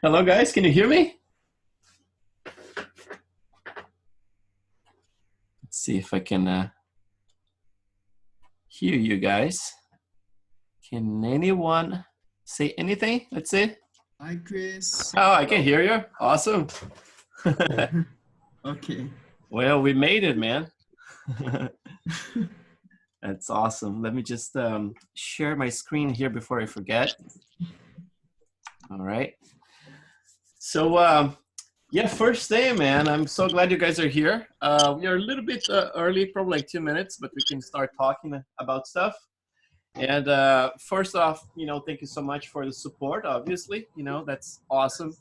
Hello, guys. Can you hear me? Let's see if I can hear you guys. Can anyone say anything? Let's see. Hi, Chris. Oh, I can hear you. Awesome. Okay. Well, we made it, man. That's awesome. Let me just share my screen here before I forget. All right. So, yeah, first day, man. I'm so glad you guys are here. We are a little bit early, probably like 2 minutes, but we can start talking about stuff. And first off, thank you so much for the support. Obviously, that's awesome.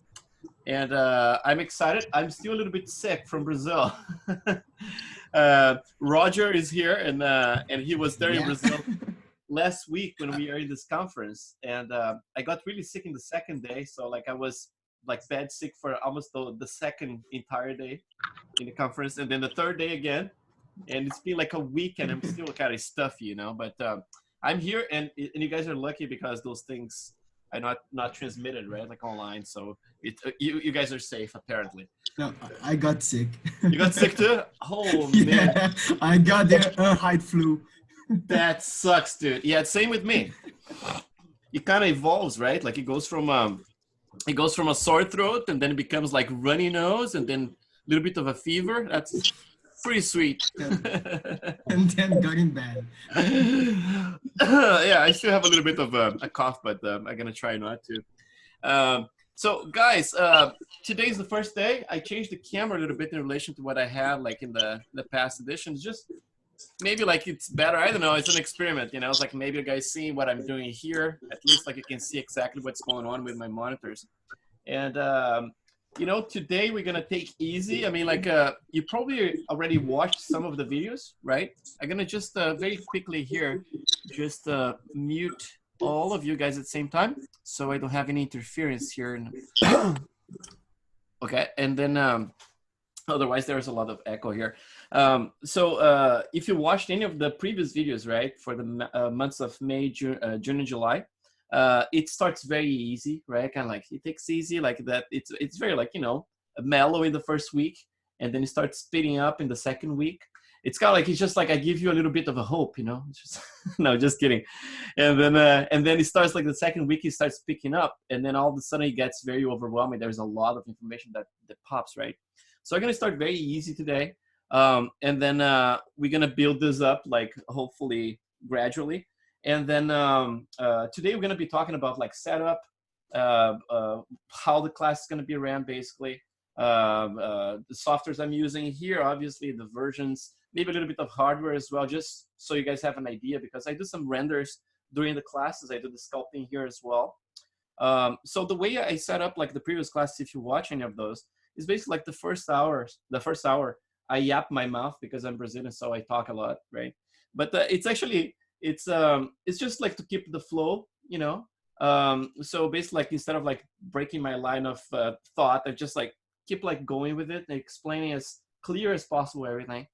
And I'm excited. I'm still a little bit sick from Brazil. Roger is here, and he was there in Yeah. Brazil last week when we were in this conference. And I got really sick in the second day, so like I was like bad sick for almost the second entire day in the conference, and then the third day again. And it's been like a week, and I'm still kind of stuffy. But I'm here, and you guys are lucky because those things are not transmitted, right? Like online, so you guys are safe apparently. No, I got sick. You got sick too? Oh man, Yeah, I got the height flu. that sucks, dude. Yeah, same with me. It kind of evolves, right? Like it goes from a sore throat, and then it becomes like runny nose, and then a little bit of a fever. That's pretty sweet. And then got in bed. Yeah, I still have a little bit of a cough, but I'm gonna try not to. So, guys, today's the first day. I changed the camera a little bit in relation to what I had like in the past editions. Just maybe like it's better. I don't know. It's an experiment. It's like maybe you guys see what I'm doing here. At least like you can see exactly what's going on with my monitors. And today we're gonna take easy. I mean, like you probably already watched some of the videos, right? I'm gonna just very quickly here, just mute all of you guys at the same time, so I don't have any interference here. Okay, and then otherwise there's a lot of echo here. So if you watched any of the previous videos, right, for the months of May, June, and July, it starts very easy, right? Kind of like it takes easy, like that. It's very like mellow in the first week, and then it starts speeding up in the second week. It's kind of like it's just like I give you a little bit of a hope. It's just, no, just kidding. And then it starts like the second week, it starts picking up, and then all of a sudden it gets very overwhelming. There's a lot of information that pops, right? So I'm gonna start very easy today, and then we're gonna build this up like hopefully gradually. And then today we're gonna be talking about like setup, how the class is gonna be ran basically, the softwares I'm using here, obviously the versions, maybe a little bit of hardware as well, just so you guys have an idea, because I do some renders during the classes. I do the sculpting here as well. So the way I set up like the previous classes, if you watch any of those, is basically like the first hour, I yap my mouth because I'm Brazilian, so I talk a lot, right? But it's actually it's just like to keep the flow. So basically, like instead of like breaking my line of thought, I just like keep like going with it and explaining as clear as possible everything.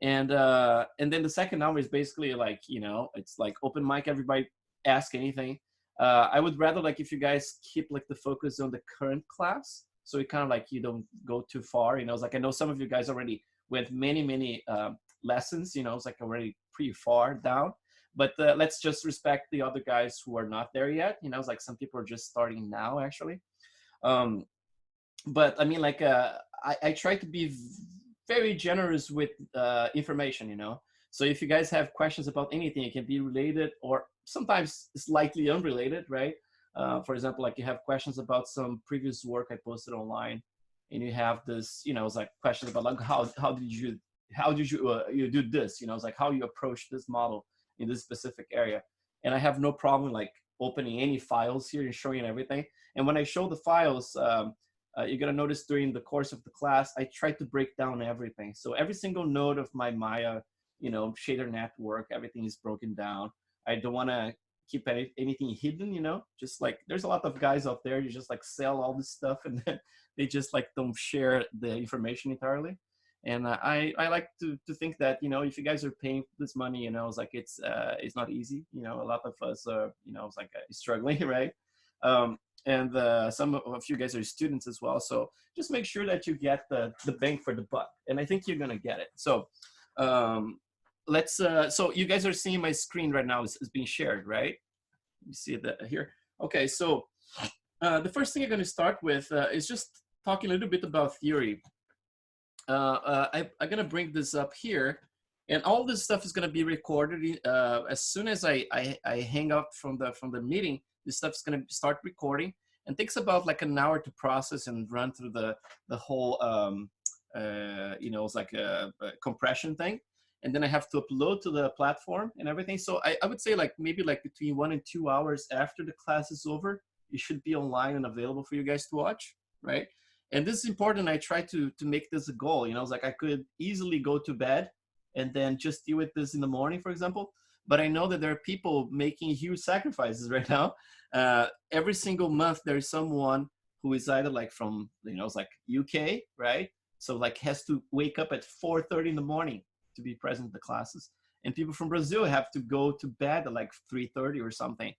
And then the second hour is basically like it's like open mic, everybody ask anything. I would rather like if you guys keep like the focus on the current class, so it kind of like you don't go too far. It's like I know some of you guys already went many lessons. It's like already pretty far down. But let's just respect the other guys who are not there yet. It's like some people are just starting now actually. Um, but I mean, like I try to be very generous with information. So if you guys have questions about anything, it can be related or sometimes slightly unrelated, right? For example, like you have questions about some previous work I posted online, and you have this, it's like questions about like how did you do this? It's like how you approach this model in this specific area. And I have no problem like opening any files here and showing everything. And when I show the files, you're gonna notice during the course of the class, I try to break down everything. So every single node of my Maya, shader network, everything is broken down. I don't want to keep anything hidden. Just like there's a lot of guys out there, you just like sell all this stuff and then they just like don't share the information entirely. And I like to think that if you guys are paying this money, it's like it's not easy. A lot of us are it's like struggling, right? And some of you guys are students as well. So just make sure that you get the bang for the buck. And I think you're gonna get it. So so you guys are seeing my screen right now is being shared, right? You see that here? Okay, so the first thing I'm gonna start with is just talking a little bit about theory. I'm gonna bring this up here, and all this stuff is gonna be recorded. As soon as I hang up from the meeting, this stuff is gonna start recording, and takes about like an hour to process and run through the whole it's like a compression thing, and then I have to upload to the platform and everything. So I would say like maybe like between 1 and 2 hours after the class is over, it should be online and available for you guys to watch, right? And this is important. I try to make this a goal. It's like I could easily go to bed and then just deal with this in the morning, for example. But I know that there are people making huge sacrifices right now. Every single month, there's someone who is either like from, it's like UK, right? So like has to wake up at 4:30 in the morning to be present in the classes. And people from Brazil have to go to bed at like 3:30 or something.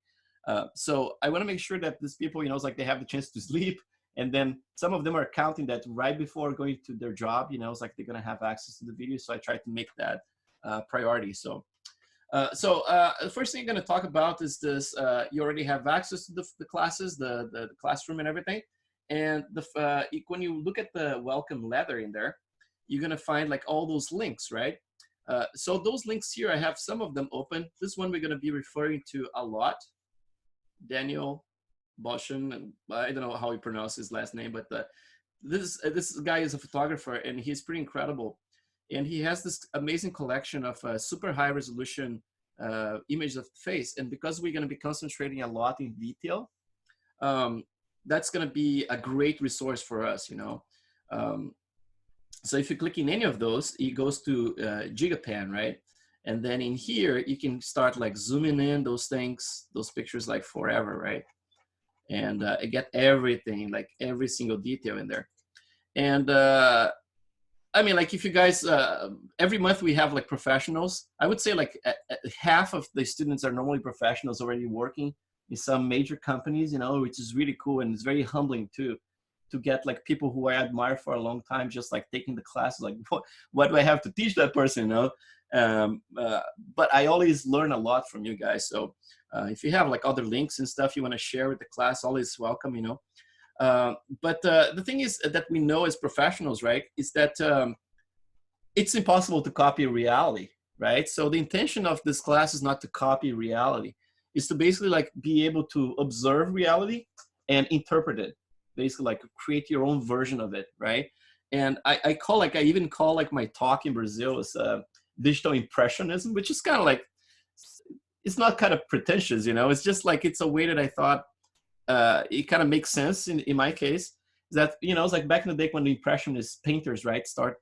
So I want to make sure that these people, it's like they have the chance to sleep. And then some of them are counting that right before going to their job, it's like they're going to have access to the video. So I try to make that priority. So the first thing I'm going to talk about is this. You already have access to the classes, the classroom and everything. And when you look at the welcome letter in there, you're going to find like all those links, right? So those links here, I have some of them open. This one we're going to be referring to a lot. Daniel Boschen, and I don't know how he pronounced his last name, but this guy is a photographer, and he's pretty incredible. And he has this amazing collection of super high resolution images of the face. And because we're going to be concentrating a lot in detail, that's going to be a great resource for us, So if you click in any of those, it goes to Gigapan, right? And then in here, you can start like zooming in those things, those pictures like forever, right? And get everything, like every single detail in there. And I mean, like if you guys, every month we have like professionals. I would say like half of the students are normally professionals already working in some major companies, which is really cool. And it's very humbling too, to get like people who I admire for a long time, just like taking the class, like what do I have to teach that person, but I always learn a lot from you guys. So if you have like other links and stuff you want to share with the class, always welcome, but the thing is that we know as professionals, right, is that it's impossible to copy reality, right? So the intention of this class is not to copy reality. It's to basically like be able to observe reality and interpret it, basically like create your own version of it, right? And I even call like my talk in Brazil is digital impressionism, which is kind of like, it's not kind of pretentious, it's just like, it's a way that I thought it kind of makes sense in my case, that, it's like back in the day when the impressionist painters, right, start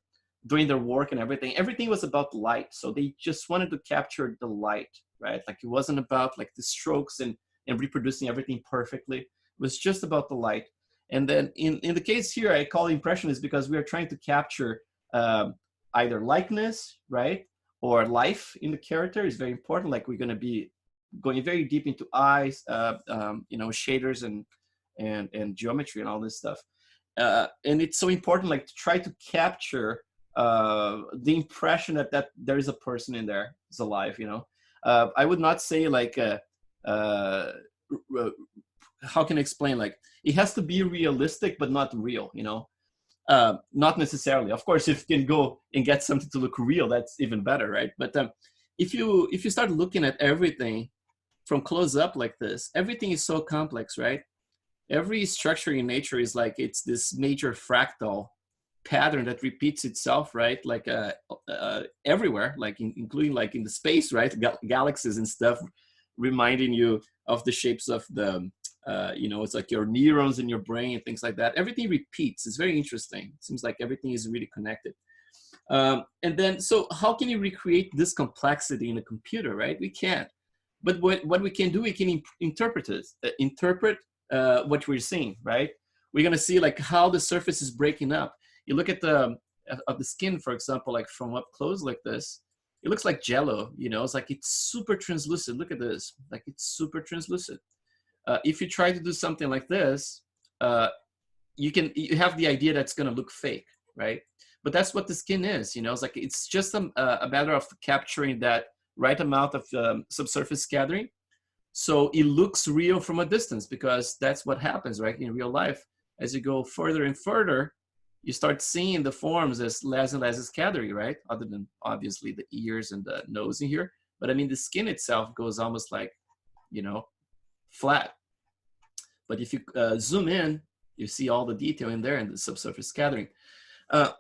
doing their work and everything was about light. So they just wanted to capture the light, right? Like it wasn't about like the strokes and reproducing everything perfectly. It was just about the light. And then in the case here, I call impressionist because we are trying to capture either likeness, right? Or life in the character is very important. Like we're going to be going very deep into eyes, shaders and geometry and all this stuff. And it's so important, like to try to capture the impression that there is a person in there, is alive, I would not say like, how can I explain? Like it has to be realistic, but not real, not necessarily. Of course, if you can go and get something to look real, that's even better, right? But if you start looking at everything from close up like this, everything is so complex, right? Every structure in nature is like, it's this major fractal pattern that repeats itself, right? Like everywhere, like including like in the space, right? Galaxies and stuff, reminding you of the shapes of the, it's like your neurons in your brain and things like that. Everything repeats. It's very interesting. It seems like everything is really connected. And then, so how can you recreate this complexity in a computer, right? We can't. But what we can do, we can interpret what we're seeing, right? We're gonna see like how the surface is breaking up. You look at the skin, for example, like from up close like this, it looks like jello, it's like it's super translucent. Look at this, like it's super translucent. If you try to do something like this, you have the idea that's going to look fake, right? But that's what the skin is, you know. It's like it's just a matter of capturing that right amount of subsurface scattering, so it looks real from a distance, because that's what happens, right? In real life, as you go further and further, you start seeing the forms as less and less scattering, right? Other than obviously the ears and the nose in here, but I mean the skin itself goes almost like, you know, flat. But if you zoom in, you see all the detail in there and the subsurface scattering.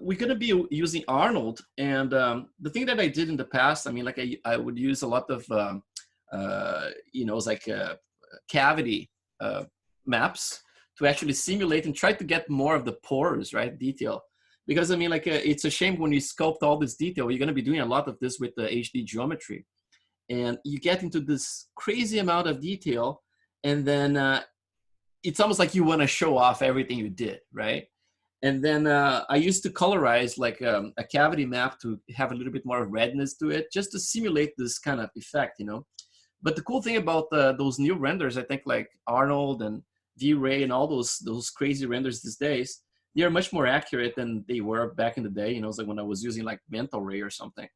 We're going to be using Arnold, and the thing that I did in the past, I mean, like I would use a lot of, you know, it's like cavity maps to actually simulate and try to get more of the pores, right, detail. Because I mean, like it's a shame when you sculpt all this detail, you're going to be doing a lot of this with the HD geometry, and you get into this crazy amount of detail, and then it's almost like you want to show off everything you did, right? And then I used to colorize like a cavity map to have a little bit more redness to it, just to simulate this kind of effect, you know. But the cool thing about those new renders, I think like Arnold and V-Ray and all those crazy renders these days, they are much more accurate than they were back in the day. You know, it's like when I was using like Mental Ray or something.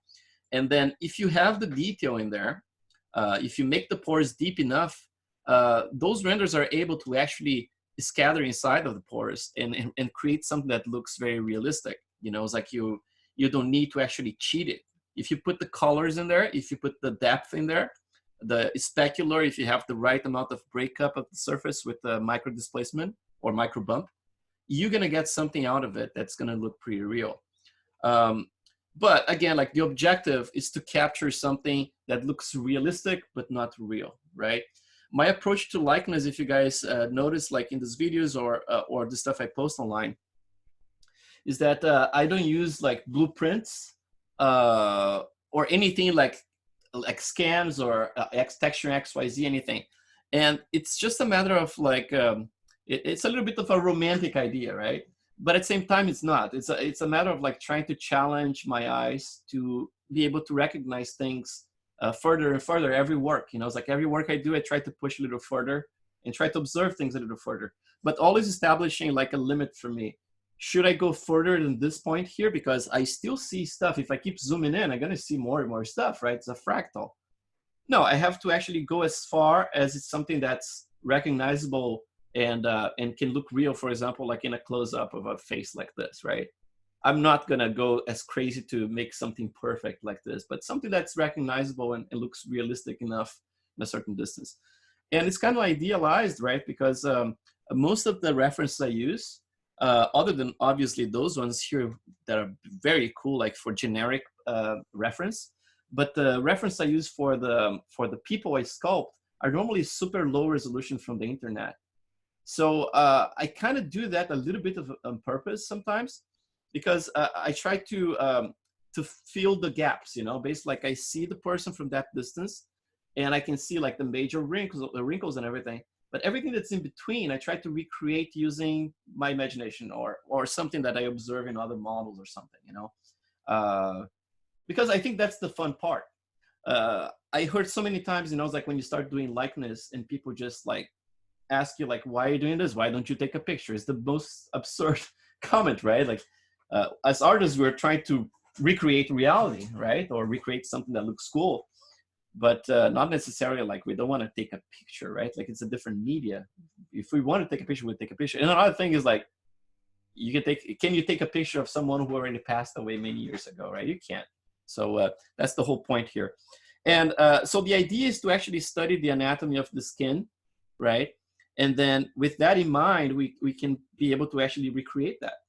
And then if you have the detail in there, if you make the pores deep enough, those renders are able to actually scatter inside of the pores and create something that looks very realistic. You know, it's like you don't need to actually cheat it. If you put the colors in there, if you put the depth in there, the specular, if you have the right amount of breakup of the surface with the micro displacement or micro bump, you're gonna get something out of it that's gonna look pretty real. But again, like the objective is to capture something that looks realistic but not real, right? My approach to likeness, if you guys notice, like in these videos or the stuff I post online, is that I don't use like blueprints or anything like scans or texture XYZ, anything. And it's just a matter of like, it's a little bit of a romantic idea, right? But at the same time, it's not. It's a matter of like trying to challenge my eyes to be able to recognize things further and further every work. You know, it's like every work I do, I try to push a little further and try to observe things a little further, but always establishing like a limit for me. Should I go further than this point here? Because I still see stuff. If I keep zooming in, I'm going to see more and more stuff, right? It's a fractal. No, I have to actually go as far as it's something that's recognizable and can look real, for example, like in a close-up of a face like this, right? I'm not going to go as crazy to make something perfect like this, but something that's recognizable and looks realistic enough in a certain distance. And it's kind of idealized, right? Because most of the references I use, other than obviously those ones here that are very cool, like for generic reference, but the reference I use for the people I sculpt are normally super low resolution from the internet. So I kind of do that a little bit on purpose sometimes, because I try to fill the gaps, you know, basically like I see the person from that distance and I can see like the major wrinkles and everything. But everything that's in between, I try to recreate using my imagination or something that I observe in other models or something, you know, because I think that's the fun part. I heard so many times, you know, it's like when you start doing likeness and people just like ask you like, why are you doing this? Why don't you take a picture? It's the most absurd comment, right? Like as artists, we're trying to recreate reality, right? Or recreate something that looks cool. But not necessarily like we don't want to take a picture, right? Like it's a different media. If we want to take a picture, we'll take a picture. And another thing is like, can you take a picture of someone who already passed away many years ago, right? You can't. So that's the whole point here. And so the idea is to actually study the anatomy of the skin, right? And then with that in mind, we can be able to actually recreate that.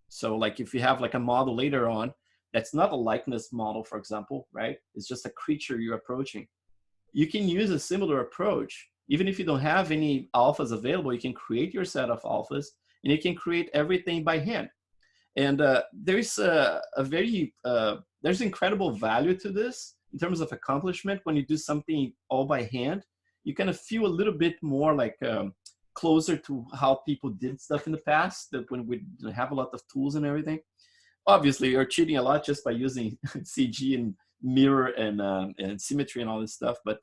So like if you have like a model later on, that's not a likeness model, for example, right? It's just a creature you're approaching. You can use a similar approach. Even if you don't have any alphas available, you can create your set of alphas and you can create everything by hand. And there's there's incredible value to this in terms of accomplishment. When you do something all by hand, you kind of feel a little bit more like closer to how people did stuff in the past, that when we have a lot of tools and everything. Obviously, you're cheating a lot just by using CG and mirror and symmetry and all this stuff. But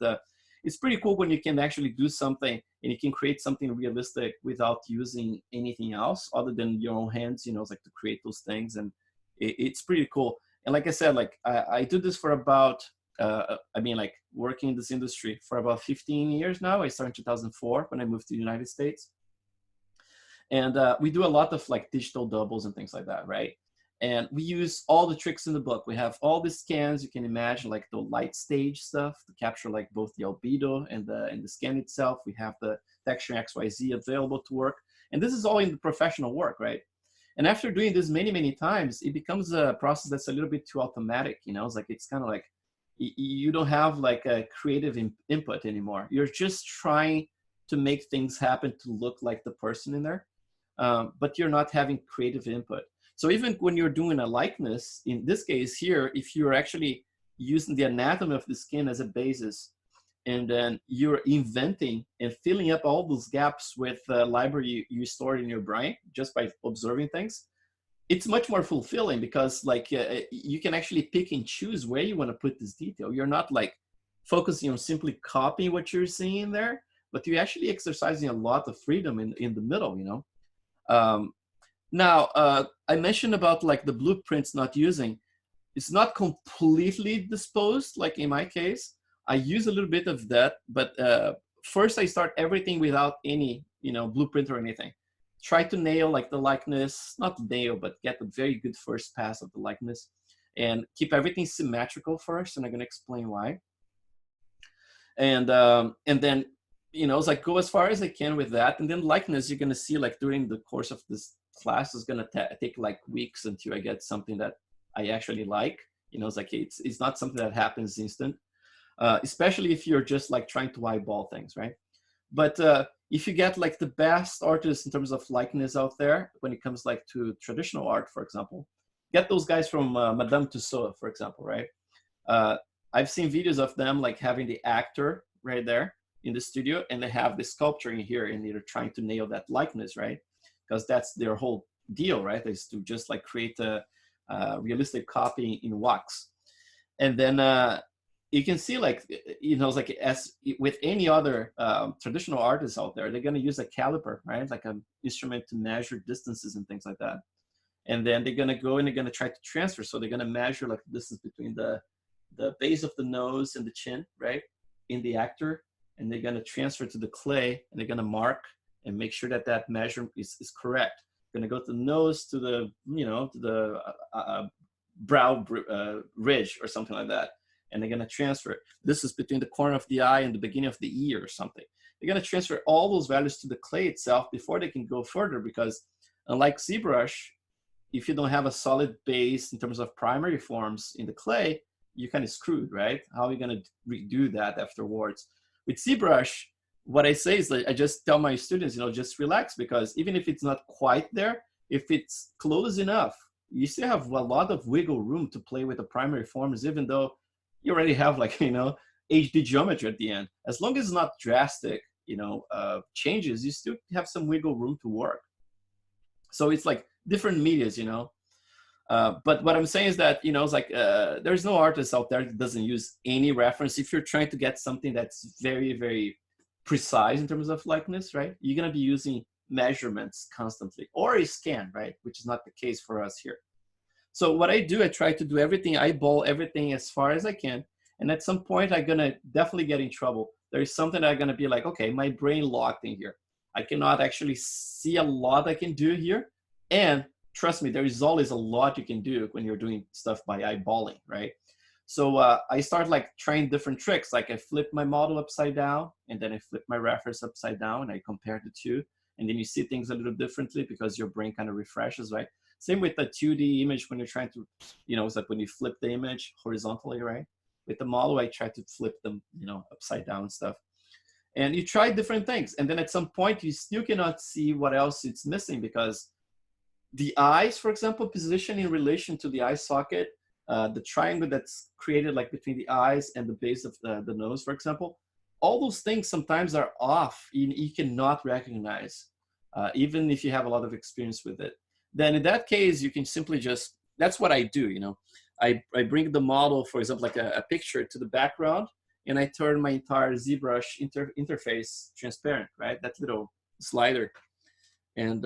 it's pretty cool when you can actually do something and you can create something realistic without using anything else other than your own hands, you know, it's like to create those things. And it's pretty cool. And like I said, like I do this for about, I mean, like working in this industry for about 15 years now. I started in 2004 when I moved to the United States. And we do a lot of like digital doubles and things like that, right? And we use all the tricks in the book. We have all the scans you can imagine, like the light stage stuff to capture like both the albedo and the scan itself. We have the texture XYZ available to work. And this is all in the professional work, right? And after doing this many, many times, it becomes a process that's a little bit too automatic, you know? It's like, it's kind of like, you don't have like a creative input anymore. You're just trying to make things happen to look like the person in there. But you're not having creative input. So even when you're doing a likeness, in this case here, if you're actually using the anatomy of the skin as a basis, and then you're inventing and filling up all those gaps with the library you stored in your brain just by observing things, it's much more fulfilling because like you can actually pick and choose where you want to put this detail. You're not like focusing on simply copying what you're seeing there, but you're actually exercising a lot of freedom in the middle, you know? Now, I mentioned about like the blueprints not using. It's not completely disposed, like in my case. I use a little bit of that, but first I start everything without any, you know, blueprint or anything. Try to nail like the likeness, not nail, but get a very good first pass of the likeness, and keep everything symmetrical first, and I'm gonna explain why. And then, you know, it's like go as far as I can with that. And then likeness, you're gonna see like during the course of this class is gonna take like weeks until I get something that I actually like. You know, it's like it's not something that happens instant, especially if you're just like trying to eyeball things, right? But if you get like the best artists in terms of likeness out there, when it comes like to traditional art, for example, get those guys from Madame Tussauds, for example, right? I've seen videos of them like having the actor right there in the studio, and they have the sculpture in here, and they're trying to nail that likeness, right? Because that's their whole deal, right? Is to just like create a realistic copy in wax. And then you can see like, you know, like as with any other traditional artists out there, they're going to use a caliper, right? Like an instrument to measure distances and things like that. And then they're going to go and they're going to try to transfer. So they're going to measure like the distance between the base of the nose and the chin, right? In the actor. And they're going to transfer to the clay, and they're going to mark and make sure that that measure is correct. Going to go to the nose, to the, you know, to the brow ridge or something like that. And they're going to transfer. This is between the corner of the eye and the beginning of the ear or something. They're going to transfer all those values to the clay itself before they can go further, because unlike ZBrush, if you don't have a solid base in terms of primary forms in the clay, you're kind of screwed, right? How are you going to redo that afterwards? With ZBrush, what I say is that I just tell my students, you know, just relax, because even if it's not quite there, if it's close enough, you still have a lot of wiggle room to play with the primary forms, even though you already have like, you know, HD geometry at the end. As long as it's not drastic, you know, changes, you still have some wiggle room to work. So it's like different medias, you know. But what I'm saying is that, you know, it's like there's no artist out there that doesn't use any reference. If you're trying to get something that's very, very precise in terms of likeness, right? You're going to be using measurements constantly, or a scan, right? Which is not the case for us here. So what I do, I try to do everything, eyeball everything as far as I can. And at some point, I'm going to definitely get in trouble. There is something I'm going to be like, okay, my brain locked in here. I cannot actually see a lot I can do here. And trust me, there is always a lot you can do when you're doing stuff by eyeballing, right? So I start like trying different tricks. Like I flip my model upside down, and then I flip my reference upside down, and I compare the two. And then you see things a little differently because your brain kind of refreshes, right? Same with the 2D image when you're trying to, you know, it's like when you flip the image horizontally, right? With the model, I try to flip them, you know, upside down and stuff. And you try different things. And then at some point, you still cannot see what else it's missing, because the eyes, for example, position in relation to the eye socket, the triangle that's created like between the eyes and the base of the nose, for example, all those things sometimes are off. You cannot recognize, even if you have a lot of experience with it. Then in that case, you can simply just, that's what I do, you know. I bring the model, for example, like a picture to the background, and I turn my entire ZBrush interface transparent, right? That little slider. And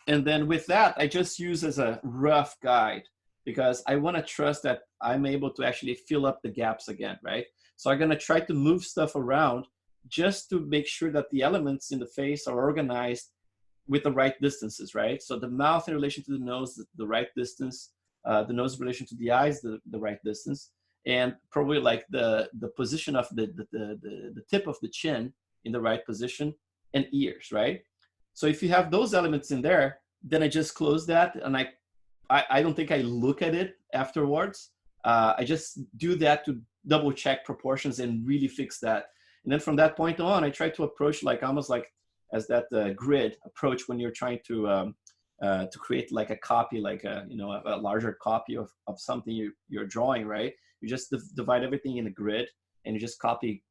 then with that, I just use as a rough guide because I want to trust that I'm able to actually fill up the gaps again, right? So I'm going to try to move stuff around just to make sure that the elements in the face are organized with the right distances, right? So the mouth in relation to the nose, the right distance, the nose in relation to the eyes, the right distance, and probably like the position of the tip of the chin in the right position, and ears, right? So if you have those elements in there, then I just close that, and I don't think I look at it afterwards. I just do that to double check proportions and really fix that. And then from that point on, I try to approach like almost like as that grid approach when you're trying to create like a copy, like a larger copy of something you're drawing, right? You just divide everything in a grid and you just copy,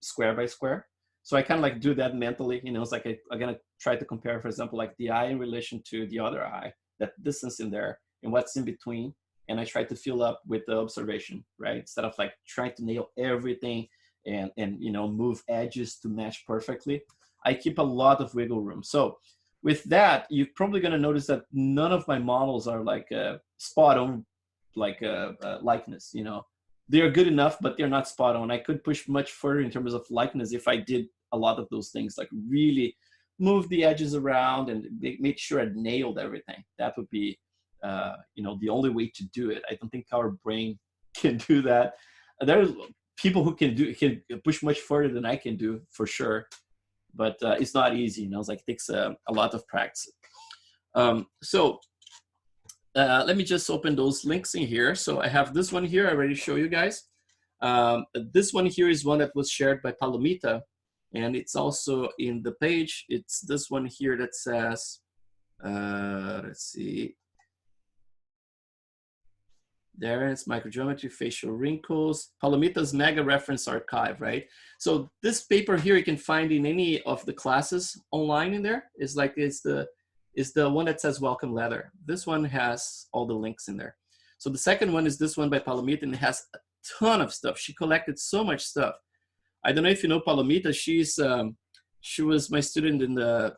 square by square. So I kind of like do that mentally, it's like I'm gonna try to compare, for example, like the eye in relation to the other eye, that distance in there and what's in between. And I try to fill up with the observation, right? Instead of like trying to nail everything and move edges to match perfectly. I keep a lot of wiggle room. So with that, you're probably gonna notice that none of my models are like spot on, like likeness, They're good enough, but they're not spot on. I could push much further in terms of likeness if I did a lot of those things, like really move the edges around and make sure I nailed everything. That would be, the only way to do it. I don't think our brain can do that. There's people who can push much further than I can do, for sure. But it's not easy, it's like it takes a lot of practice. So let me just open those links in here. So I have this one here I already show you guys. This one here is one that was shared by Palomita, and it's also in the page. It's this one here that says, let's see. There it's microgeometry, facial wrinkles, Palomita's mega reference archive, right? So this paper here you can find in any of the classes online in there. It's the one that says welcome letter. This one has all the links in there. So the second one is this one by Palomita, and it has a ton of stuff. She collected so much stuff. I don't know if you know Palomita. She was my student in the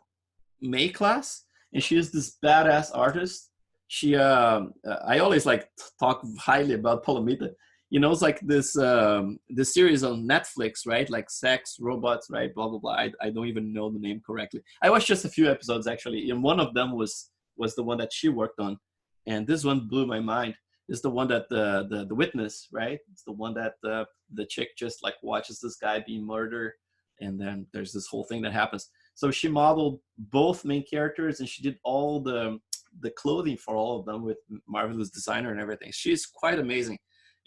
May class, and she is this badass artist. She I always like talk highly about Palomita. It's like this series on Netflix, right? Like sex robots, right? Blah blah blah. I don't even know the name correctly. I watched just a few episodes actually, and one of them was the one that she worked on, and this one blew my mind. It's the one that the witness, right? It's the one that the chick just like watches this guy being murdered, and then there's this whole thing that happens. So she modeled both main characters, and she did all the clothing for all of them with marvelous designer and everything. She's quite amazing,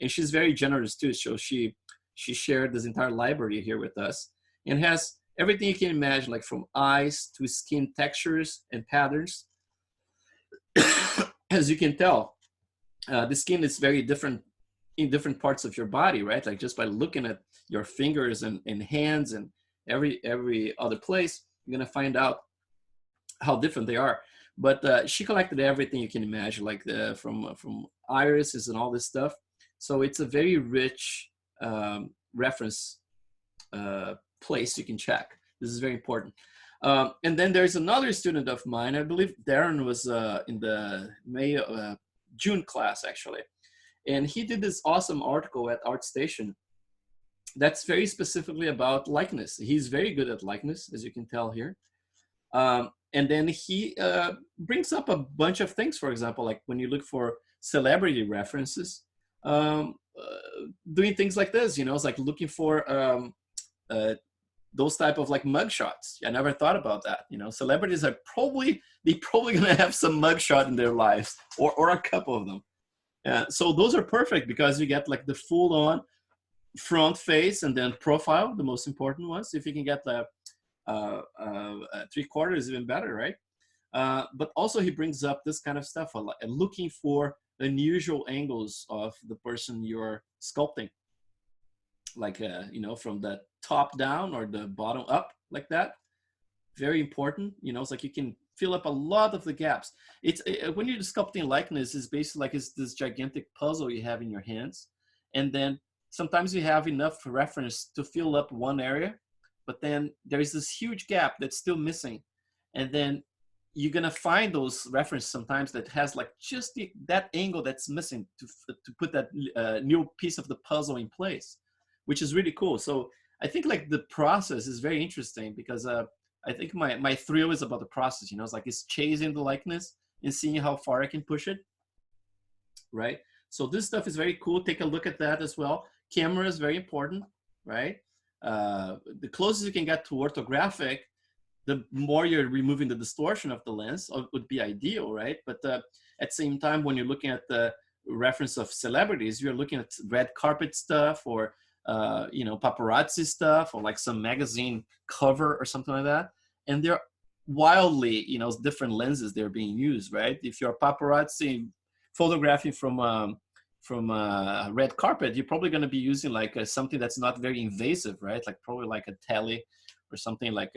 and she's very generous too. So she shared this entire library here with us, and has everything you can imagine, like from eyes to skin textures and patterns. As you can tell, the skin is very different in different parts of your body, right? Like just by looking at your fingers and hands and every other place, you're gonna find out how different they are. But she collected everything you can imagine, like from irises and all this stuff. So it's a very rich reference place you can check. This is very important. And then there's another student of mine, I believe Darren was in the June class actually. And he did this awesome article at Artstation that's very specifically about likeness. He's very good at likeness, as you can tell here. And then he brings up a bunch of things, for example, like when you look for celebrity references, doing things like this, it's like looking for those type of like mugshots. I never thought about that. Celebrities are probably gonna have some mugshot in their lives, or a couple of them. So those are perfect because you get like the full on front face and then profile, the most important ones. If you can get the 3/4 even better, right? But also he brings up this kind of stuff, looking for unusual angles of the person you're sculpting, like from the top down or the bottom up, like that. Very important. It's like you can fill up a lot of the gaps. It's when you're sculpting likeness, is basically like it's this gigantic puzzle you have in your hands, and then sometimes you have enough reference to fill up one area, but then there is this huge gap that's still missing. And then you're gonna find those references sometimes that has like just that angle that's missing to put that new piece of the puzzle in place, which is really cool. So I think like the process is very interesting because I think my thrill is about the process, you know, it's like it's chasing the likeness and seeing how far I can push it, right? So this stuff is very cool. Take a look at that as well. Camera is very important, right? The closest you can get to orthographic, the more you're removing the distortion of the lens would be ideal, right? But at the same time, when you're looking at the reference of celebrities, you're looking at red carpet stuff or, you know, paparazzi stuff or like some magazine cover or something like that. And they're wildly, you know, different lenses they're being used, right? If you're paparazzi photographing from red carpet, you're probably going to be using like something that's not very invasive, right? Like probably like a tele or something like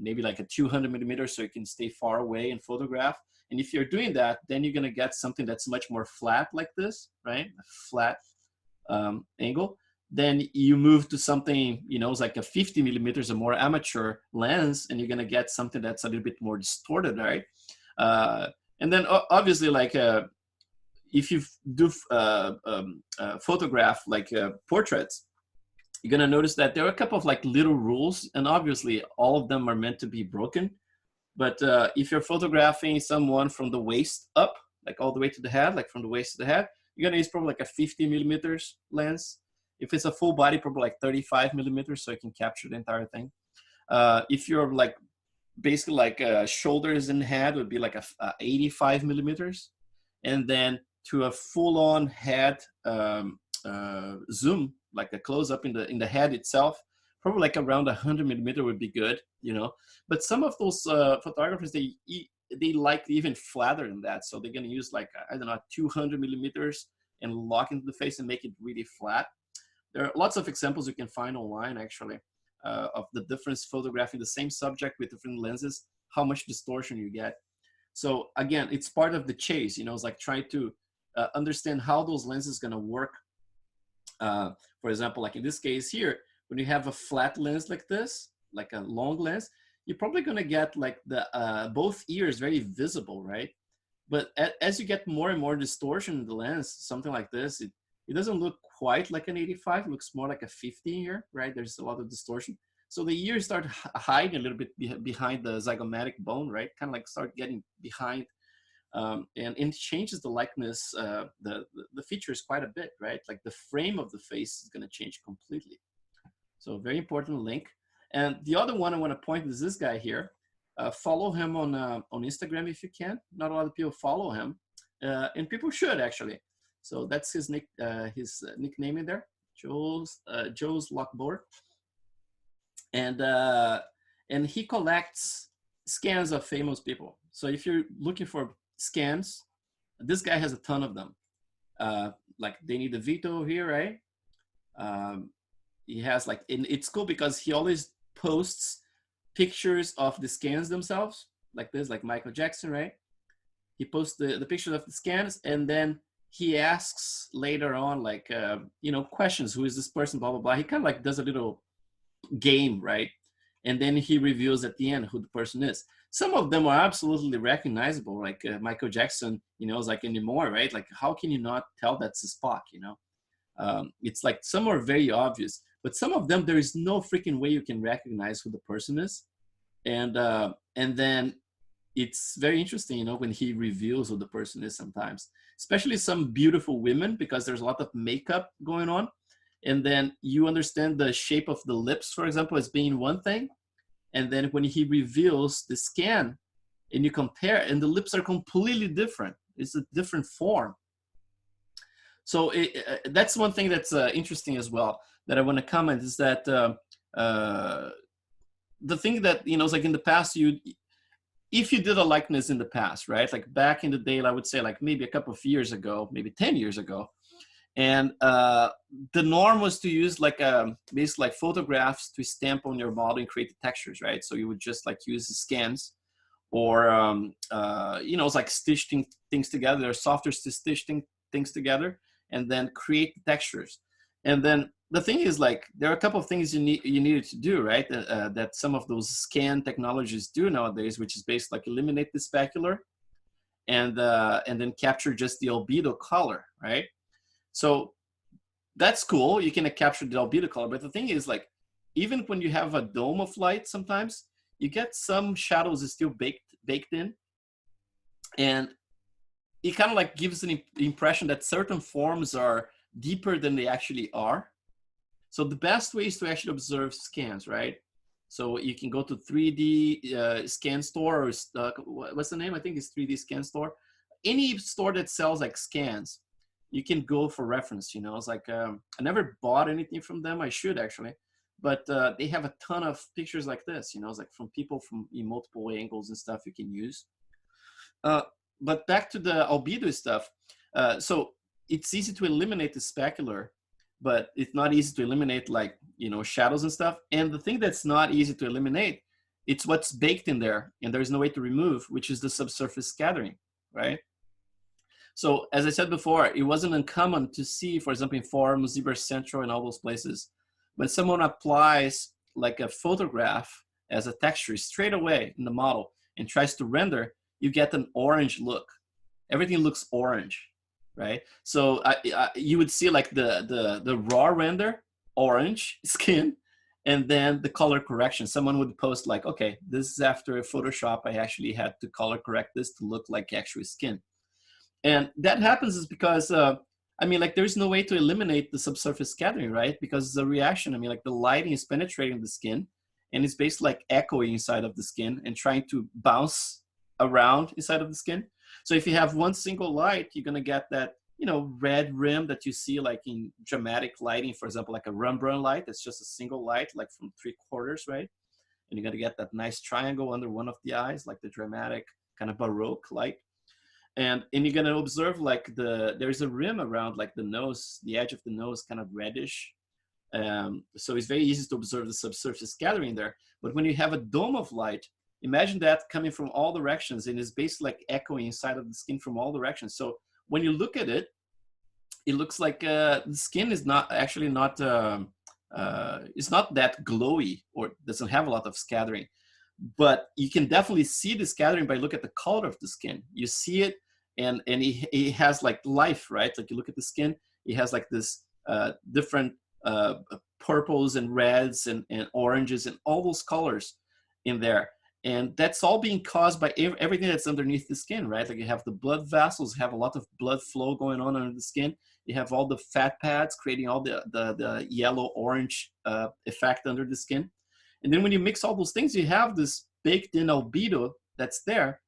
maybe like a 200 millimeters so you can stay far away and photograph. And if you're doing that, then you're going to get something that's much more flat like this, right? A flat angle. Then you move to something, you know, it's like a 50 millimeters, a more amateur lens, and you're going to get something that's a little bit more distorted, right? And then obviously like if you do photograph like portraits, you're going to notice that there are a couple of like little rules, and obviously all of them are meant to be broken. But if you're photographing someone from the waist up, like all the way to the head, like from the waist to the head, you're going to use probably like a 50 millimeters lens. If it's a full body, probably like 35 millimeters, so you can capture the entire thing. If you're like basically like shoulders and head, would be like a 85 millimeters. And then to a full-on head zoom, like a close-up in the head itself, probably like around 100 millimeter would be good, you know. But some of those photographers, they like even flatter than that, so they're gonna use like I don't know 200 millimeters and lock into the face and make it really flat. There are lots of examples you can find online actually of the difference photographing the same subject with different lenses, how much distortion you get. So again, it's part of the chase, you know. It's like trying to understand how those lenses gonna work. For example, like in this case here, when you have a flat lens like this, like a long lens, you're probably gonna get like the both ears very visible, right? But as you get more and more distortion in the lens, something like this, it doesn't look quite like an 85, it looks more like a 50 here, right? There's a lot of distortion. So the ears start hiding a little bit behind the zygomatic bone, right? Kind of like start getting behind, and it changes the likeness, the features quite a bit, right? Like the frame of the face is gonna change completely. So very important link. And the other one I wanna point is this guy here. Follow him on Instagram if you can. Not a lot of people follow him, and people should actually. So that's his nickname in there, Joe's Lockboard. And he collects scans of famous people. So if you're looking for scans, this guy has a ton of them. Like Danny DeVito here, right? He has like, and it's cool because he always posts pictures of the scans themselves, like this, like Michael Jackson, right? He posts the pictures of the scans, and then he asks later on, like, you know, questions. Who is this person? Blah, blah, blah. He kind of like does a little game, right? And then he reveals at the end who the person is. Some of them are absolutely recognizable, like Michael Jackson, you know, is like anymore, right? Like, how can you not tell that's Spock, you know? It's like some are very obvious, but some of them, there is no freaking way you can recognize who the person is. And then it's very interesting, you know, when he reveals who the person is sometimes, especially some beautiful women, because there's a lot of makeup going on. And then you understand the shape of the lips, for example, as being one thing. And then when he reveals the scan and you compare, and the lips are completely different. It's a different form. So that's one thing that's interesting as well that I want to comment is that the thing that, you know, is like in the past, if you did a likeness in the past, right? Like back in the day, I would say like maybe a couple of years ago, maybe 10 years ago. And the norm was to use like basically like photographs to stamp on your model and create the textures, right? So you would just like use the scans or, you know, it's like stitching things together. There are softwares to stitch things together and then create the textures. And then the thing is, like, there are a couple of things you needed to do, right? That some of those scan technologies do nowadays, which is basically like eliminate the specular and then capture just the albedo color, right? So that's cool. You can capture the albedo color, but the thing is, like, even when you have a dome of light, sometimes you get some shadows is still baked in, and it kind of like gives an impression that certain forms are deeper than they actually are. So the best way is to actually observe scans, right? So you can go to 3D scan store, or what's the name? I think it's 3D scan store. Any store that sells like scans, you can go for reference. You know, it's like I never bought anything from them. I should actually, but they have a ton of pictures like this. You know, it's like from people from in multiple angles and stuff you can use. But back to the albedo stuff. So it's easy to eliminate the specular, but it's not easy to eliminate, like, you know, shadows and stuff. And the thing that's not easy to eliminate, it's what's baked in there, and there's no way to remove, which is the subsurface scattering, right? So as I said before, it wasn't uncommon to see, for example, in Forum, Zebra Central, and all those places, when someone applies like a photograph as a texture straight away in the model and tries to render, you get an orange look. Everything looks orange, right? So you would see like the raw render, orange skin, and then the color correction. Someone would post like, okay, this is after Photoshop, I actually had to color correct this to look like actual skin. And that happens is because, I mean, like, there's no way to eliminate the subsurface scattering, right? Because it's a reaction. I mean, like, the lighting is penetrating the skin, and it's basically like echoing inside of the skin and trying to bounce around inside of the skin. So if you have one single light, you're gonna get that, you know, red rim that you see like in dramatic lighting, for example, like a Rembrandt light. It's just a single light, like from 3/4, right? And you're gonna get that nice triangle under one of the eyes, like the dramatic kind of Baroque light. And you're gonna observe like there's a rim around like the nose, the edge of the nose, kind of reddish. So it's very easy to observe the subsurface scattering there. But when you have a dome of light, imagine that coming from all directions, and it's basically like echoing inside of the skin from all directions. So when you look at it, it looks like the skin is not actually not it's not that glowy or doesn't have a lot of scattering. But you can definitely see the scattering by look at the color of the skin. You see it, and it has like life, right? Like you look at the skin, it has like this different purples and reds and oranges and all those colors in there. And that's all being caused by everything that's underneath the skin, right? Like you have the blood vessels, have a lot of blood flow going on under the skin. You have all the fat pads creating all the yellow-orange effect under the skin. And then when you mix all those things, you have this baked-in albedo that's there.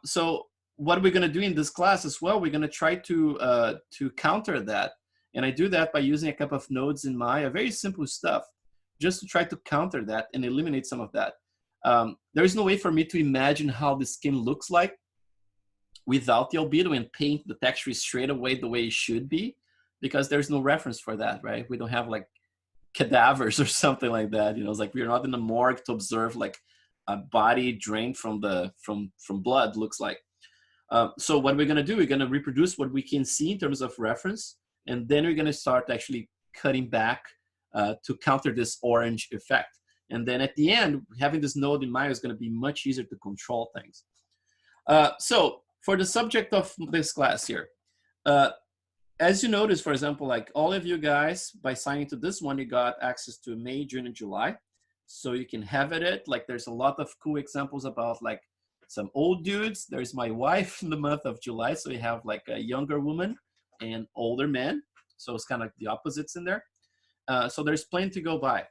So what we're going to do in this class as well, we're going to try to counter that. And I do that by using a couple of nodes in Maya, very simple stuff, just to try to counter that and eliminate some of that. There is no way for me to imagine how the skin looks like without the albedo and paint the texture straight away the way it should be, because there's no reference for that, right? We don't have like cadavers or something like that. You know, it's like we're not in the morgue to observe like a body drained from blood looks like. So what we're gonna do, we're gonna reproduce what we can see in terms of reference, and then we're gonna start actually cutting back to counter this orange effect. And then at the end, having this node in Maya is going to be much easier to control things. So for the subject of this class here, as you notice, for example, like all of you guys, by signing to this one, you got access to May, June, and July. So you can have it. Like there's a lot of cool examples about like some old dudes. There's my wife in the month of July. So you have like a younger woman and older men. So it's kind of like the opposites in there. So there's plenty to go by.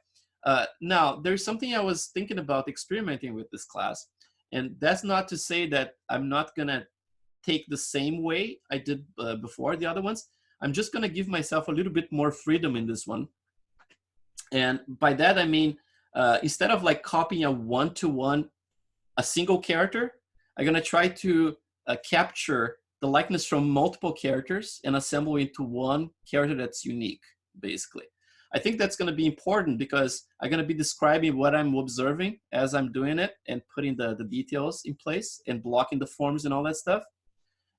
Now, there's something I was thinking about experimenting with this class, and that's not to say that I'm not going to take the same way I did before the other ones. I'm just going to give myself a little bit more freedom in this one. And by that, I mean, instead of like copying a one-to-one, a single character, I'm going to try to capture the likeness from multiple characters and assemble into one character that's unique, basically. I think that's going to be important because I'm going to be describing what I'm observing as I'm doing it and putting the details in place and blocking the forms and all that stuff.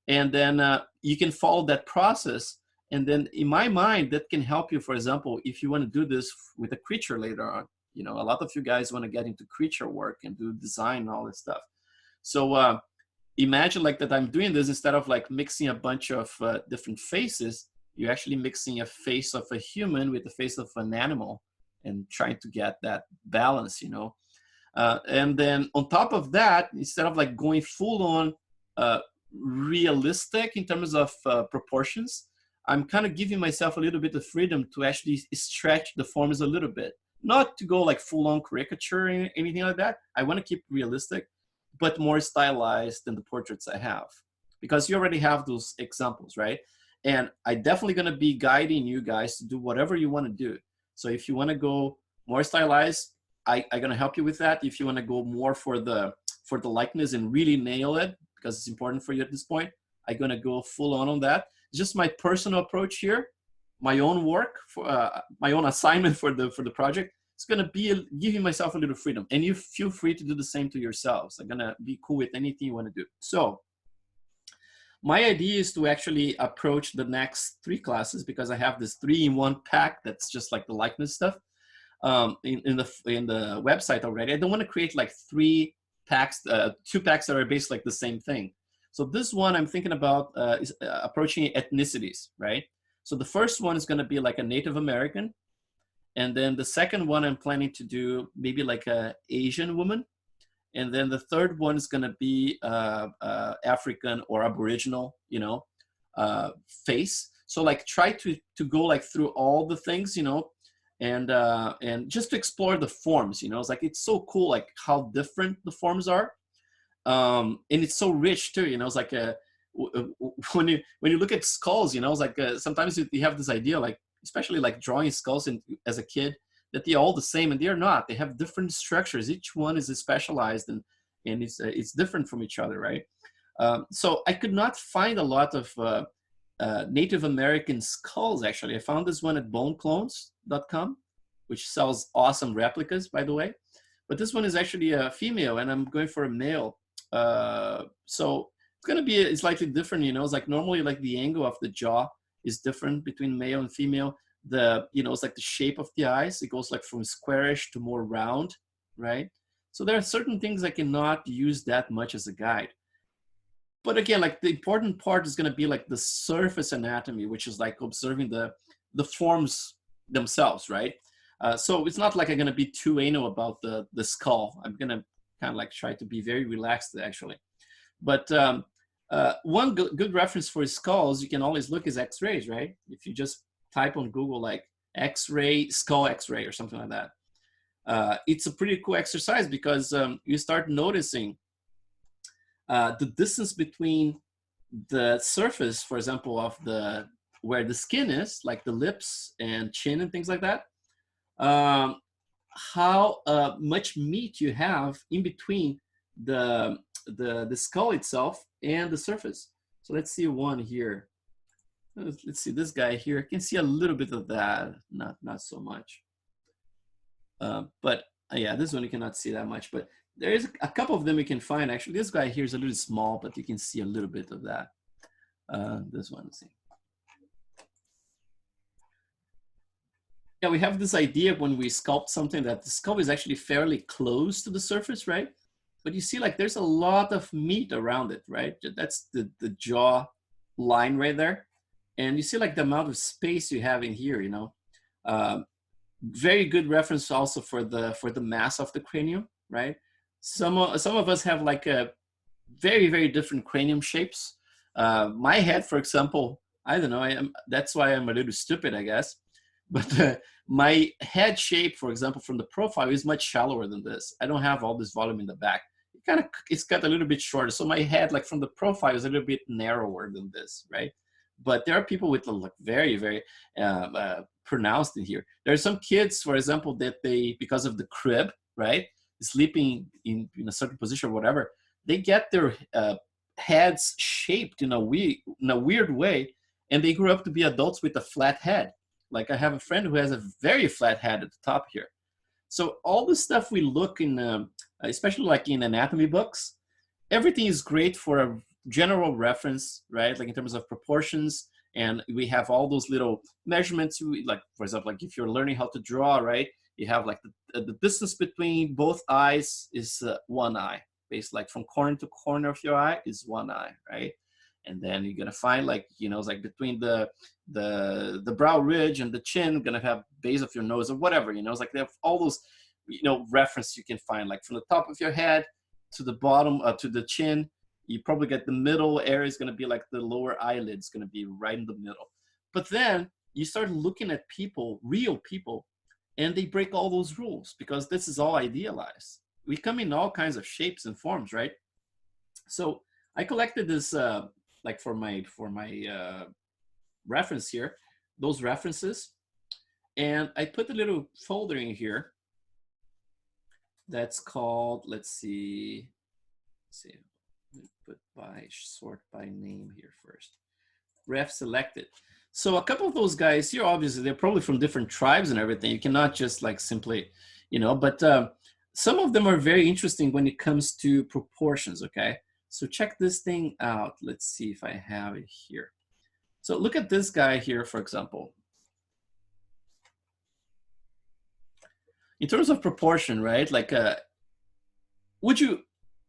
And then you can follow that process And then in my mind, that can help you, for example, if you want to do this with a creature later on. You know, a lot of you guys want to get into creature work and do design and all this stuff. So imagine like that I'm doing this, instead of like mixing a bunch of different faces, you're actually mixing a face of a human with the face of an animal and trying to get that balance, you know. And then on top of that, instead of like going full on realistic in terms of proportions, I'm kind of giving myself a little bit of freedom to actually stretch the forms a little bit. Not to go like full on caricature or anything like that. I want to keep realistic, but more stylized than the portraits I have, because you already have those examples, right? And I definitely going to be guiding you guys to do whatever you want to do. So if you want to go more stylized, I'm going to help you with that. If you want to go more for the likeness and really nail it, because it's important for you at this point, I'm going to go full on that. It's just my personal approach here, my own work, for my own assignment for the project. It's going to be giving myself a little freedom, and you feel free to do the same to yourselves. I'm going to be cool with anything you want to do. So my idea is to actually approach the next 3 classes, because I have this 3-in-1 pack that's just like the likeness stuff in the website already. I don't want to create like 3 packs, 2 packs that are basically like the same thing. So this one I'm thinking about is approaching ethnicities, right? So the first one is going to be like a Native American. And then the second one I'm planning to do maybe like a Asian woman. And then the third one is going to be African or Aboriginal, you know, face. So like try to go like through all the things, you know, and just to explore the forms, you know. It's like, it's so cool, like how different the forms are. And it's so rich too, you know. It's like when you look at skulls, you know, it's like sometimes you have this idea, like especially like drawing skulls as a kid, that they're all the same, and they're not. They have different structures. Each one is specialized, and it's different from each other, right? So I could not find a lot of Native American skulls. Actually, I found this one at boneclones.com, which sells awesome replicas, by the way. But this one is actually a female, and I'm going for a male. So it's going to be slightly different, you know. It's like normally like the angle of the jaw is different between male and female. You know, it's like the shape of the eyes. It goes like from squarish to more round, right? So there are certain things I cannot use that much as a guide. But again, like the important part is going to be like the surface anatomy, which is like observing the forms themselves, right? So it's not like I'm going to be too anal about the skull. I'm going to kind of like try to be very relaxed, actually. But one good reference for skulls you can always look is X-rays, right? If you just type on Google like X-ray, skull X-ray or something like that. It's a pretty cool exercise, because you start noticing the distance between the surface, for example, of where the skin is, like the lips and chin and things like that. How much meat you have in between the skull itself and the surface. So let's see one here. Let's see this guy here. I can see a little bit of that, not so much. But yeah, this one you cannot see that much. But there is a couple of them you can find. Actually, this guy here is a little small, but you can see a little bit of that. This one, let's see. Yeah, we have this idea when we sculpt something that the skull is actually fairly close to the surface, right? But you see, like, there's a lot of meat around it, right? That's the jaw line right there. And you see, like, the amount of space you have in here, you know. Very good reference also for the mass of the cranium, right? Some of us have like a very, very different cranium shapes. My head, for example, I don't know, that's why I'm a little stupid, I guess. But my head shape, for example, from the profile is much shallower than this. I don't have all this volume in the back. It's got a little bit shorter. So my head, like from the profile, is a little bit narrower than this, right? But there are people with like very, very pronounced in here. There are some kids, for example, that they, because of the crib, right, sleeping in a certain position or whatever, they get their heads shaped in a weird way, and they grew up to be adults with a flat head. Like I have a friend who has a very flat head at the top here. So all the stuff we look in, especially like in anatomy books, everything is great for a general reference, right? Like in terms of proportions And we have all those little measurements, like, for example, like if you're learning how to draw, right? You have like the distance between both eyes is one eye. Basically, like from corner to corner of your eye is one eye, right? And then you're gonna find like, you know, it's like between the brow ridge and the chin, gonna have base of your nose or whatever, you know, it's like they have all those, you know, reference you can find, like from the top of your head to the bottom, to the chin. You probably get the middle area is gonna be like the lower eyelid is gonna be right in the middle. But then you start looking at people, real people, and they break all those rules because this is all idealized. We come in all kinds of shapes and forms, right? So I collected this, like for my reference here, those references, and I put a little folder in here that's called, let's see, put by, sort by name here first. Ref selected. So a couple of those guys here, obviously, they're probably from different tribes and everything. You cannot just like simply, you know, but some of them are very interesting when it comes to proportions, okay? So check this thing out. Let's see if I have it here. So look at this guy here, for example. In terms of proportion, right? Like, would you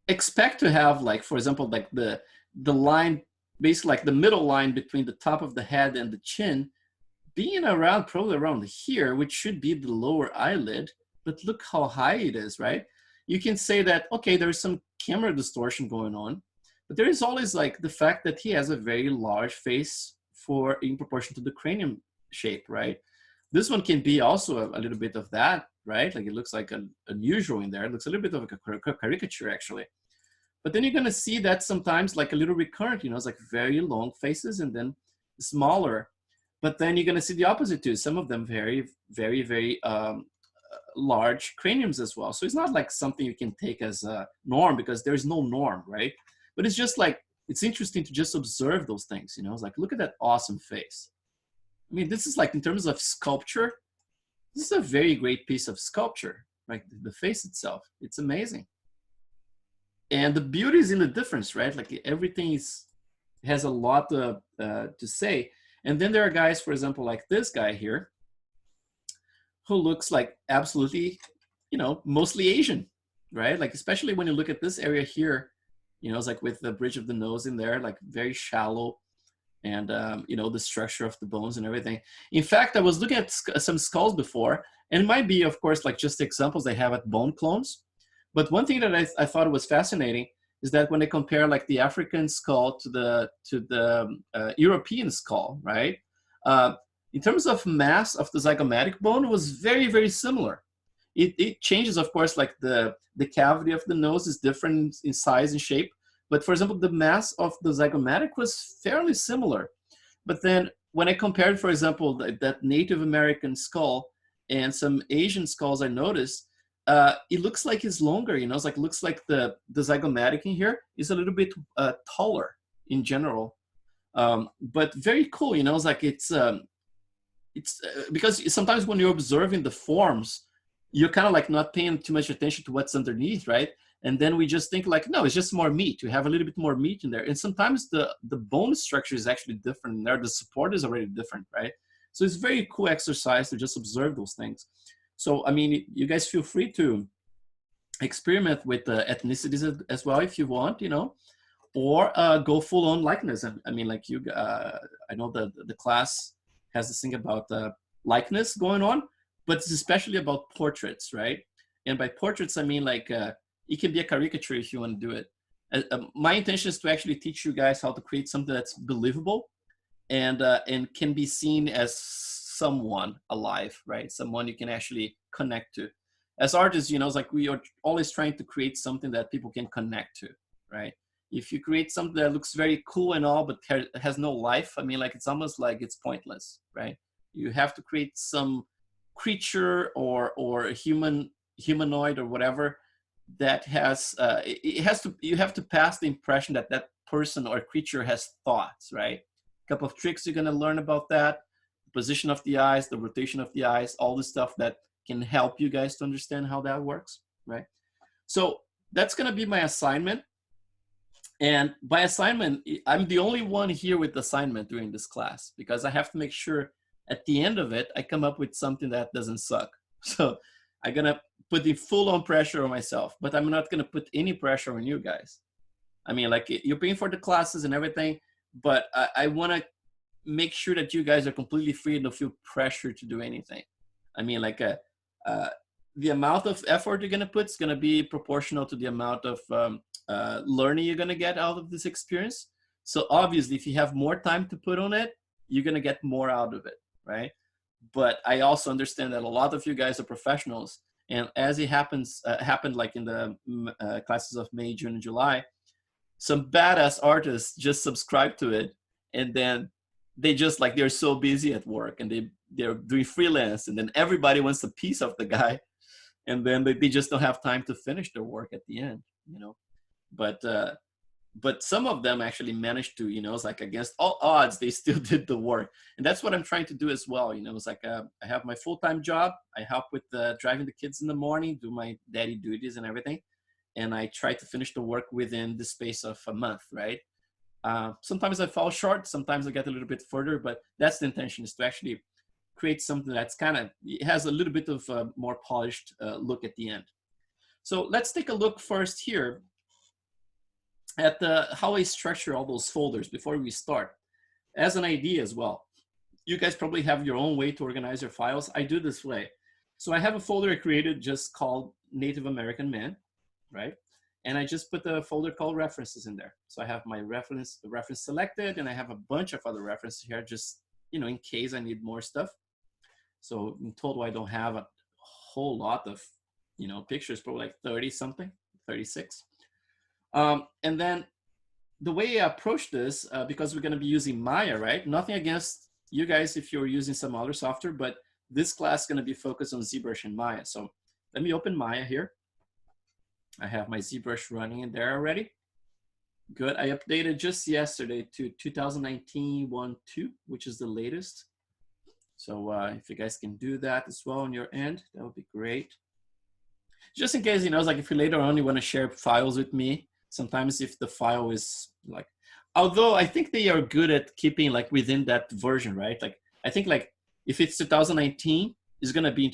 expect to have, like, for example, like the line, basically like the middle line between the top of the head and the chin being around, probably around here, which should be the lower eyelid, but look how high it is, right? You can say that, okay, there's some camera distortion going on, but there is always like the fact that he has a very large face in proportion to the cranium shape, right? This one can be also a little bit of that, right? Like it looks like unusual in there. It looks a little bit of a caricature actually. But then you're gonna see that sometimes like a little recurrent, you know, it's like very long faces and then smaller. But then you're gonna see the opposite too. Some of them very, very, very large craniums as well. So it's not like something you can take as a norm because there's no norm, right? But it's just like, it's interesting to just observe those things, you know? It's like, look at that awesome face. I mean, this is like, in terms of sculpture, this is a very great piece of sculpture, like the face itself. It's amazing. And the beauty is in the difference, right? Like everything has a lot to say. And then there are guys, for example, like this guy here, who looks like absolutely, you know, mostly Asian, right? Like, especially when you look at this area here, you know, it's like with the bridge of the nose in there, like very shallow, and, you know, the structure of the bones and everything. In fact, I was looking at some skulls before, and it might be, of course, like just examples they have at bone clones. But one thing that I thought was fascinating is that when they compare like the African skull to the European skull, right? In terms of mass of the zygomatic bone, it was very, very similar. It changes, of course, like the cavity of the nose is different in size and shape. But for example, the mass of the zygomatic was fairly similar. But then when I compared, for example, that Native American skull and some Asian skulls, I noticed it looks like it's longer, you know, it's like, looks like the zygomatic in here is a little bit taller in general. But very cool, you know, it's like it's because sometimes when you're observing the forms, you're kind of like not paying too much attention to what's underneath, right? And then we just think like, no, it's just more meat. You have a little bit more meat in there. And sometimes the bone structure is actually different in there. The support is already different, right? So it's very cool exercise to just observe those things. So, I mean, you guys feel free to experiment with ethnicities as well if you want, you know, or go full on likeness. I mean, like I know the class has this thing about likeness going on, but it's especially about portraits, right? And by portraits, I mean like it can be a caricature if you want to do it. My intention is to actually teach you guys how to create something that's believable and can be seen as someone alive, right? Someone you can actually connect to. As artists, you know, it's like we are always trying to create something that people can connect to, right? If you create something that looks very cool and all, but has no life, I mean, like it's almost like it's pointless, right? You have to create some creature or a humanoid or whatever that has you have to pass the impression that that person or creature has thoughts, right? A couple of tricks you're going to learn about that: the position of the eyes, the rotation of the eyes, all the stuff that can help you guys to understand how that works, right? So that's going to be my assignment. And by assignment, I'm the only one here with assignment during this class because I have to make sure at the end of it, I come up with something that doesn't suck. So I'm gonna put the full on pressure on myself, but I'm not gonna put any pressure on you guys. I mean, like you're paying for the classes and everything, but I wanna make sure that you guys are completely free and don't feel pressure to do anything. I mean, like the amount of effort you're gonna put is gonna be proportional to the amount of learning you're gonna get out of this experience. So obviously, if you have more time to put on it, you're gonna get more out of it, right? But I also understand that a lot of you guys are professionals, and as it happened like in the classes of May, June, and July, some badass artists just subscribe to it, and then they just like they're so busy at work, and they're doing freelance, and then everybody wants a piece of the guy, and then they just don't have time to finish their work at the end, you know. But some of them actually managed to, you know, it's like against all odds, they still did the work. And that's what I'm trying to do as well. You know, it's like I have my full-time job. I help with driving the kids in the morning, do my daddy duties and everything. And I try to finish the work within the space of a month, right? Sometimes I fall short, sometimes I get a little bit further, but that's the intention, is to actually create something that's kind of, it has a little bit of a more polished look at the end. So let's take a look first here at how I structure all those folders before we start, as an idea as well. You guys probably have your own way to organize your files. I do this way. So I have a folder I created just called Native American Man, right? And I just put a folder called references in there. So I have my reference selected, and I have a bunch of other references here, just, you know, in case I need more stuff. So in total, I don't have a whole lot of, you know, pictures, probably like 30 something, 36. And then the way I approach this, because we're going to be using Maya, right? Nothing against you guys if you're using some other software, but this class is going to be focused on ZBrush and Maya. So let me open Maya here. I have my ZBrush running in there already. Good. I updated just yesterday to 2019 1.2, which is the latest. So if you guys can do that as well on your end, that would be great. Just in case, you know, it's like if you later on you want to share files with me, sometimes if the file is like, although I think they are good at keeping like within that version, right? Like I think like if it's 2019, it's gonna be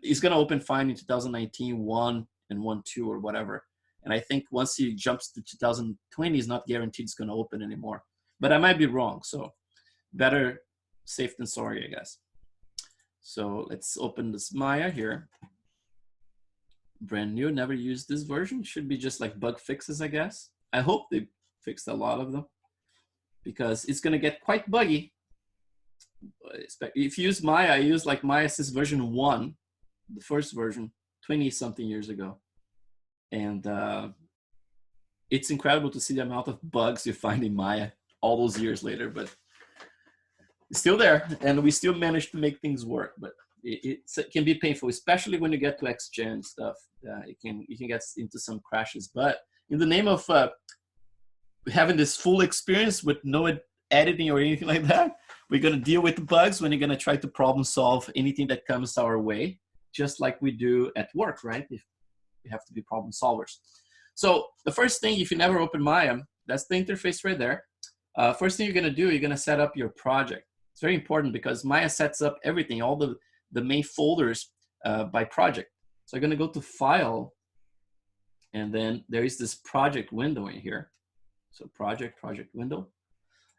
it's gonna open fine in 2019 1 and 1.2 or whatever. And I think once it jumps to 2020, it's not guaranteed it's gonna open anymore. But I might be wrong, so better safe than sorry, I guess. So let's open this Maya here. Brand new, never used this version. Should be just like bug fixes, I guess. I hope they fixed a lot of them, because it's gonna get quite buggy. If you use Maya, I use like Maya Assist version 1, the first version, 20 something years ago. And it's incredible to see the amount of bugs you find in Maya all those years later, but it's still there, and we still managed to make things work. But it can be painful, especially when you get to XGen stuff. You can get into some crashes. But in the name of having this full experience with no editing or anything like that, we're going to deal with the bugs when you're going to try to problem solve anything that comes our way, just like we do at work, right? If we have to be problem solvers. So the first thing, if you never open Maya, that's the interface right there. First thing you're going to do, you're going to set up your project. It's very important because Maya sets up everything, all the main folders by project. So I'm going to go to File, and then there is this project window in here. So project window.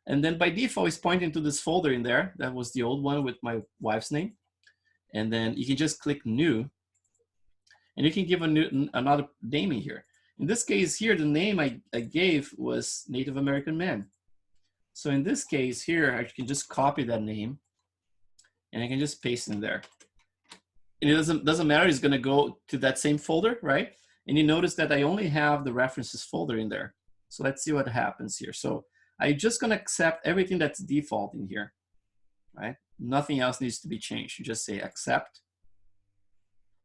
And then by default, it's pointing to this folder in there. That was the old one with my wife's name. And then you can just click New, and you can give another name in here. In this case here, the name I gave was Native American Man. So in this case here, I can just copy that name, and I can just paste in there. And it doesn't matter, it's gonna go to that same folder, right? And you notice that I only have the references folder in there. So let's see what happens here. So I'm just gonna accept everything that's default in here, right? Nothing else needs to be changed. You just say accept.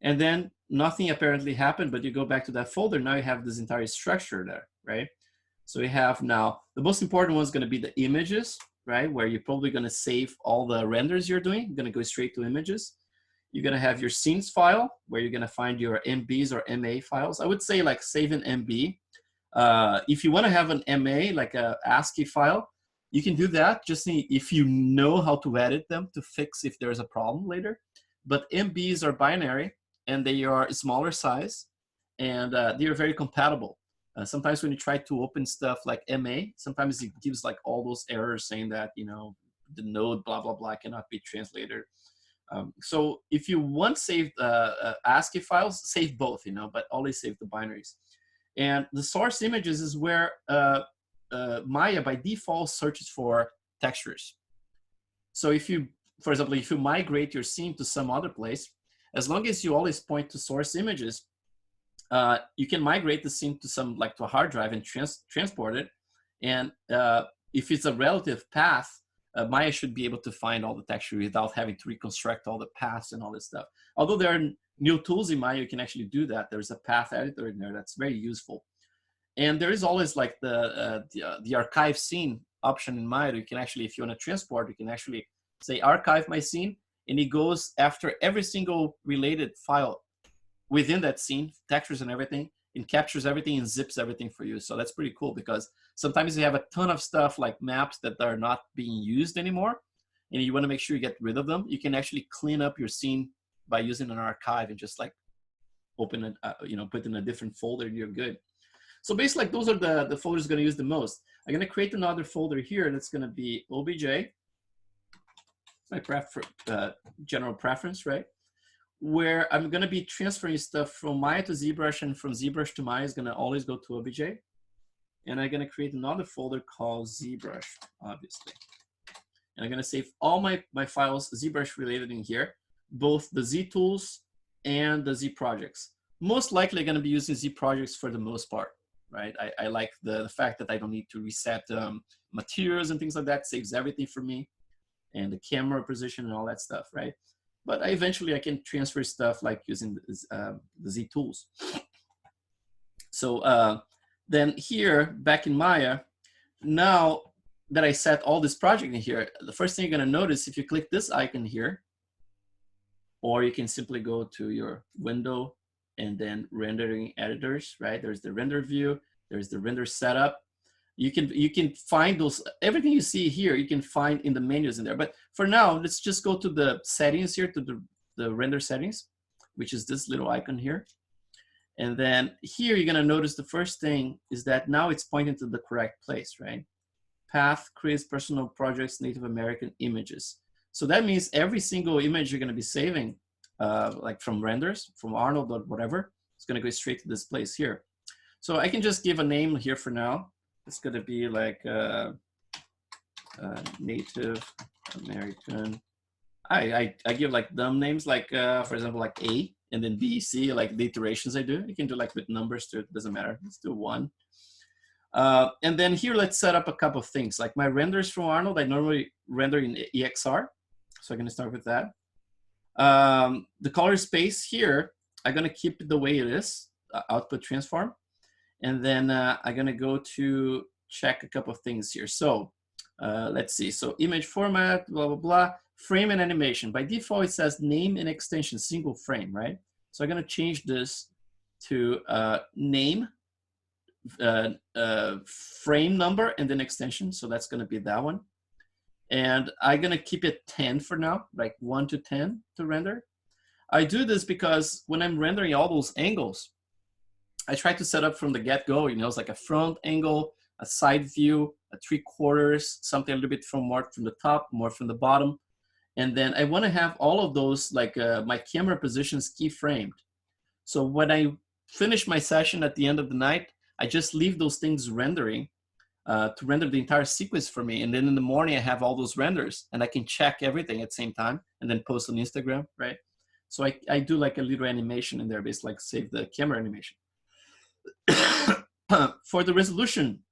And then nothing apparently happened, but you go back to that folder, now you have this entire structure there, right? So we have now, the most important one is gonna be the images, right? Where you're probably gonna save all the renders you're doing. You're gonna go straight to images. You're gonna have your scenes file, where you're gonna find your MBs or MA files. I would say like save an MB. If you want to have an MA, like a ASCII file, you can do that just if you know how to edit them to fix if there's a problem later. But MBs are binary, and they are smaller size, and they are very compatible. Sometimes when you try to open stuff like MA, sometimes it gives like all those errors saying that, you know, the node blah, blah, blah cannot be translated. So if you want saved ASCII files, save both, you know, but always save the binaries. And the source images is where Maya by default searches for textures. So if you, for example, if you migrate your scene to some other place, as long as you always point to source images, you can migrate the scene to some, like to a hard drive and transport it. And if it's a relative path, Maya should be able to find all the texture without having to reconstruct all the paths and all this stuff. Although there are new tools in Maya, you can actually do that. There's a path editor in there that's very useful. And there is always like the archive scene option in Maya. You can actually, if you want to transport, you can actually say archive my scene, and it goes after every single related file within that scene, textures and everything, and captures everything and zips everything for you. So that's pretty cool, because sometimes you have a ton of stuff like maps that are not being used anymore, and you want to make sure you get rid of them. You can actually clean up your scene by using an archive and just like open it, you know, put in a different folder, and you're good. So basically, like, those are the folders going to use the most. I'm going to create another folder here that's going to be OBJ, my general preference, right? Where I'm going to be transferring stuff from Maya to ZBrush, and from ZBrush to Maya is going to always go to OBJ. And I'm going to create another folder called ZBrush, obviously. And I'm going to save all my files ZBrush related in here, both the Z tools and the Z projects. Most likely, I'm going to be using Z projects for the most part, right? I like the fact that I don't need to reset materials and things like that. Saves everything for me, and the camera position and all that stuff, right? But eventually I can transfer stuff like using the Z tools. So then here, back in Maya, now that I set all this project in here, the first thing you're gonna notice, if you click this icon here, or you can simply go to your window and then rendering editors, right? There's the render view, there's the render setup. You can find those, everything you see here, you can find in the menus in there. But for now, let's just go to the settings here, to the render settings, which is this little icon here. And then here, you're gonna notice the first thing is that now it's pointing to the correct place, right? Path, Chris, personal projects, Native American images. So that means every single image you're gonna be saving, like from renders, from Arnold or whatever, it's gonna go straight to this place here. So I can just give a name here for now. It's going to be like Native American. I give like dumb names, like for example, like A, and then B, C, like the iterations I do. You can do like with numbers too, it doesn't matter. Let's do 1. And then here, let's set up a couple of things. Like my renders from Arnold, I normally render in EXR. So I'm going to start with that. The color space here, I'm going to keep it the way it is, output transform. And then I'm gonna go to check a couple of things here. So let's see, so image format, blah, blah, blah, frame and animation. By default, it says name and extension, single frame, right? So I'm gonna change this to name, frame number, and then extension. So that's gonna be that one. And I'm gonna keep it 10 for now, like 1 to 10 to render. I do this because when I'm rendering all those angles, I try to set up from the get-go, you know, it's like a front angle, a side view, a 3/4, something a little bit more from the top, more from the bottom. And then I want to have all of those, like my camera positions keyframed. So when I finish my session at the end of the night, I just leave those things rendering to render the entire sequence for me. And then in the morning, I have all those renders, and I can check everything at the same time and then post on Instagram, right? So I do like a little animation in there, basically like save the camera animation. For the resolution,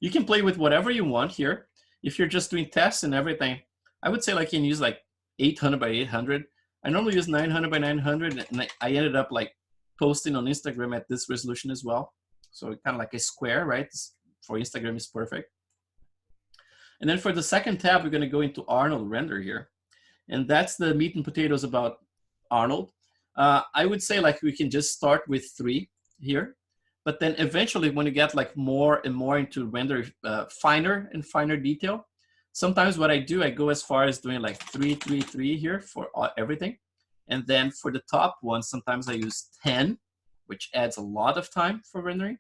you can play with whatever you want here. If you're just doing tests and everything, I would say like you can use like 800 by 800. I normally use 900 by 900, and I ended up like posting on Instagram at this resolution as well. So kind of like a square, right? For Instagram is perfect. And then for the second tab, we're going to go into Arnold render here. And that's the meat and potatoes about Arnold. I would say like we can just start with 3 here. But then eventually when you get like more and more into render finer and finer detail, sometimes what I do, I go as far as doing like 333 here for everything. And then for the top one, sometimes I use 10, which adds a lot of time for rendering.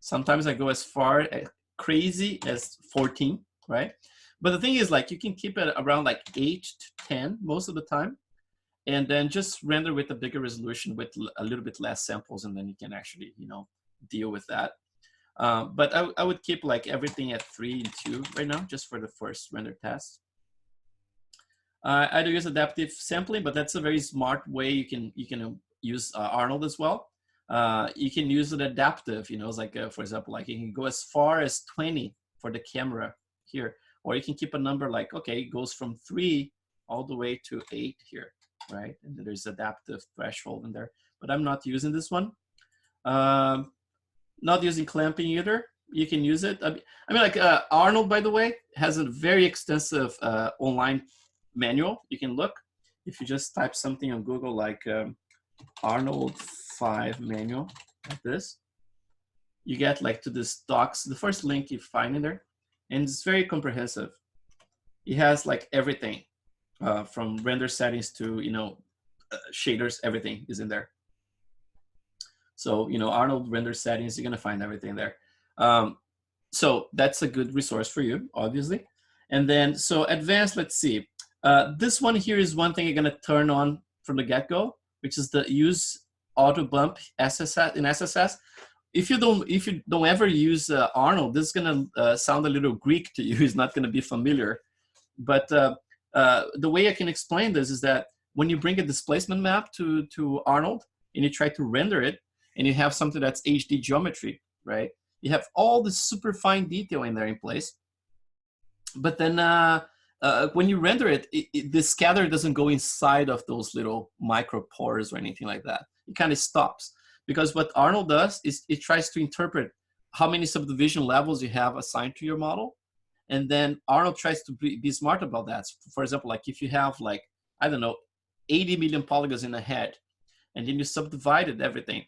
Sometimes I go as far crazy as 14, right? But the thing is, like, you can keep it around like 8 to 10 most of the time, and then just render with a bigger resolution with a little bit less samples, and then you can actually, you know, deal with that. But I would keep like everything at 3 and 2 right now, just for the first render test. I do use adaptive sampling, but that's a very smart way. You can use Arnold as well. You can use it adaptive, you know, it's like, for example, like you can go as far as 20 for the camera here, or you can keep a number like, okay, it goes from 3 all the way to 8 here, right? And there's adaptive threshold in there, but I'm not using this one. Not using clamping either. You can use it. I mean, like Arnold, by the way, has a very extensive online manual. You can look. If you just type something on Google like Arnold 5 manual, like this, you get like to this docs, the first link you find in there, and it's very comprehensive. It has like everything from render settings to, you know, shaders, everything is in there. So, you know, Arnold render settings, you're gonna find everything there. So that's a good resource for you, obviously. And then, so advanced, let's see. This one here is one thing you're gonna turn on from the get-go, which is the use auto bump SSS in SSS. If you don't ever use Arnold, this is gonna sound a little Greek to you. It's not gonna be familiar. But the way I can explain this is that when you bring a displacement map to Arnold and you try to render it, and you have something that's HD geometry, right? You have all the super fine detail in there in place. But then when you render it, the scatter doesn't go inside of those little micro pores or anything like that. It kind of stops. Because what Arnold does is it tries to interpret how many subdivision levels you have assigned to your model. And then Arnold tries to be smart about that. So for example, like if you have like, I don't know, 80 million polygons in a head, and then you subdivided everything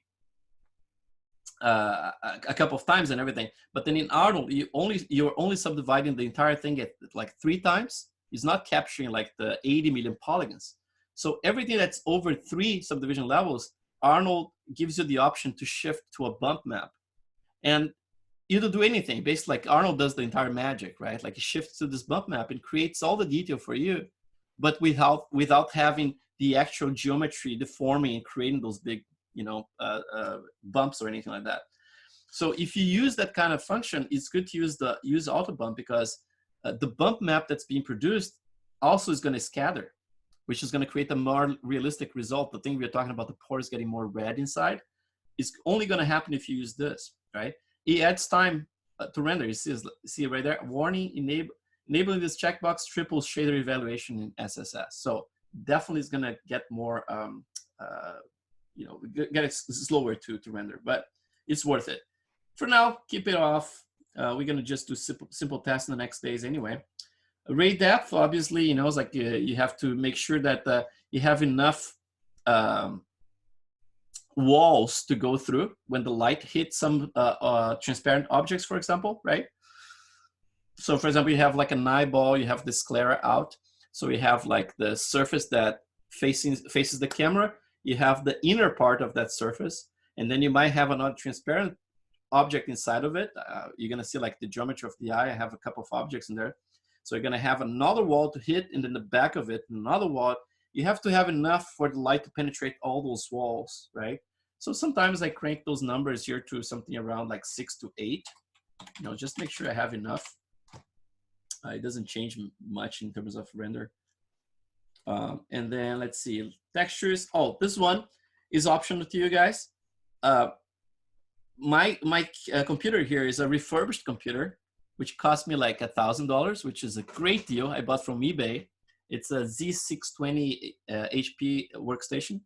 a couple of times and everything, but then in Arnold you're only subdividing the entire thing at like 3 times. It's not capturing like the 80 million polygons. So everything that's over 3 subdivision levels, Arnold gives you the option to shift to a bump map, and you don't do anything. Basically, like Arnold does the entire magic, right? Like he shifts to this bump map and creates all the detail for you, but without having the actual geometry deforming and creating those big, you know, bumps or anything like that. So if you use that kind of function, it's good to use auto bump, because the bump map that's being produced also is going to scatter, which is going to create a more realistic result. The thing we're talking about, the pores getting more red inside, is only going to happen if you use this, right? It adds time to render. You see it right there. Warning: enabling this checkbox triples shader evaluation in SSS. So definitely is going to get more. You know, get it slower to render, but it's worth it. For now, keep it off. We're gonna just do simple tests in the next days anyway. Ray depth, obviously, you know, it's like you have to make sure that you have enough walls to go through when the light hits some transparent objects, for example, right? So for example, you have like an eyeball, you have the sclera out. So you have like the surface that faces the camera. You have the inner part of that surface, and then you might have another transparent object inside of it. You're gonna see like the geometry of the eye. I have a couple of objects in there. So you're gonna have another wall to hit, and then the back of it, another wall. You have to have enough for the light to penetrate all those walls, right? So sometimes I crank those numbers here to something around like 6 to 8. You know, just make sure I have enough. It doesn't change much in terms of render. And then let's see, textures. Oh, this one is optional to you guys. My computer here is a refurbished computer, which cost me like $1,000, which is a great deal. I bought from eBay. It's a Z620 HP workstation,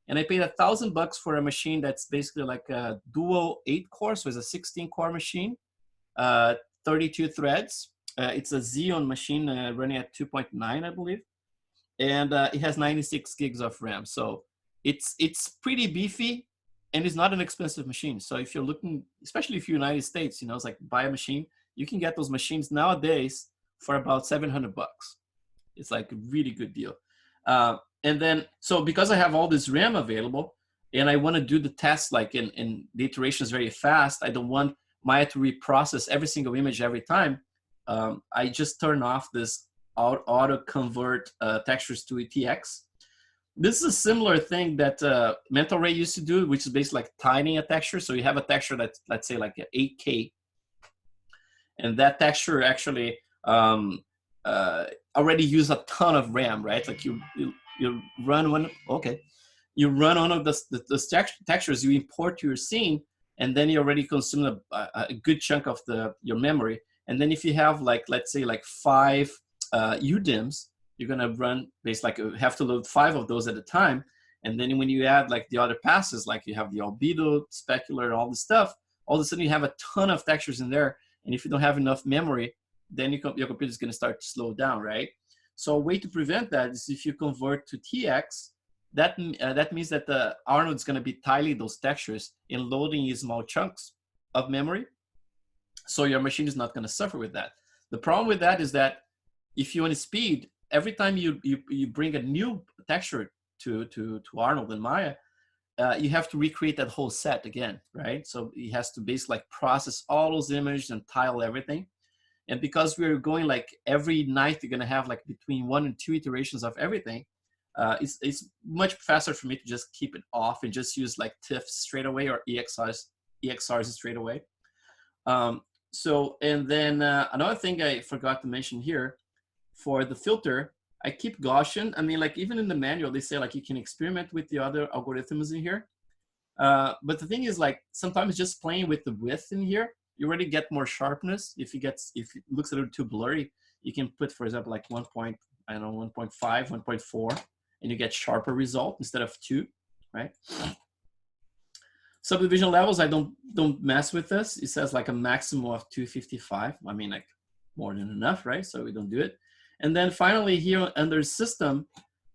and I paid $1,000 for a machine that's basically like a dual 8-core, so it's a 16-core machine, 32 threads. It's a Xeon machine running at 2.9, I believe. And it has 96 gigs of RAM. So it's pretty beefy. and it's not an expensive machine. So if you're looking, especially if you're United States, you know, it's like buy a machine, you can get those machines nowadays for about 700 bucks. It's like a really good deal. And then, so because I have all this RAM available and I want to do the tests like in the iterations very fast, I don't want Maya to reprocess every single image every time. I just turn off this auto convert textures to ETX. This is a similar thing that Mental Ray used to do, which is basically like tidying a texture. So you have a texture that's, let's say, like 8K, and that texture actually already use a ton of RAM, right? Like you run one, okay, you run one of the textures, you import to your scene, and then you already consume a good chunk of your memory. And then if you have like, let's say like 5 UDIMs, you're gonna run basically like have to load 5 of those at a time. And then when you add like the other passes, like you have the albedo, specular, all this stuff, all of a sudden you have a ton of textures in there. And if you don't have enough memory, then your computer is gonna start to slow down, right? So a way to prevent that is if you convert to TX, that means that the Arnold is gonna be tiling those textures and loading in small chunks of memory. So your machine is not gonna suffer with that. The problem with that is that if you want speed, every time you bring a new texture to Arnold and Maya, you have to recreate that whole set again, right? So it has to basically like process all those images and tile everything. And because we're going like every night, you're gonna have like between 1 and 2 iterations of everything, it's much faster for me to just keep it off and just use like TIFFs straight away or EXRs straight away. So, and then another thing I forgot to mention here, for the filter, I keep Gaussian. I mean, like even in the manual, they say like you can experiment with the other algorithms in here. But the thing is like sometimes just playing with the width in here, you already get more sharpness. If it looks a little too blurry, you can put, for example, like 1.5, 1.4, and you get sharper result instead of 2, right? Subdivision levels, I don't mess with this. It says like a maximum of 255. I mean, like more than enough, right? So we don't do it. And then finally here under system,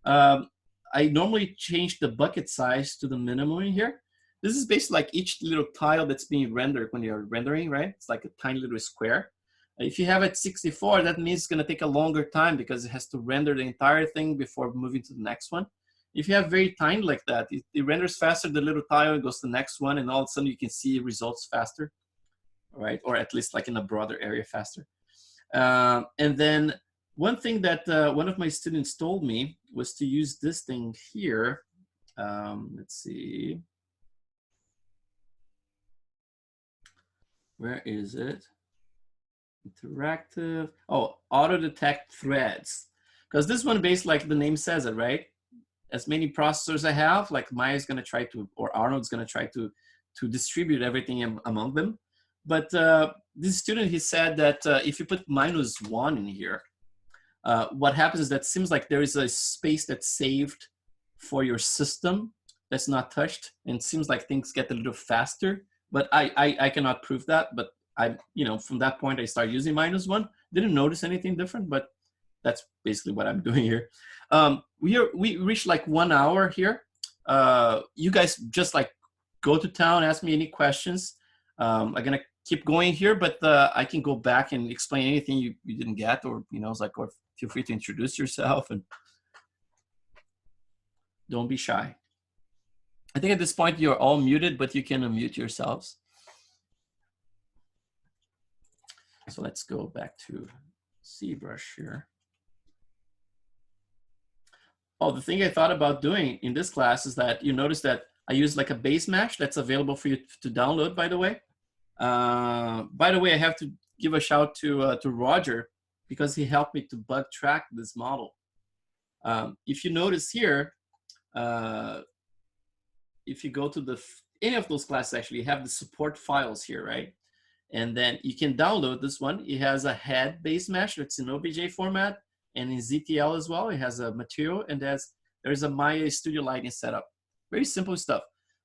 I normally change the bucket size to the minimum in here. This is basically like each little tile that's being rendered when you're rendering, right? It's like a tiny little square. If you have it 64, that means it's gonna take a longer time because it has to render the entire thing before moving to the next one. If you have very tiny like that, it renders faster the little tile, it goes to the next one, and all of a sudden you can see results faster, right? Or at least like in a broader area faster. And then one thing that one of my students told me was to use this thing here. Let's see. Where is it? Interactive. Oh, auto detect threads. Because this one, based like the name says it, right? As many processors I have, like Maya's gonna try to, or Arnold's gonna try to distribute everything among them. But this student, he said that if you put -1 in here, what happens is that it seems like there is a space that's saved for your system that's not touched, and it seems like things get a little faster. But I cannot prove that. But from that point I started using -1. Didn't notice anything different, but that's basically what I'm doing here. We reached like 1 hour here. You guys just like go to town, ask me any questions. I'm gonna keep going here, but I can go back and explain anything you didn't get, or it's like, or feel free to introduce yourself and don't be shy. I think at this point you're all muted, but you can unmute yourselves. So let's go back to ZBrush here. Oh, the thing I thought about doing in this class is that you notice that I use like a base mesh that's available for you to download, by the way. I have to give a shout to Roger, because he helped me to bug track this model. If you notice here, if you go to any of those classes, actually, you have the support files here, right? And then you can download this one. It has a head base mesh that's in OBJ format, and in ZTL as well. It has a material, and there's a Maya Studio Lighting setup. Very simple stuff.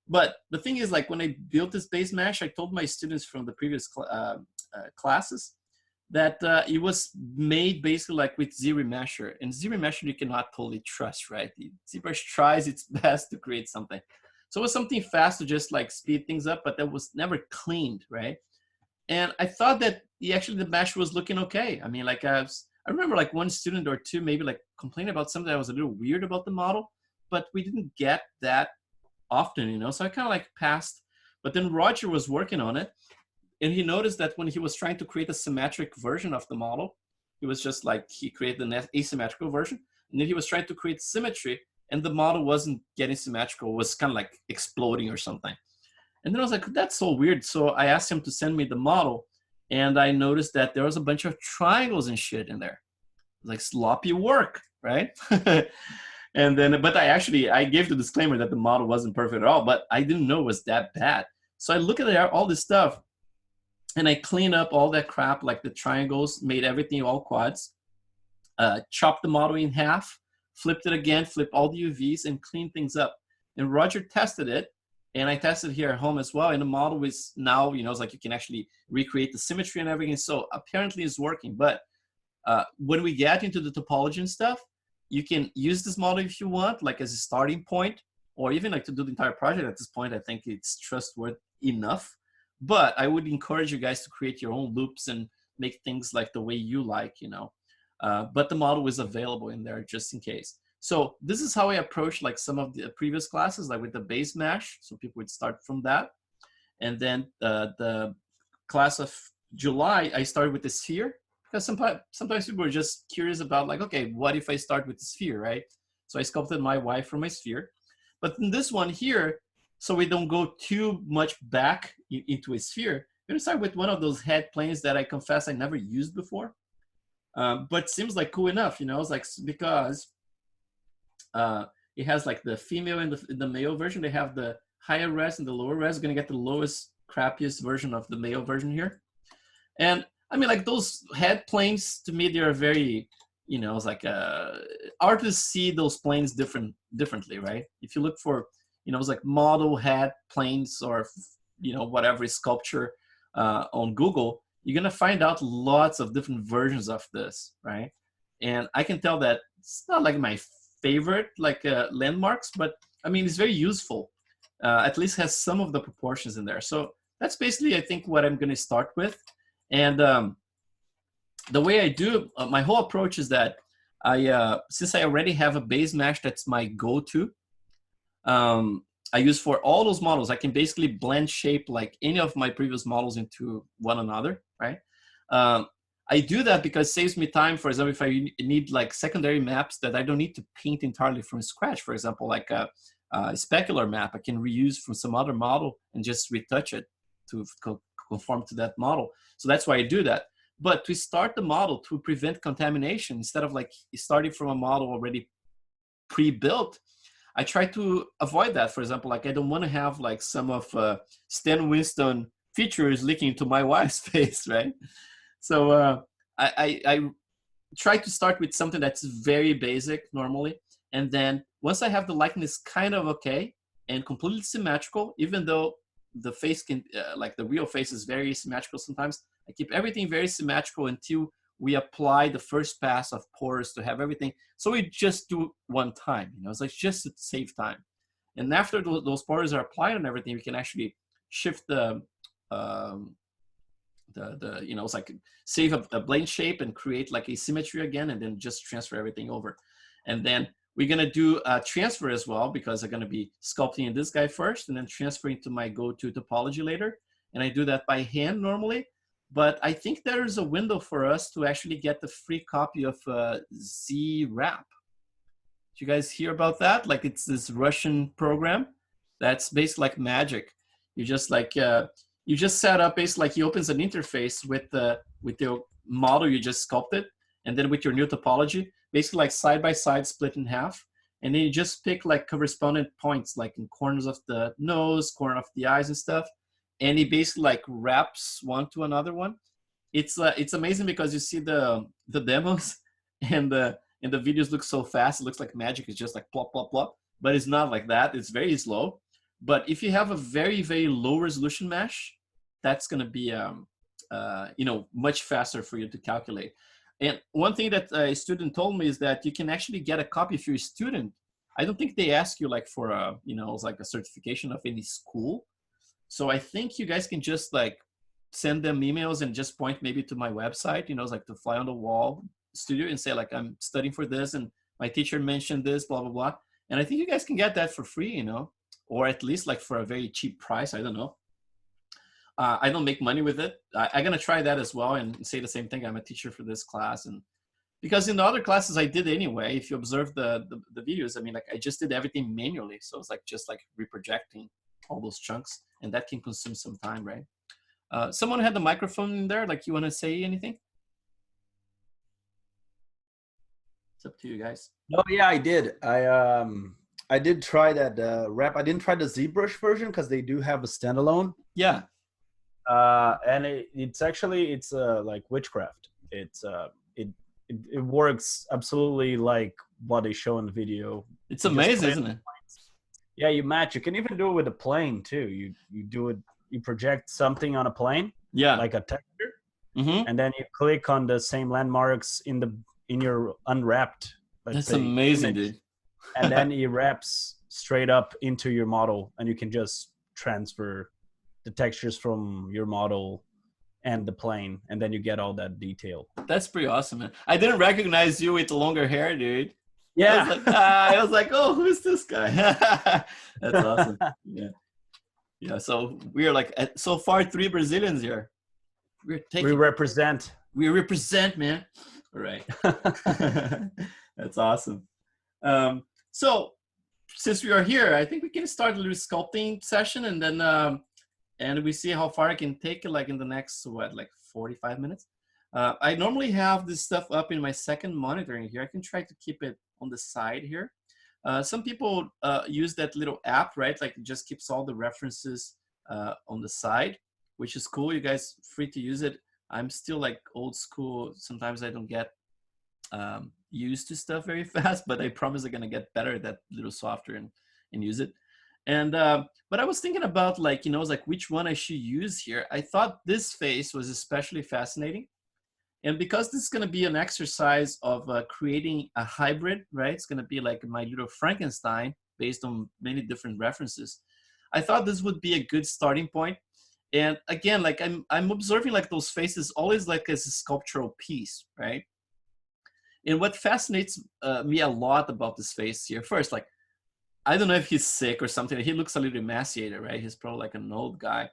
But the thing is, like when I built this base mesh, I told my students from the previous classes that it was made basically like with ZRemesher. And ZRemesher you cannot totally trust, right? ZBrush tries its best to create something. So it was something fast to just like speed things up, but that was never cleaned, right? And I thought that the mesh was looking okay. I mean, like I remember like one student or two maybe like complaining about something that was a little weird about the model, but we didn't get that often, you know? So I kind of like passed, but then Roger was working on it, and he noticed that when he was trying to create a symmetric version of the model, he was just like, he created an asymmetrical version, and then he was trying to create symmetry, and the model wasn't getting symmetrical, it was kind of like exploding or something. And then I was like, that's so weird. So I asked him to send me the model, and I noticed that there was a bunch of triangles and shit in there, like sloppy work, right? And then, but I gave the disclaimer that the model wasn't perfect at all, but I didn't know it was that bad. So I look at all this stuff, and I clean up all that crap, like the triangles, made everything all quads, chopped the model in half, flipped it again, flipped all the UVs, and cleaned things up. And Roger tested it, and I tested here at home as well. And the model is now, you know, it's like you can actually recreate the symmetry and everything. So apparently it's working. But when we get into the topology and stuff, you can use this model if you want, like as a starting point, or even like to do the entire project at this point. I think it's trustworthy enough. But I would encourage you guys to create your own loops and make things like the way you like, you know. But the model is available in there just in case. So this is how I approached like some of the previous classes, like with the base mesh. So people would start from that. And then the class of July, I started with the sphere, because sometimes people are just curious about like, okay, what if I start with the sphere, right? So I sculpted my wife from my sphere. But in this one here, so we don't go too much back into a sphere, we're gonna start with one of those head planes that I confess I never used before. But seems like cool enough, you know, it's like, because it has like the female and the male version. They have the higher res and the lower res. We're gonna get the lowest, crappiest version of the male version here. And I mean, like those head planes, to me, they're very, you know, it's like artists see those planes differently, right? If you look for, you know, it's like model head planes or, you know, whatever sculpture on Google, you're gonna find out lots of different versions of this, right? And I can tell that it's not like my favorite like landmarks, but I mean, it's very useful. At least has some of the proportions in there. So that's basically, I think, what I'm gonna start with. And the way I do my whole approach is that since I already have a base mesh that's my go-to, I use for all those models. I can basically blend shape like any of my previous models into one another, right? I do that because it saves me time. For example, if I need like secondary maps that I don't need to paint entirely from scratch, for example, like a specular map, I can reuse from some other model and just retouch it to conform to that model. So that's why I do that. But to start the model to prevent contamination, instead of like starting from a model already pre-built, I try to avoid that. For example, like I don't want to have like some of Stan Winston features leaking into my wife's face, right? So I try to start with something that's very basic normally. And then once I have the likeness kind of okay and completely symmetrical, even though the face can, like the real face is very symmetrical sometimes, I keep everything very symmetrical until we apply the first pass of pores to have everything. So we just do one time, you know, it's like just to save time. And after those pores are applied and everything, we can actually shift the you know, it's like save a blade shape and create like a symmetry again, and then just transfer everything over. And then we're gonna do a transfer as well, because I'm gonna be sculpting this guy first and then transferring to my go-to topology later. And I do that by hand normally, but I think there is a window for us to actually get the free copy of ZWrap. Did you guys hear about that? Like it's this Russian program that's basically like magic. You just like, you just set up basically like he opens an interface with your model you just sculpted, and then with your new topology, basically like side by side split in half, and then you just pick like correspondent points like in corners of the nose, corner of the eyes and stuff, and he basically like wraps one to another one. It's amazing because you see the demos and the videos look so fast. It looks like magic. It's just like plop plop plop, but it's not like that. It's very slow. But if you have a very, very low resolution mesh, that's going to be, you know, much faster for you to calculate. And one thing that a student told me is that you can actually get a copy if you're a student. I don't think they ask you like for a, you know, like a certification of any school. So I think you guys can just like send them emails and just point maybe to my website, you know, like to Fly on the Wall studio and say like, I'm studying for this and my teacher mentioned this, blah, blah, blah. And I think you guys can get that for free, you know, or at least like for a very cheap price. I don't know. I don't make money with it. I'm going to try that as well and say the same thing. I'm a teacher for this class. And because in the other classes I did anyway, if you observe the videos, I mean, like I just did everything manually. So it's like just like reprojecting all those chunks, and that can consume some time, right? Someone had the microphone in there. Like, you want to say anything? It's up to you guys. Oh yeah, I did. I did try that wrap. I didn't try the ZBrush version because they do have a standalone. Yeah. And it's actually like witchcraft. It works absolutely like what they show in the video. It's amazing, isn't it? Yeah, you match. You can even do it with a plane too. You do it. You project something on a plane. Yeah. Like a texture, and then you click on the same landmarks in your unwrapped. That's amazing, dude. And then it wraps straight up into your model, and you can just transfer the textures from your model and the plane, and then you get all that detail. That's pretty awesome, man. I didn't recognize you with the longer hair, dude. Yeah. I was like, oh, who's this guy? That's awesome. Yeah. Yeah. So we're like, so far, 3 Brazilians here. We represent. We represent, man. All right. That's awesome. So since we are here, I think we can start a little sculpting session, and then and we see how far I can take it, like in the next, what, like 45 minutes. I normally have this stuff up in my second monitor in here. I can try to keep it on the side here. Some people use that little app, right? Like it just keeps all the references on the side, which is cool. You guys free to use it. I'm still like old school. Sometimes I don't get used to stuff very fast, but I promise I'm gonna get better at that little software and use it. And but I was thinking about, like, you know, like which one I should use here. I thought this face was especially fascinating. And because this is going to be an exercise of creating a hybrid, right? It's going to be like my little Frankenstein based on many different references. I thought this would be a good starting point. And again, like I'm observing like those faces always like as a sculptural piece, right? And what fascinates me a lot about this face here, first, like, I don't know if he's sick or something. He looks a little emaciated, right? He's probably like an old guy.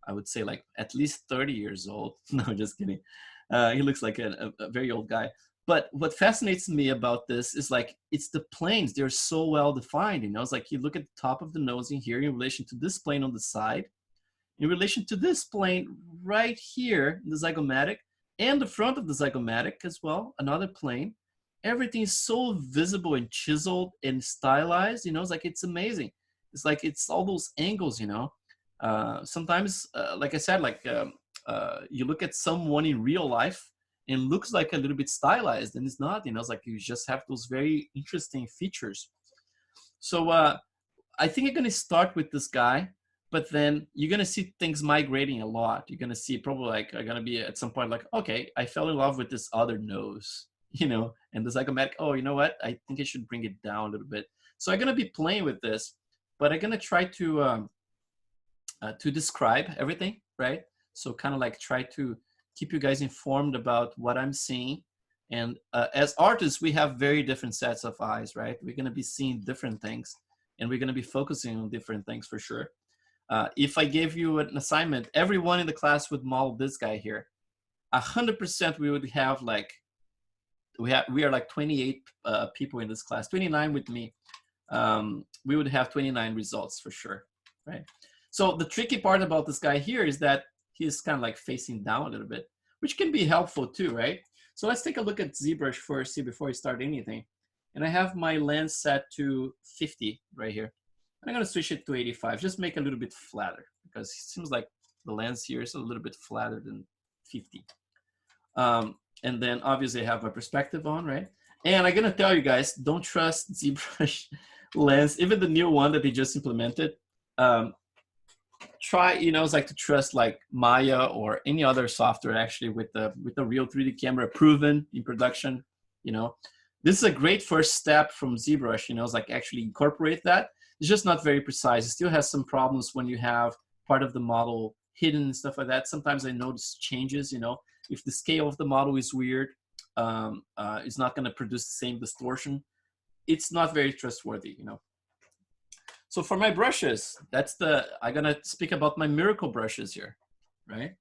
I would say like at least 30 years old. No, just kidding. He looks like a very old guy. But what fascinates me about this is like, it's the planes. They're so well defined, you know? It's like you look at the top of the nose in here in relation to this plane on the side, in relation to this plane right here in the zygomatic, and the front of the zygomatic as well, another plane. Everything is so visible and chiseled and stylized, you know? It's like, it's amazing. It's like, it's all those angles, you know? Sometimes, like I said, like, you look at someone in real life and looks like a little bit stylized, and it's not, you know, it's like you just have those very interesting features. So I think I'm going to start with this guy, but then you're going to see things migrating a lot. You're going to see probably like, I'm going to be at some point like, okay, I fell in love with this other nose, you know, and the zygomatic, oh, you know what? I think I should bring it down a little bit. So I'm going to be playing with this, but I'm going to try to describe everything, right? So kind of like try to keep you guys informed about what I'm seeing. And as artists, we have very different sets of eyes, right? We're going to be seeing different things, and we're going to be focusing on different things for sure. If I gave you an assignment, everyone in the class would model this guy here. 100% we would have like, we are like 28 people in this class, 29 with me. We would have 29 results for sure, right? So the tricky part about this guy here is that he's kind of like facing down a little bit, which can be helpful too, right? So let's take a look at ZBrush first, see before we start anything. And I have my lens set to 50 right here. I'm going to switch it to 85, just make it a little bit flatter, because it seems like the lens here is a little bit flatter than 50. And then obviously I have my perspective on, right? And I'm going to tell you guys, don't trust ZBrush lens, even the new one that they just implemented. Try, you know, it's like to trust like Maya or any other software actually with the real 3D camera proven in production, you know. This is a great first step from ZBrush, you know, it's like actually incorporate that. It's just not very precise. It still has some problems when you have part of the model hidden and stuff like that. Sometimes I notice changes, you know, if the scale of the model is weird, it's not going to produce the same distortion. It's not very trustworthy, you know. So for my brushes, I'm going to speak about my miracle brushes here, right?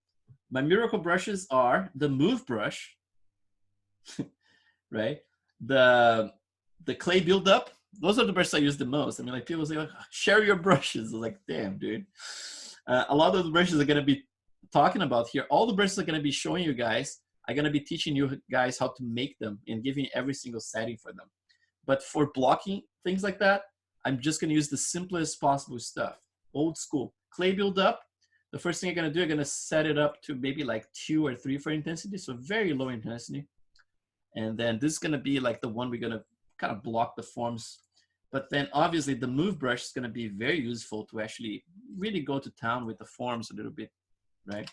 My miracle brushes are the Move brush, right? The clay buildup. Those are the brushes I use the most. I mean, like people say, like, share your brushes. I'm like, damn, dude. A lot of the brushes are going to be talking about here. All the brushes are going to be showing you guys. I'm going to be teaching you guys how to make them and giving you every single setting for them. But for blocking things like that, I'm just going to use the simplest possible stuff. Old school. Clay buildup. The first thing I'm going to do, I'm going to set it up to maybe like 2 or 3 for intensity. So very low intensity. And then this is going to be like the one we're going to kind of block the forms. But then obviously the Move brush is going to be very useful to actually really go to town with the forms a little bit, right?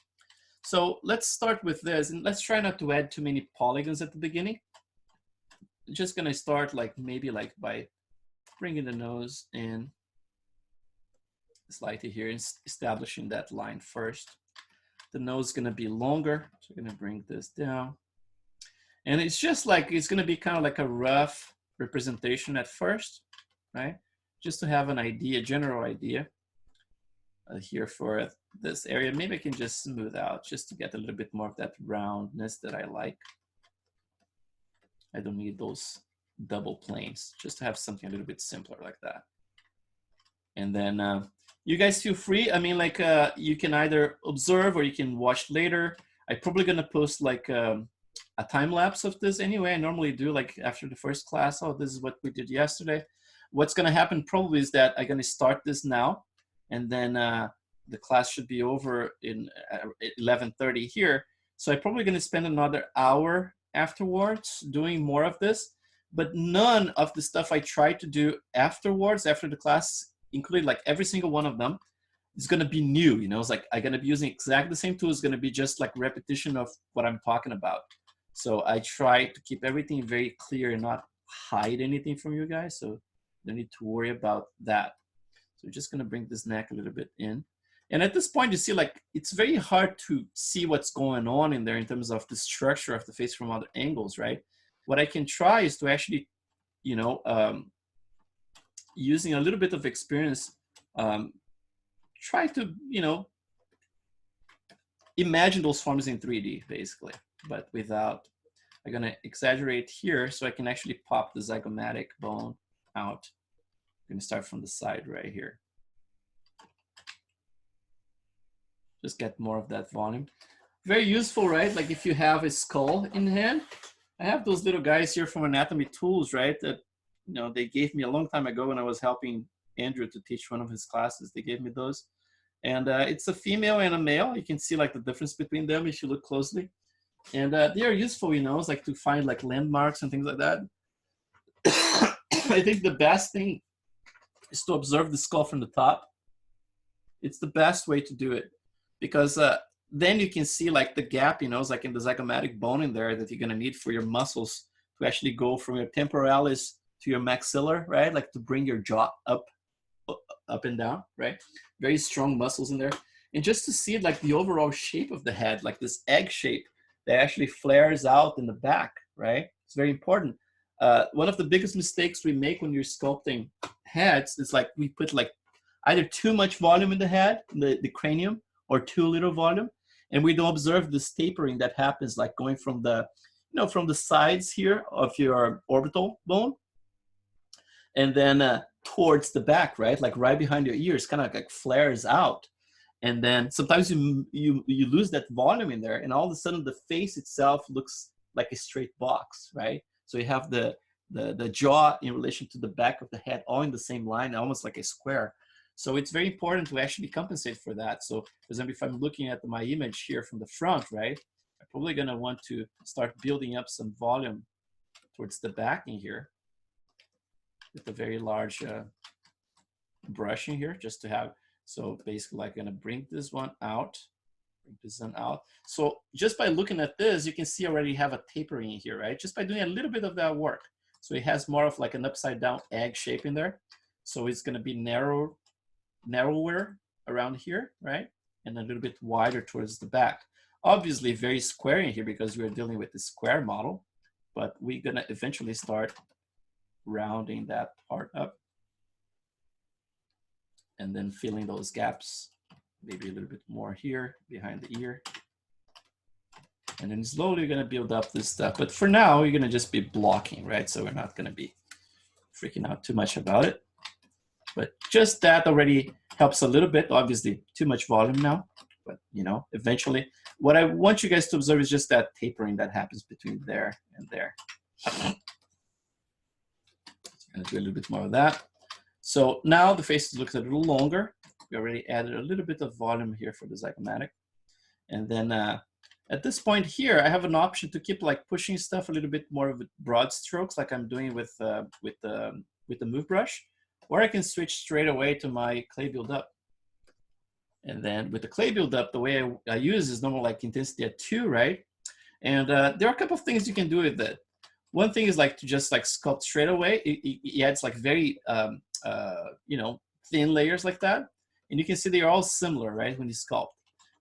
So let's start with this, and let's try not to add too many polygons at the beginning. Just going to start like maybe like by bringing the nose in slightly here and establishing that line first. The nose is going to be longer, so we're going to bring this down. And it's just like, it's going to be kind of like a rough representation at first, right? Just to have an idea, general idea here for this area. Maybe I can just smooth out just to get a little bit more of that roundness that I like. I don't need those double planes, just to have something a little bit simpler like that. And then you guys feel free. I mean, like you can either observe or you can watch later. I'm probably going to post like a time lapse of this anyway. I normally do like after the first class. Oh, this is what we did yesterday. What's going to happen probably is that I'm going to start this now, and then the class should be over in 11:30 here. So I'm probably going to spend another hour afterwards doing more of this, but none of the stuff I tried to do afterwards, after the class, including like every single one of them, is going to be new. You know, it's like I'm going to be using exactly the same tool. It's going to be just like repetition of what I'm talking about. So I try to keep everything very clear and not hide anything from you guys. So don't need to worry about that. So we're just going to bring this neck a little bit in. And at this point, you see, like, it's very hard to see what's going on in there in terms of the structure of the face from other angles, right? What I can try is to actually, you know, using a little bit of experience, try to, you know, imagine those forms in 3D, basically, but without, I'm going to exaggerate here so I can actually pop the zygomatic bone out. I'm going to start from the side right here. Just get more of that volume. Very useful, right? Like if you have a skull in hand. I have those little guys here from Anatomy Tools, right? That, you know, they gave me a long time ago when I was helping Andrew to teach one of his classes. They gave me those. And it's a female and a male. You can see like the difference between them if you look closely. And they are useful, you know, it's like to find like landmarks and things like that. I think the best thing is to observe the skull from the top. It's the best way to do it, because then you can see like the gap, you know, it's like in the zygomatic bone in there that you're going to need for your muscles to actually go from your temporalis to your maxillar, right? Like to bring your jaw up and down, right? Very strong muscles in there. And just to see like the overall shape of the head, like this egg shape that actually flares out in the back, right? It's very important. One of the biggest mistakes we make when you're sculpting heads is like we put like either too much volume in the head, the cranium, or too little volume, and we don't observe this tapering that happens, like going from the, you know, from the sides here of your orbital bone, and then towards the back, right? Like right behind your ears, kind of like flares out, and then sometimes you lose that volume in there, and all of a sudden the face itself looks like a straight box, right? So you have the jaw in relation to the back of the head, all in the same line, almost like a square. So it's very important to actually compensate for that. So for example, if I'm looking at my image here from the front, right, I'm probably going to want to start building up some volume towards the back in here with a very large brush in here, just to have, so basically I'm going to bring this one out, bring this one out. So just by looking at this, you can see already have a tapering in here, right? Just by doing a little bit of that work. So it has more of like an upside down egg shape in there. So it's gonna be narrower around here, right? And a little bit wider towards the back. Obviously very square in here because we're dealing with the square model, but we're gonna eventually start rounding that part up and then filling those gaps, maybe a little bit more here behind the ear. And then slowly you're gonna build up this stuff. But for now, you're gonna just be blocking, right? So we're not gonna be freaking out too much about it. But just that already helps a little bit. Obviously, too much volume now. But you know, eventually, what I want you guys to observe is just that tapering that happens between there and there. I'm gonna do a little bit more of that. So now the face looks a little longer. We already added a little bit of volume here for the zygomatic. And then at this point here, I have an option to keep like pushing stuff a little bit more with broad strokes, like I'm doing with the move brush, or I can switch straight away to my clay build-up. And then with the clay build-up, the way I use is normal like intensity at 2, right? And there are a couple of things you can do with it. One thing is like to just like sculpt straight away. It adds like very you know, thin layers like that, and you can see they are all similar, right, when you sculpt.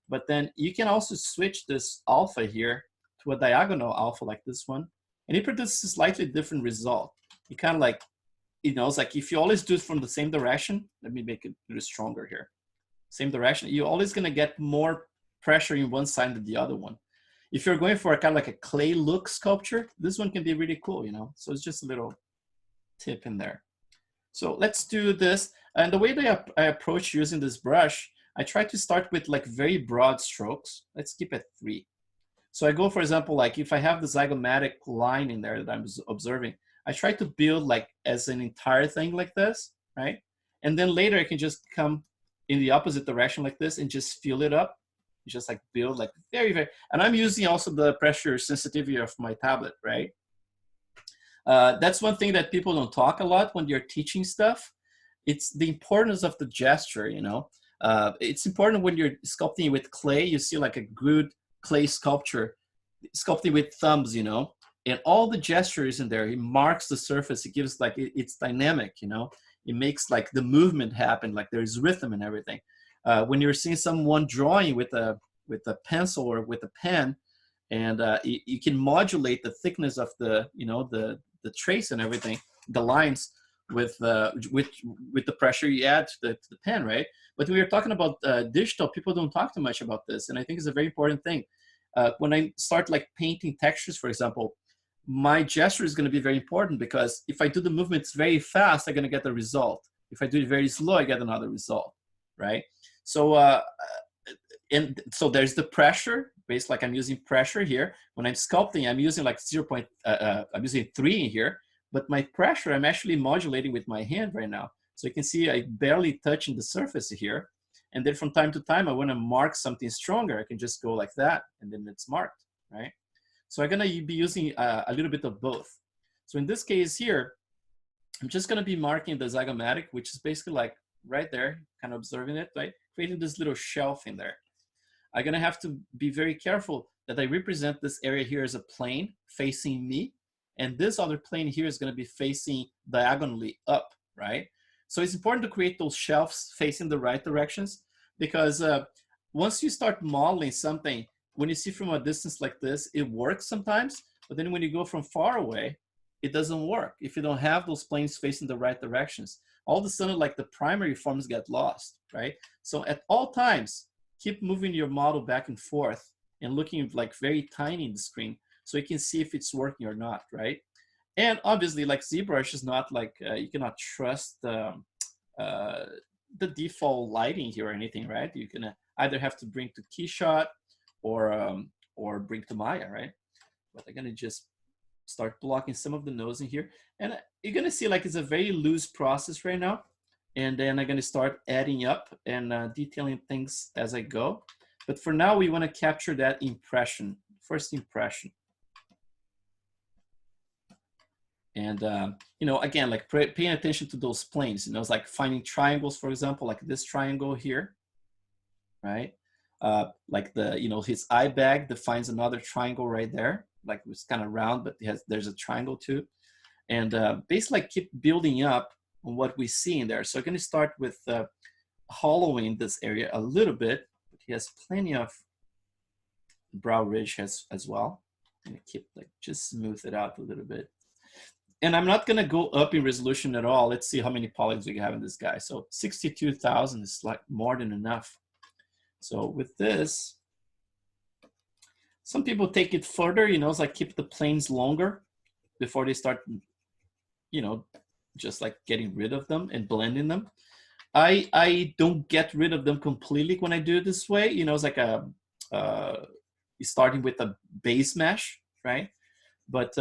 But then you can also switch this alpha here to a diagonal alpha like this one, and it produces a slightly different result. You kind of like, you know, it's like if you always do it from the same direction, let me make it a little stronger here. Same direction, you're always gonna get more pressure in one side than the other one. If you're going for a kind of like a clay look sculpture, this one can be really cool, you know? So it's just a little tip in there. So let's do this. And the way that I approach using this brush, I try to start with like very broad strokes. Let's keep it 3. So I go, for example, like if I have the zygomatic line in there that I'm observing, I try to build like as an entire thing like this, right? And then later I can just come in the opposite direction like this and just fill it up. Just like build like very, and I'm using also the pressure sensitivity of my tablet, right? That's one thing that people don't talk a lot when you're teaching stuff. It's the importance of the gesture, you know? It's important when you're sculpting with clay, you see like a good clay sculpture, sculpting with thumbs, you know? And all the gestures in there, it marks the surface, it gives like, it's dynamic, you know? It makes like the movement happen, like there's rhythm and everything. When you're seeing someone drawing with a pencil or with a pen, and you can modulate the thickness of the, you know, the trace and everything, the lines with the pressure you add to the pen, right? But when we're talking about digital, people don't talk too much about this, and I think it's a very important thing. When I start like painting textures, for example, my gesture is going to be very important, because if I do the movements very fast, I'm going to get the result. If I do it very slow, I get another result, right? So and so there's the pressure, based like I'm using pressure here. When I'm sculpting, I'm using like I'm using 3 in here, but my pressure, I'm actually modulating with my hand right now. So you can see I barely touching the surface here. And then from time to time, I want to mark something stronger, I can just go like that, and then it's marked, right? So I'm gonna be using a little bit of both. So in this case here, I'm just gonna be marking the zygomatic, which is basically like right there, kind of observing it, right? Creating this little shelf in there. I'm gonna have to be very careful that I represent this area here as a plane facing me, and this other plane here is gonna be facing diagonally up, right? So it's important to create those shelves facing the right directions, because once you start modeling something, when you see from a distance like this, it works sometimes, but then when you go from far away, it doesn't work if you don't have those planes facing the right directions. All of a sudden, like the primary forms get lost, right? So at all times, keep moving your model back and forth and looking like very tiny in the screen so you can see if it's working or not, right? And obviously, like ZBrush is not like, you cannot trust the default lighting here or anything, right? You're gonna either have to bring to Keyshot or bring to Maya, right? But I'm gonna just start blocking some of the nose in here. And you're gonna see like it's a very loose process right now. And then I'm gonna start adding up and detailing things as I go. But for now, we wanna capture that impression, first impression. And, you know, again, like paying attention to those planes, you know, it's like finding triangles, for example, like this triangle here, right? Like the, you know, his eye bag defines another triangle right there. Like it's kind of round, but there's a triangle too. and basically keep building up on what we see in there. So I'm going to start with hollowing this area a little bit. He has plenty of brow ridge as well. I'm going to keep like just smooth it out a little bit. And I'm not going to go up in resolution at all. Let's see how many polygons we have in this guy. So 62,000 is like more than enough. So with this, some people take it further, you know, it's like keep the planes longer before they start, you know, just like getting rid of them and blending them. I don't get rid of them completely when I do it this way. You know, it's like a starting with a base mesh, right? But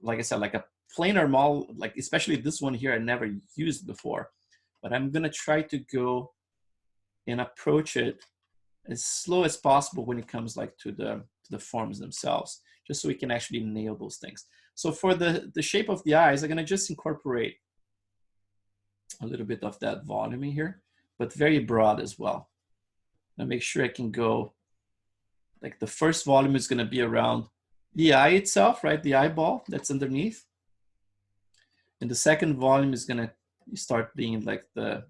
like I said, like a planar model, like especially this one here, I never used before. But I'm gonna try to go and approach it as slow as possible when it comes like to the forms themselves, just so we can actually nail those things. So for the shape of the eyes, I'm gonna just incorporate a little bit of that volume in here, but very broad as well. Now make sure I can go, like the first volume is gonna be around the eye itself, right? The eyeball that's underneath. And the second volume is gonna start being like the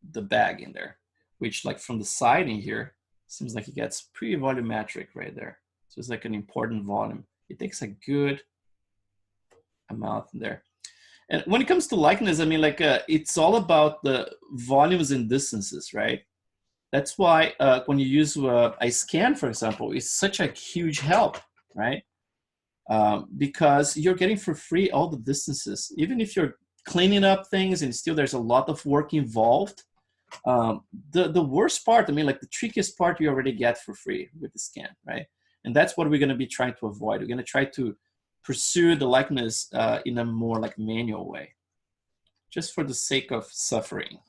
bag in there, which like from the side in here, seems like it gets pretty volumetric right there. So it's like an important volume. It takes a good amount in there. And when it comes to likeness, I mean, like it's all about the volumes and distances, right? That's why when you use a scan, for example, it's such a huge help, right? Because you're getting for free all the distances. Even if you're cleaning up things and still there's a lot of work involved, the worst part, I mean, like the trickiest part you already get for free with the scan, right? And that's what we're going to be trying to avoid. We're going to try to pursue the likeness in a more like manual way, just for the sake of suffering.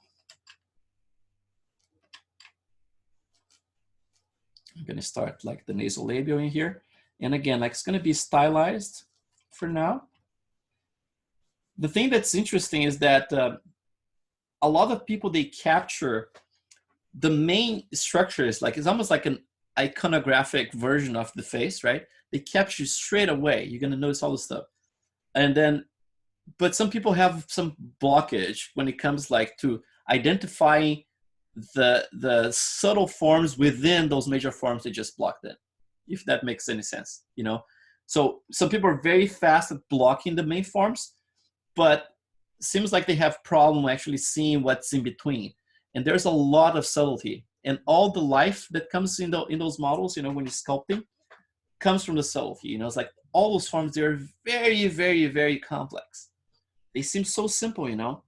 I'm going to start like the nasolabial in here. And again, like it's going to be stylized for now. The thing that's interesting is that a lot of people, they capture the main structures, like it's almost like an iconographic version of the face, right? They capture straight away. You're going to notice all this stuff. And then, but some people have some blockage when it comes like to identifying the subtle forms within those major forms they just blocked in, if that makes any sense, you know? So some people are very fast at blocking the main forms, but seems like they have problem actually seeing what's in between. And there's a lot of subtlety, and all the life that comes in those models, you know, when you're sculpting, comes from the subtlety. You know, it's like all those forms, they're very, very, very complex. They seem so simple, you know.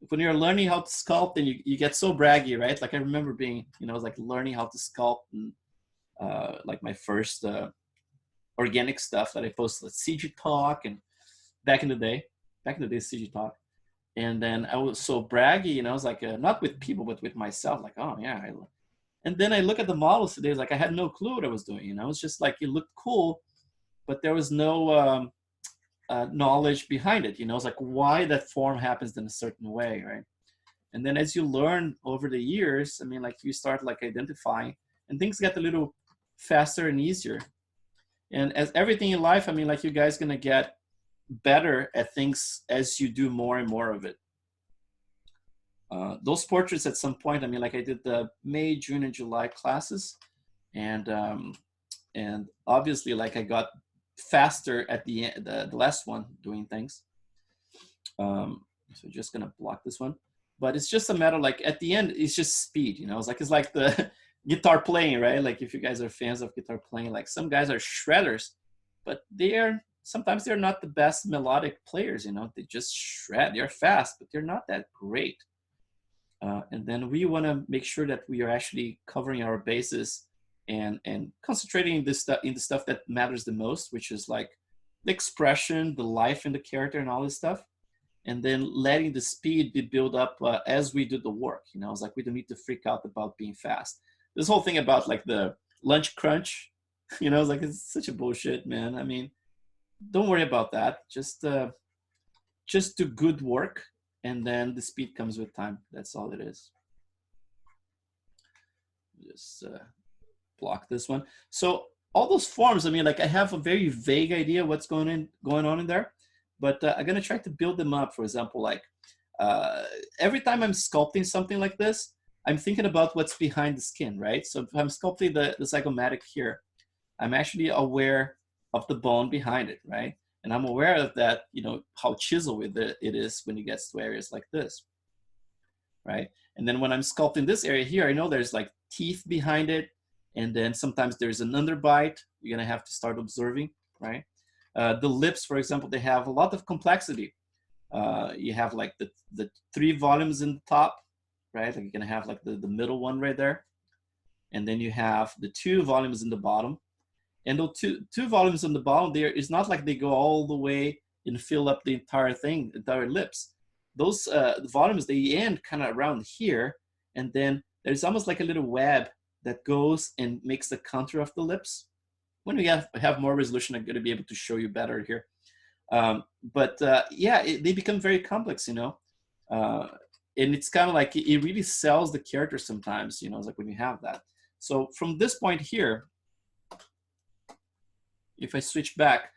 When you're learning how to sculpt, and you get so braggy, right? Like I remember being, you know, like learning how to sculpt, and like my first organic stuff that I posted at CG Talk, and back in the day, CG Talk. And then I was so braggy, you know, I was like, not with people, but with myself, like, oh yeah. And then I look at the models today, like I had no clue what I was doing, you know. It's just like, it looked cool, but there was no knowledge behind it, you know. It's like why that form happens in a certain way, right? And then as you learn over the years, I mean, like you start like identifying, and things get a little faster and easier. And as everything in life, I mean, like you guys gonna get better at things as you do more and more of it. Those portraits at some point, I mean, like I did the May, June, and July classes, and obviously, like I got faster at the end, the last one doing things. So just gonna block this one, but it's just a matter, like at the end, it's just speed, you know. It's like the guitar playing, right? Like if you guys are fans of guitar playing, like some guys are shredders, but sometimes they're not the best melodic players, you know. They just shred. They're fast, but they're not that great. And then we want to make sure that we are actually covering our bases and concentrating in the stuff that matters the most, which is like the expression, the life in the character, and all this stuff. And then letting the speed be built up as we do the work. You know, it's like we don't need to freak out about being fast. This whole thing about like the lunch crunch, you know, it's like it's such a bullshit, man. I mean, don't worry about that. Just do good work, and then the speed comes with time. That's all it is. Just block this one. So all those forms, I mean, like I have a very vague idea what's going on in there, but I'm gonna try to build them up. For example, like every time I'm sculpting something like this, I'm thinking about what's behind the skin, right? So if I'm sculpting the zygomatic here, I'm actually aware of the bone behind it, right? And I'm aware of that, you know, how chiseled it is when it gets to areas like this, right? And then when I'm sculpting this area here, I know there's like teeth behind it, and then sometimes there's an underbite. You're gonna have to start observing, right? The lips, for example, they have a lot of complexity. You have like the 3 volumes in the top, right? Like you're gonna have like the middle one right there. And then you have the 2 volumes in the bottom. And those two volumes on the bottom there, is not like they go all the way and fill up the entire thing, the entire lips. Those volumes, they end kind of around here. And then there's almost like a little web that goes and makes the contour of the lips. When we have more resolution, I'm going to be able to show you better here. Yeah, they become very complex, you know. And it's kind of like, it really sells the character sometimes, you know, it's like when you have that. So from this point here, if I switch back,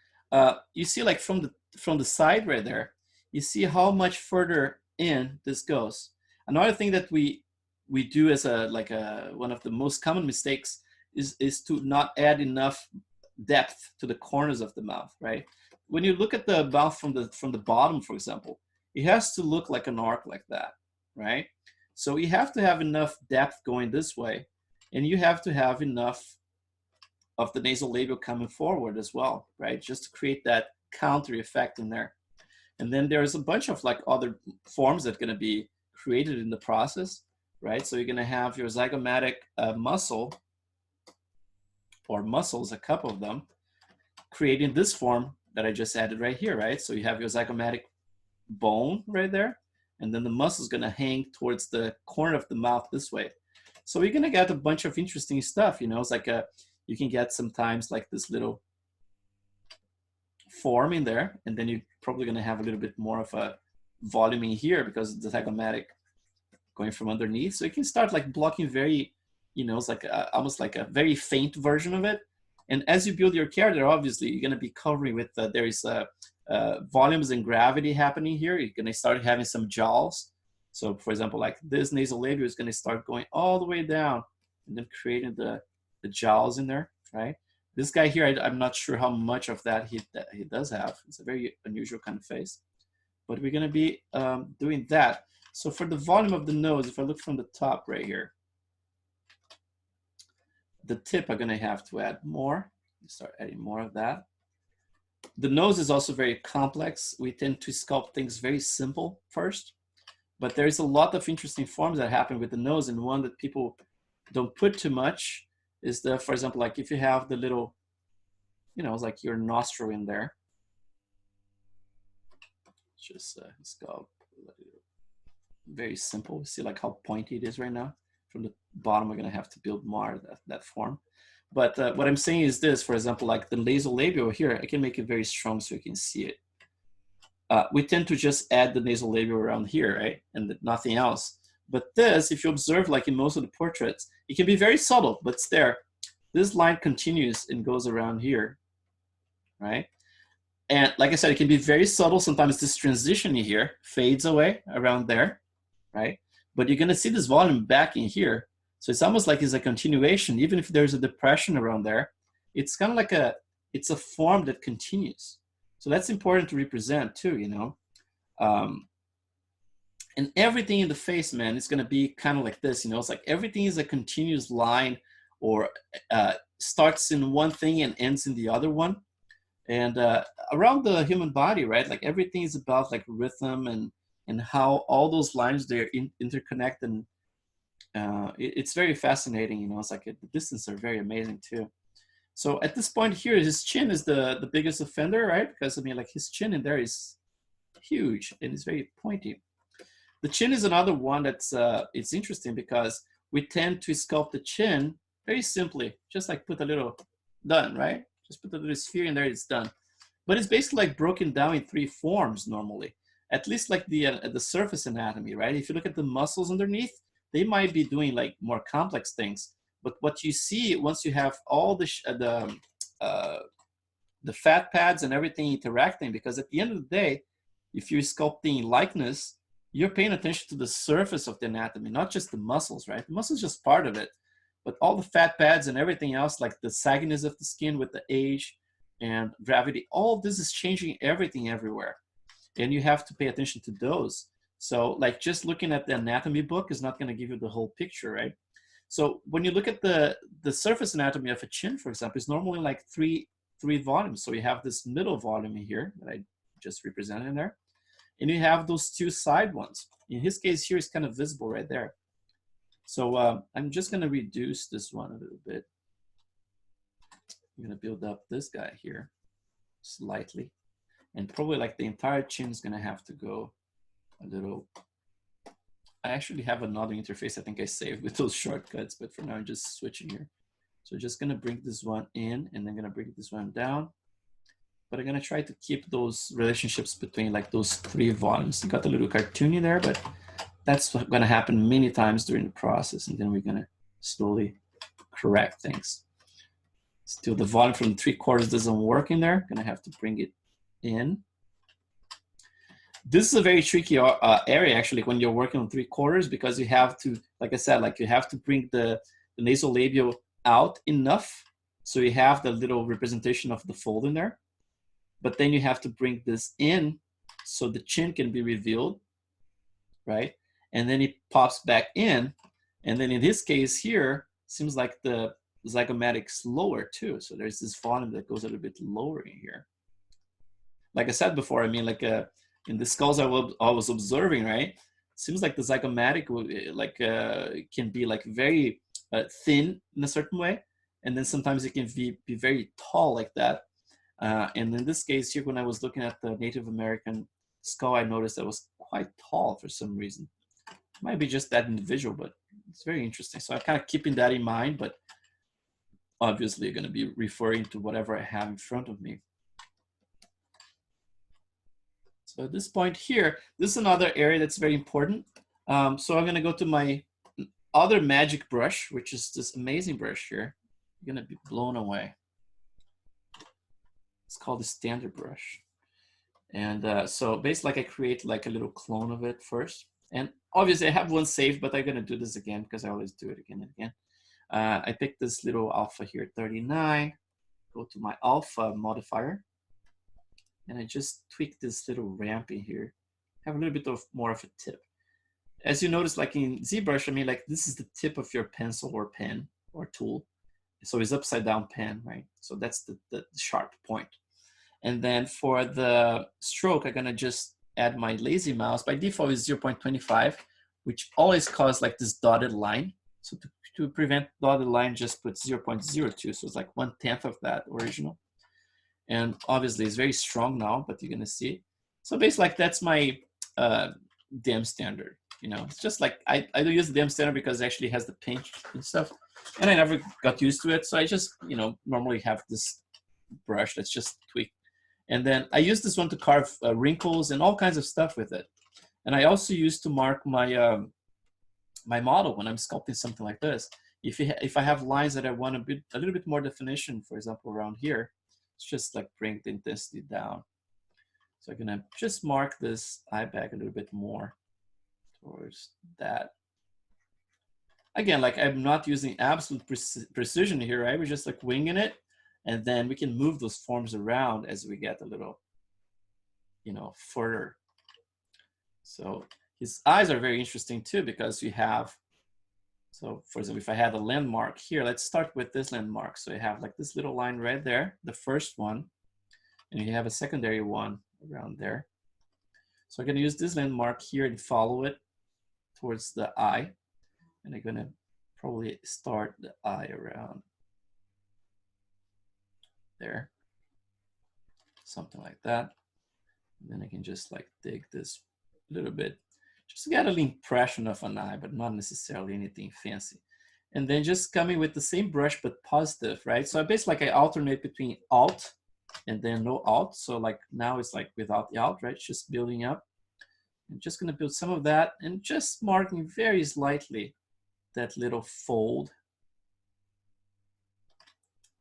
you see like from the side right there, you see how much further in this goes. Another thing that we do as one of the most common mistakes is to not add enough depth to the corners of the mouth, right? When you look at the mouth from the bottom, for example, it has to look like an arc like that, right? So you have to have enough depth going this way, and you have to have enough of the nasolabial coming forward as well, right? Just to create that counter effect in there. And then there's a bunch of like other forms that are going to be created in the process, right? So you're going to have your zygomatic muscle, or muscles, a couple of them, creating this form that I just added right here, right? So you have your zygomatic bone right there, and then the muscle is going to hang towards the corner of the mouth this way. So you're going to get a bunch of interesting stuff, you know. It's like you can get sometimes like this little form in there, and then you're probably going to have a little bit more of a volume in here because the zygomatic going from underneath. So you can start like blocking very, you know, it's like almost like a very faint version of it. And as you build your character, obviously you're going to be covering with there is volumes and gravity happening here. You're going to start having some jowls. So for example, like this nasolabial is going to start going all the way down and then creating the jowls in there, right? This guy here, I'm not sure how much of that he does have. It's a very unusual kind of face, but we're going to be doing that. So for the volume of the nose, if I look from the top right here, the tip I'm going to have to add more. Start adding more of that. The nose is also very complex. We tend to sculpt things very simple first, but there's a lot of interesting forms that happen with the nose, and one that people don't put too much is for example, like if you have the little, you know, it's like your nostril in there. Just sculpt very simple. See like how pointy it is right now. From the bottom, we're gonna have to build more that form. But what I'm saying is this, for example, like the nasolabial here, I can make it very strong so you can see it. We tend to just add the nasolabial around here, right? And nothing else. But this, if you observe, like in most of the portraits, it can be very subtle, but it's there. This line continues and goes around here, right? And like I said, it can be very subtle. Sometimes this transition here fades away around there, right? But you're gonna see this volume back in here. So it's almost like it's a continuation. Even if there's a depression around there, it's kind of like it's a form that continues. So that's important to represent too, you know? And everything in the face, man, is gonna be kind of like this, you know? It's like everything is a continuous line, or starts in one thing and ends in the other one. And around the human body, right? Like everything is about like rhythm and how all those lines, they're interconnect, and it's very fascinating, you know. It's like the distance are very amazing too. So at this point here, his chin is the biggest offender, right? Because I mean, like his chin in there is huge and it's very pointy. The chin is another one that's it's interesting because we tend to sculpt the chin very simply, just like put a little done, right? Just put a little sphere in there, it's done. But it's basically like broken down in 3 forms normally, at least like the surface anatomy, right? If you look at the muscles underneath, they might be doing like more complex things, But what you see once you have all the fat pads and everything interacting, because at the end of the day, if you're sculpting likeness, you're paying attention to the surface of the anatomy, not just the muscles, right? The muscles is just part of it, but all the fat pads and everything else, like the sagginess of the skin with the age and gravity, all this is changing everything everywhere. And you have to pay attention to those. So like just looking at the anatomy book is not going to give you the whole picture, right? So when you look at the surface anatomy of a chin, for example, it's normally like three volumes. So you have this middle volume here that I just represented in there. And you have those two side ones. In his case here, it's kind of visible right there. So I'm just going to reduce this one a little bit. I'm going to build up this guy here slightly. And probably like the entire chin is going to have to go a little. I actually have another interface I think I saved with those shortcuts, but for now I'm just switching here. So just going to bring this one in, and then going to bring this one down. But I'm going to try to keep those relationships between like those three volumes. You got a little cartoony there, but that's going to happen many times during the process. And then we're going to slowly correct things. Still the volume from the 3/4 doesn't work in there. Going to have to bring it in. This is a very tricky area actually when you're working on 3/4, because you have to, like I said, like you have to bring the nasolabial out enough so you have the little representation of the fold in there. But then you have to bring this in so the chin can be revealed, right? And then it pops back in. And then in this case here, seems like the zygomatic's lower too. So there's this volume that goes a little bit lower in here. Like I said before, I mean, like in the skulls I was observing, right? Seems like the zygomatic can be like very thin in a certain way. And then sometimes it can be very tall like that. And in this case here, when I was looking at the Native American skull, I noticed that was quite tall for some reason. It might be just that individual, but it's very interesting. So I'm kind of keeping that in mind, but obviously going to be referring to whatever I have in front of me. So at this point here, this is another area that's very important. So I'm going to go to my other magic brush, which is this amazing brush here. You're going to be blown away. It's called the standard brush. And so basically I create like a little clone of it first. And obviously I have one saved, but I'm going to do this again because I always do it again and again. I picked this little alpha here, 39, go to my alpha modifier. And I just tweak this little ramp in here. Have a little bit of more of a tip. As you notice, like in ZBrush, I mean, like this is the tip of your pencil or pen or tool. So it's upside down pen, right? So that's the sharp point. And then for the stroke, I'm gonna just add my lazy mouse. By default is 0.25, which always causes like this dotted line. So to prevent dotted line, just put 0.02. So it's like 1/10 of that original. And obviously it's very strong now, but you're gonna see. So basically like that's my DEM standard. You know, it's just like, I do use the DEM standard because it actually has the pinch and stuff. And I never got used to it. So I just, you know, normally have this brush that's just tweaked. And then I use this one to carve wrinkles and all kinds of stuff with it. And I also use to mark my my model when I'm sculpting something like this. If I have lines that I want a little bit more definition, for example, around here, it's just like bring the intensity down. So I'm gonna just mark this eye bag a little bit more towards that. Again, like I'm not using absolute precision here, right? We're just like winging it. And then we can move those forms around as we get a little, you know, further. So his eyes are very interesting too, because you have, so for example, if I had a landmark here, let's start with this landmark. So you have like this little line right there, the first one, and you have a secondary one around there. So I'm gonna use this landmark here and follow it towards the eye. And I'm gonna probably start the eye around there, something like that. And then I can just like dig this a little bit, just to get an impression of an eye, but not necessarily anything fancy. And then just coming with the same brush, but positive, right? So I basically like I alternate between Alt and then no Alt. So like now it's like without the Alt, right? It's just building up. I'm just gonna build some of that and just marking very slightly that little fold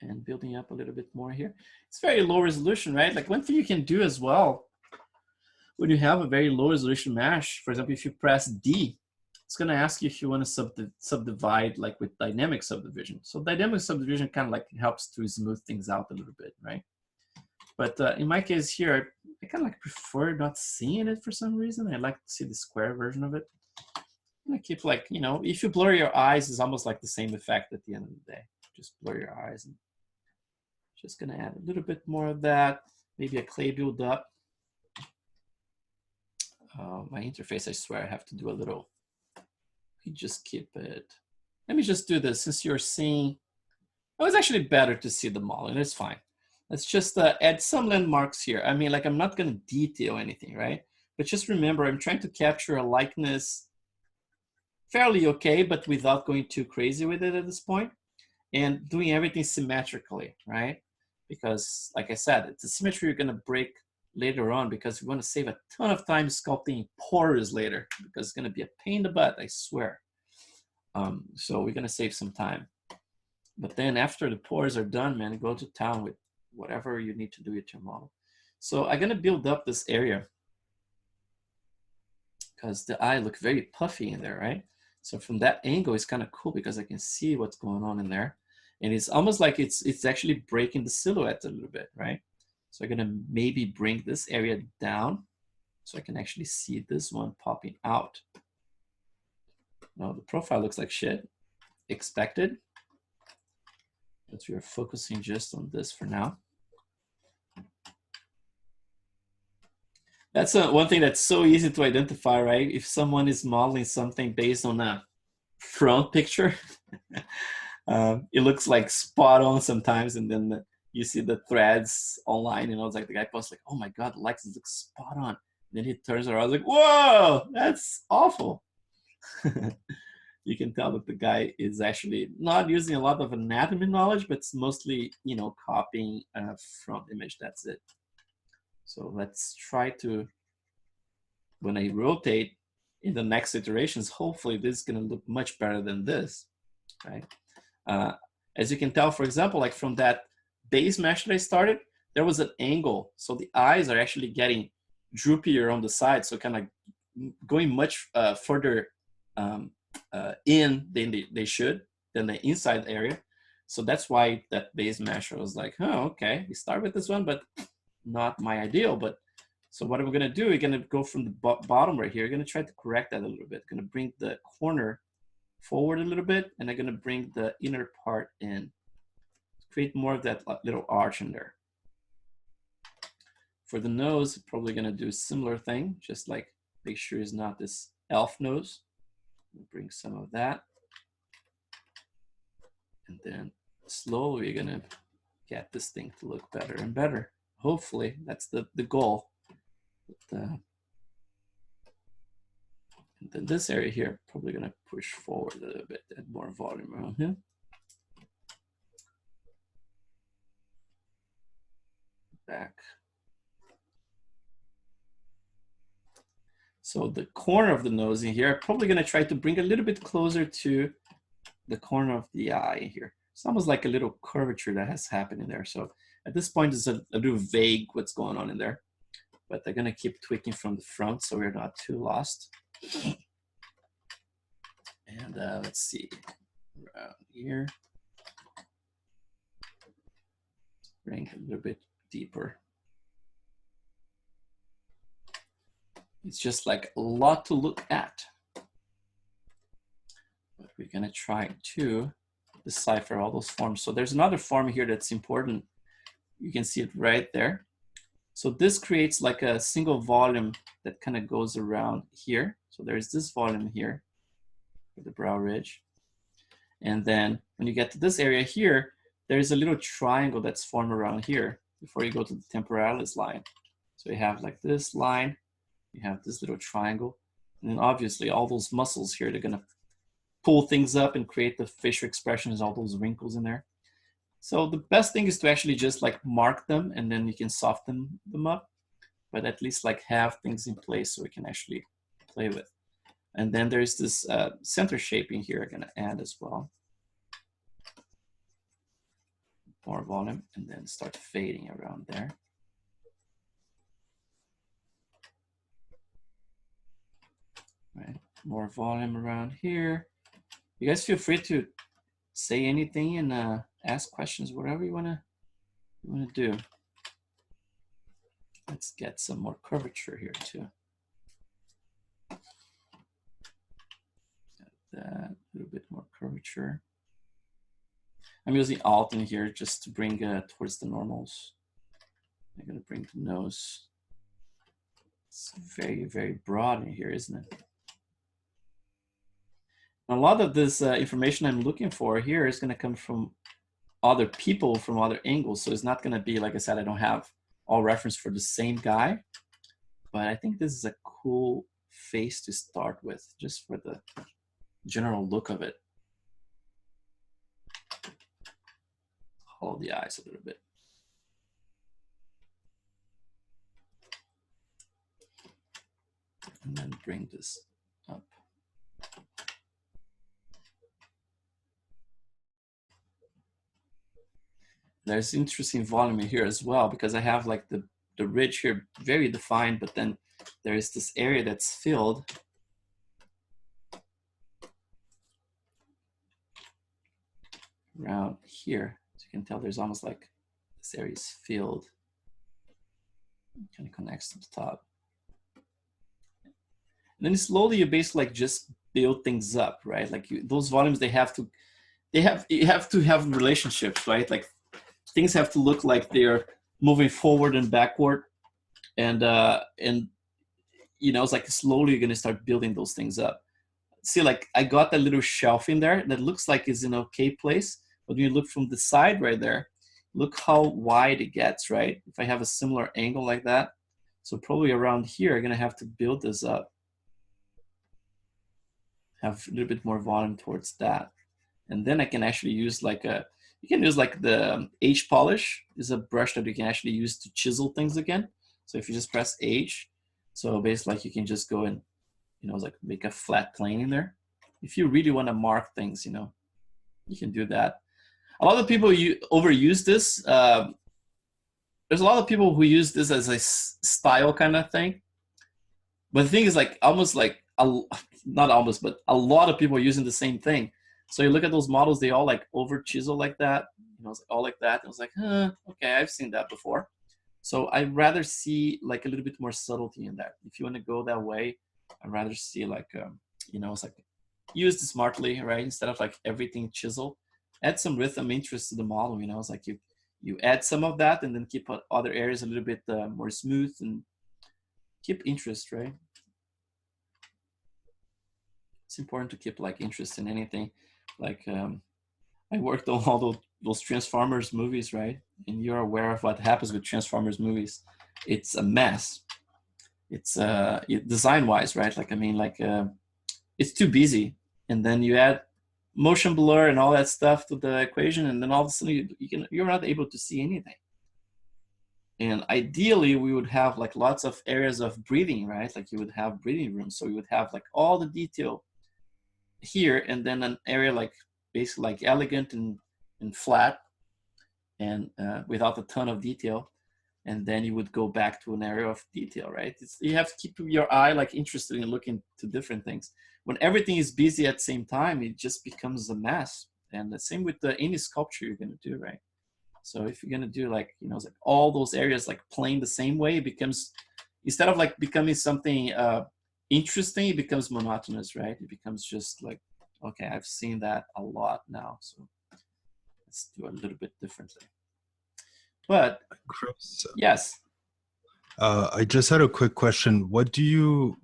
and building up a little bit more here. It's very low resolution, right? Like one thing you can do as well, when you have a very low resolution mesh, for example, if you press D, it's going to ask you if you want to subdivide like with dynamic subdivision. So dynamic subdivision kind of like helps to smooth things out a little bit, right? But in my case here, I kind of like prefer not seeing it for some reason. I like to see the square version of it. I keep like, you know, if you blur your eyes, it's almost like the same effect at the end of the day. Just blur your eyes. And just gonna add a little bit more of that. Maybe a clay build up. My interface, I swear I have to do a little. You just keep it. Let me just do this since you're seeing. Oh, it's actually better to see the model, and it's fine. Let's just add some landmarks here. I mean, like I'm not gonna detail anything, right? But just remember, I'm trying to capture a likeness fairly okay, but without going too crazy with it at this point, and doing everything symmetrically, right? Because like I said, it's a symmetry you're gonna break later on because we want to save a ton of time sculpting pores later because it's gonna be a pain in the butt, I swear. So we're gonna save some time. But then after the pores are done, man, go to town with whatever you need to do with your model. So I'm gonna build up this area because the eye look very puffy in there, right? So from that angle, it's kind of cool because I can see what's going on in there. And it's almost like it's actually breaking the silhouette a little bit, right? So I'm gonna maybe bring this area down so I can actually see this one popping out. Now the profile looks like shit, expected. But we are focusing just on this for now. That's one thing that's so easy to identify, right? If someone is modeling something based on a front picture, it looks like spot on sometimes, and then you see the threads online, and I was like, the guy posts like, "Oh my God, Lexus looks spot on." And then he turns around, I was like, "Whoa, that's awful." You can tell that the guy is actually not using a lot of anatomy knowledge, but it's mostly, you know, copying a front image. That's it. So let's try to, when I rotate in the next iterations, hopefully this is going to look much better than this, right? As you can tell, for example, like from that base mesh that I started, there was an angle. So the eyes are actually getting droopier on the side. So kind of going much further in than they should, than the inside area. So that's why that base mesh was like, oh, okay, we start with this one, but not my ideal. But so what we're gonna do, we're gonna go from the bottom right here. We're gonna try to correct that a little bit. Gonna bring the corner forward a little bit, and I'm gonna bring the inner part in. Create more of that little arch in there. For the nose, probably gonna do a similar thing, just like make sure it's not this elf nose. Bring some of that. And then slowly we're gonna get this thing to look better and better. Hopefully, that's the goal. But, and then this area here, probably gonna push forward a little bit, add more volume around here. Back. So the corner of the nose in here, I'm probably gonna try to bring a little bit closer to the corner of the eye in here. It's almost like a little curvature that has happened in there. So at this point, it's a little vague what's going on in there, but they're gonna keep tweaking from the front so we're not too lost. And let's see, around here, bring a little bit deeper. It's just like a lot to look at. But we're gonna try to decipher all those forms. So there's another form here that's important. You can see it right there. So this creates like a single volume that kind of goes around here. So there's this volume here for the brow ridge. And then when you get to this area here, there's a little triangle that's formed around here before you go to the temporalis line. So you have like this line, you have this little triangle, and then obviously all those muscles here, they're gonna pull things up and create the facial expressions, all those wrinkles in there. So the best thing is to actually just like mark them and then you can soften them up, but at least like have things in place so we can actually play with. And then there's this center shaping here I'm gonna add as well. more volume, and then start fading around there. Right, more volume around here. You guys feel free to say anything and ask questions, whatever you wanna do. Let's get some more curvature here too. That, a little bit more curvature. I'm using Alt in here just to bring towards the normals. I'm gonna bring the nose. It's very, very broad in here, isn't it? And a lot of this information I'm looking for here is gonna come from other people from other angles. So it's not gonna be, like I said, I don't have all reference for the same guy, but I think this is a cool face to start with, just for the general look of it. Hold the eyes a little bit. And then bring this up. There's interesting volume here as well, because I have like the ridge here very defined, but then there is this area that's filled. Around here, as you can tell, there's almost like this area is filled. It kind of connects to the top. And then slowly you basically like just build things up, right? Like those volumes, you have to have relationships, right? Like things have to look like they're moving forward and backward, and you know, it's like slowly you're gonna start building those things up. See, like I got that little shelf in there that looks like it's in an okay place, but when you look from the side right there, look how wide it gets, right? If I have a similar angle like that, so probably around here, I'm gonna have to build this up. Have a little bit more volume towards that. And then I can actually use like you can use like the H polish is a brush that you can actually use to chisel things again. So if you just press H, so basically like you can just go and, you know, like make a flat plane in there. If you really want to mark things, you know, you can do that. A lot of people overuse this. There's a lot of people who use this as a style kind of thing. But the thing is, like, almost like, not almost, but a lot of people are using the same thing. So you look at those models, they all like over chisel like that, you know, it's all like that. And I was like, okay, I've seen that before. So I'd rather see like a little bit more subtlety in that. If you want to go that way, I'd rather see like, you know, it's like use it smartly, right? Instead of like everything chisel, add some rhythm interest to the model, you know, it's like you add some of that and then keep other areas a little bit more smooth and keep interest, right? It's important to keep like interest in anything. Like I worked on all those Transformers movies, right? And you're aware of what happens with Transformers movies. It's a mess. It's design-wise, right? Like I mean, like it's too busy, and then you add motion blur and all that stuff to the equation, and then all of a sudden you're not able to see anything. And ideally, we would have like lots of areas of breathing, right? Like you would have breathing rooms, so you would have like all the detail here, and then an area like basically like elegant and flat, and without a ton of detail, and then you would go back to an area of detail, right? You have to keep your eye like interested in looking to different things. When everything is busy at the same time, it just becomes a mess. And the same with any sculpture you're gonna do, right? So if you're gonna do like, you know, like all those areas like playing the same way, it becomes, instead of like becoming something interesting, it becomes monotonous, right? It becomes just like, okay, I've seen that a lot now, so let's do a little bit differently. But Chris, yes, I just had a quick question. What do you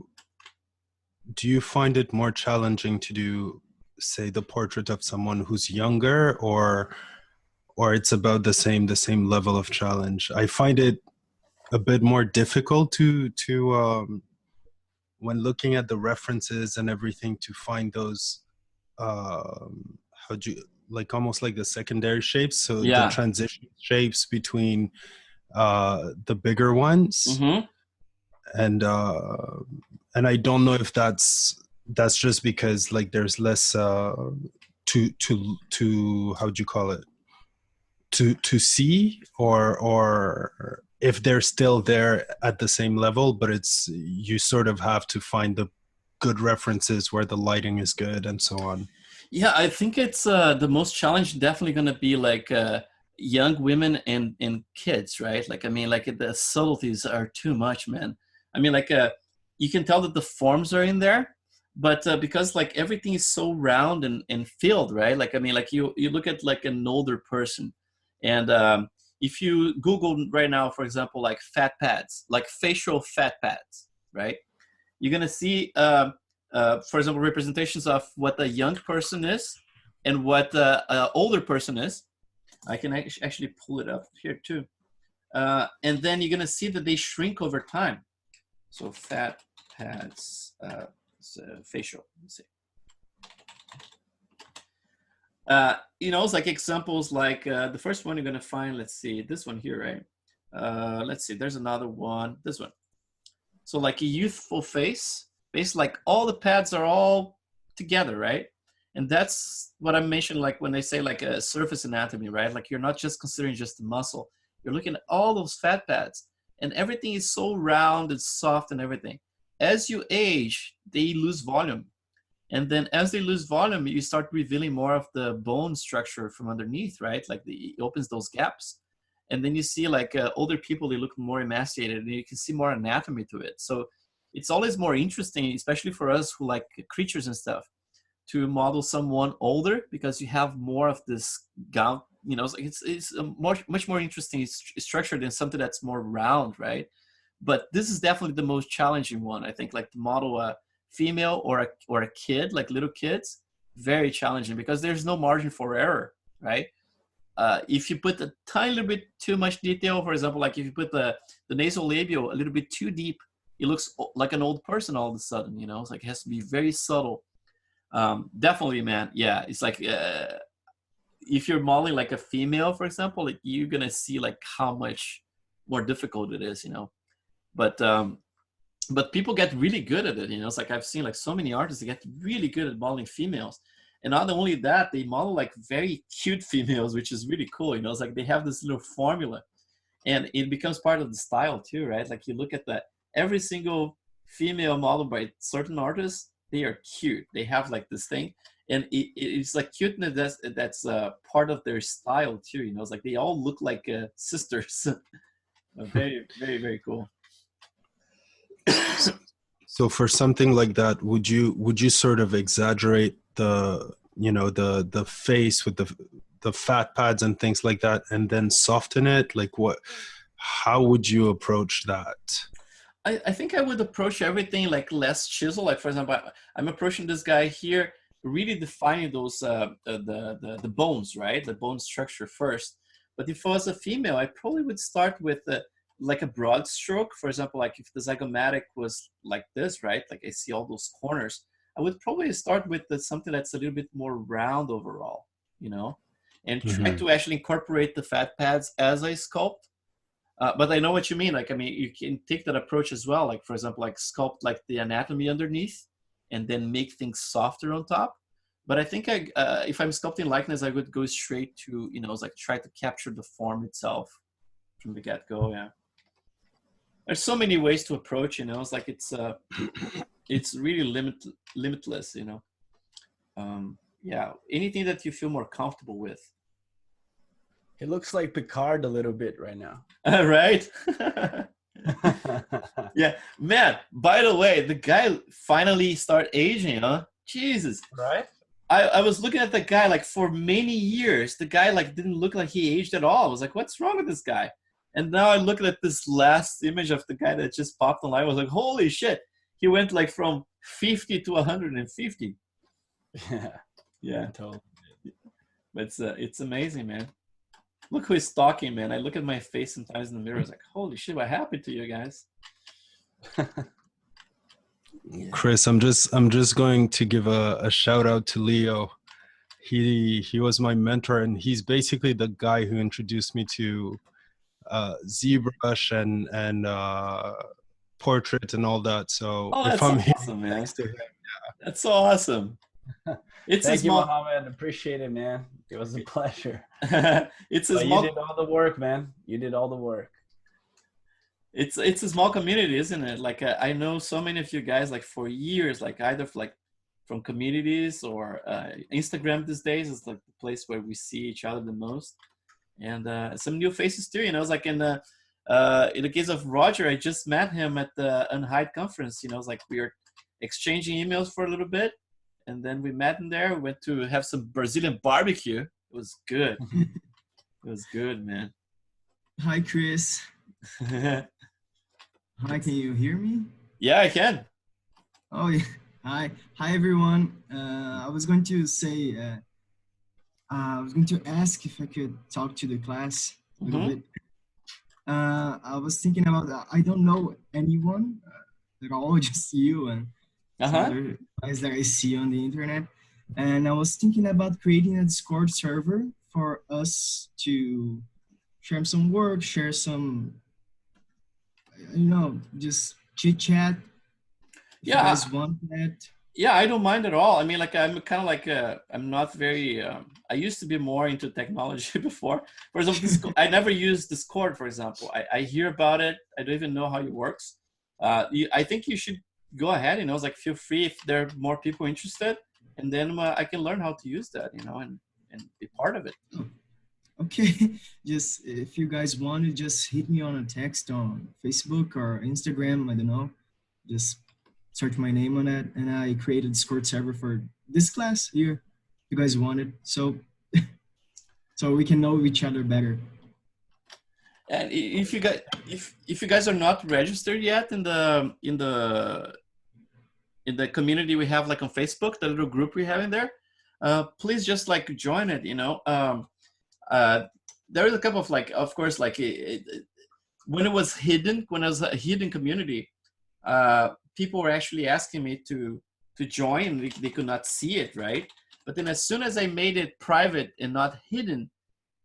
find it more challenging to do, say, the portrait of someone who's younger, or it's about the same level of challenge? I find it a bit more difficult to when looking at the references and everything, to find those how do you, like, almost like the secondary shapes, so yeah, the transition shapes between the bigger ones. mm-hmm. And I don't know if that's just because like there's less to how do you call it, to see, or if they're still there at the same level, but it's you sort of have to find the good references where the lighting is good and so on? Yeah, I think it's the most challenge definitely going to be like young women and kids, right? Like, I mean, like the subtleties are too much, man. I mean, like you can tell that the forms are in there, but because like everything is so round and filled, right? Like, I mean, like you look at like an older person, and if you Google right now, for example, like fat pads, like facial fat pads, right? You're gonna see, for example, representations of what a young person is and what an older person is. I can actually pull it up here too. And then you're gonna see that they shrink over time. So fat pads, facial, let's see. You know, it's like examples like the first one you're gonna find, let's see, this one here, right? Let's see, there's another one, this one. So like a youthful face, like all the pads are all together, right? And that's what I mentioned, like when they say like a surface anatomy, right? Like you're not just considering just the muscle, you're looking at all those fat pads, and everything is so round and soft and everything. As you age, they lose volume. And then as they lose volume, you start revealing more of the bone structure from underneath, right? Like it opens those gaps. And then you see like older people, they look more emaciated, and you can see more anatomy to it. So it's always more interesting, especially for us who like creatures and stuff, to model someone older, because you have more of this gout, you know, it's a much more interesting structure than something that's more round, right? But this is definitely the most challenging one, I think, like to model a female or a kid, like little kids, very challenging because there's no margin for error, right? If you put a tiny little bit too much detail, for example, like if you put the nasal labial a little bit too deep, it looks like an old person all of a sudden, you know? It's like it has to be very subtle. Definitely, man. Yeah, it's like if you're modeling like a female, for example, like you're gonna see like how much more difficult it is, you know? But people get really good at it, you know? It's like I've seen like so many artists that get really good at modeling females. And not only that, they model like very cute females, which is really cool. You know, it's like they have this little formula, and it becomes part of the style too, right? Like you look at every single female model by certain artists, they are cute. They have like this thing, and it's like cuteness that's part of their style too. You know, it's like they all look like sisters. Very, very, very cool. So for something like that, would you sort of exaggerate the, you know, the face with the fat pads and things like that, and then soften it? Like how would you approach that? I think I would approach everything like less chisel. Like for example, I'm approaching this guy here, really defining those the bones, right? The bone structure first. But if I was a female, I probably would start with like a broad stroke. For example, like if the zygomatic was like this, right? Like I see all those corners. I would probably start with something that's a little bit more round overall, you know, and try to actually incorporate the fat pads as I sculpt. But I know what you mean. Like, I mean, you can take that approach as well. Like, for example, like sculpt like the anatomy underneath and then make things softer on top. But I think if I'm sculpting likeness, I would go straight to, you know, like try to capture the form itself from the get-go. Yeah. There's so many ways to approach, you know, it's like it's really limitless, you know. Yeah, anything that you feel more comfortable with. It looks like Picard a little bit right now. Right? Yeah, man, by the way, the guy finally started aging, huh? Jesus. Right? I was looking at the guy like for many years. The guy like didn't look like he aged at all. I was like, what's wrong with this guy? And now I'm looking at this last image of the guy that just popped online. I was like, holy shit. He went like from 50 to 150. Yeah. Yeah. Totally. But it's amazing, man. Look who is talking, man. I look at my face sometimes in the mirror. I was like, holy shit, what happened to you guys? Yeah. Chris, I'm just going to give a shout out to Leo. He was my mentor, and he's basically the guy who introduced me to ZBrush and portrait and all that. So Oh, that's if I'm awesome, man. next to him, That's so awesome. It's a Thank you, small. Mohammed. Appreciate it, man. It was a pleasure. It's a But you small. did all the work, man. You did all the work. It's a small community, isn't it? Like I know so many of you guys like for years, like either like from communities or Instagram these days is like the place where we see each other the most, and some new faces too. You know, it's like in the case of Roger, I just met him at the Unhide conference. You know, it's like we were exchanging emails for a little bit, and then we met in there. We went to have some Brazilian barbecue. It was good. It was good, man. Hi, Chris. Hi, can you hear me? Yeah, I can. Oh, yeah. Hi, everyone. I was going to say, I was going to ask if I could talk to the class a little bit. I was thinking about, I don't know anyone at all, just you and some other guys that I see on the internet. And I was thinking about creating a Discord server for us to share some work, share some, just chit chat. If you guys want that. Yeah, I don't mind at all. I mean, like I'm kind of like I'm not very. I used to be more into technology before. For example, I never used Discord. For example, I hear about it. I don't even know how it works. I think you should go ahead. You know, it's like feel free if there are more people interested, and then I can learn how to use that. You know, and be part of it. Okay, just if you guys want to just hit me on a text on Facebook or Instagram, I don't know, just search my name on it, and I created a Discord server for this class here. You guys want it, so so we can know each other better. And if you guys are not registered yet in the community we have like on Facebook, the little group we have in there, please just like join it. You know. There is a couple of like, of course, like when it was hidden, when it was a hidden community, people were actually asking me to join. They could not see it, right? But then as soon as I made it private and not hidden,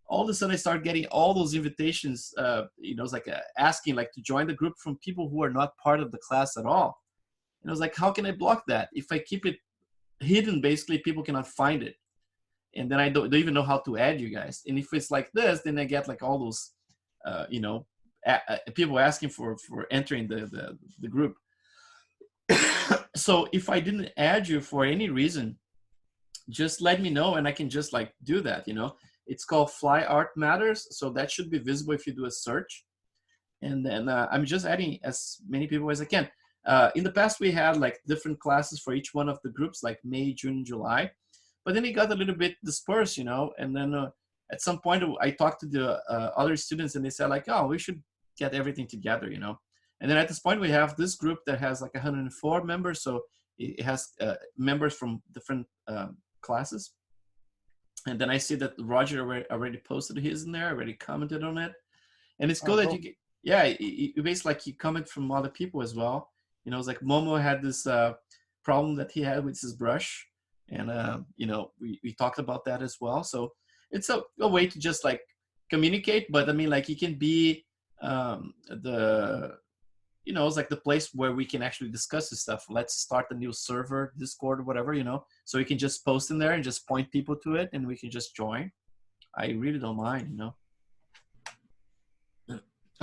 all of a sudden I started getting all those invitations. You know, it's like asking like to join the group from people who are not part of the class at all. And I was like, how can I block that? If I keep it hidden, basically people cannot find it. And then I don't even know how to add you guys. And if it's like this, then I get like all those, you know, people asking for entering the group. So if I didn't add you for any reason, just let me know and I can just like do that, you know. It's called Fly Art Matters. So that should be visible if you do a search. And then I'm just adding as many people as I can. In the past, we had like different classes for each one of the groups, like May, June, July. But then it got a little bit dispersed, you know, and then at some point I talked to the other students and they said like, oh, we should get everything together, you know. And then at this point we have this group that has like 104 members. So it has members from different classes. And then I see that Roger already posted his in there, already commented on it. And it's cool that you get, yeah, you basically like you comment from other people as well. You know, it's like Momo had this problem that he had with his brush. And, you know, we talked about that as well. So it's a way to just like communicate, but I mean, like it can be you know, it's like the place where we can actually discuss this stuff. Let's start a new server, Discord or whatever, you know, so we can just post in there and just point people to it and we can just join. I really don't mind, you know.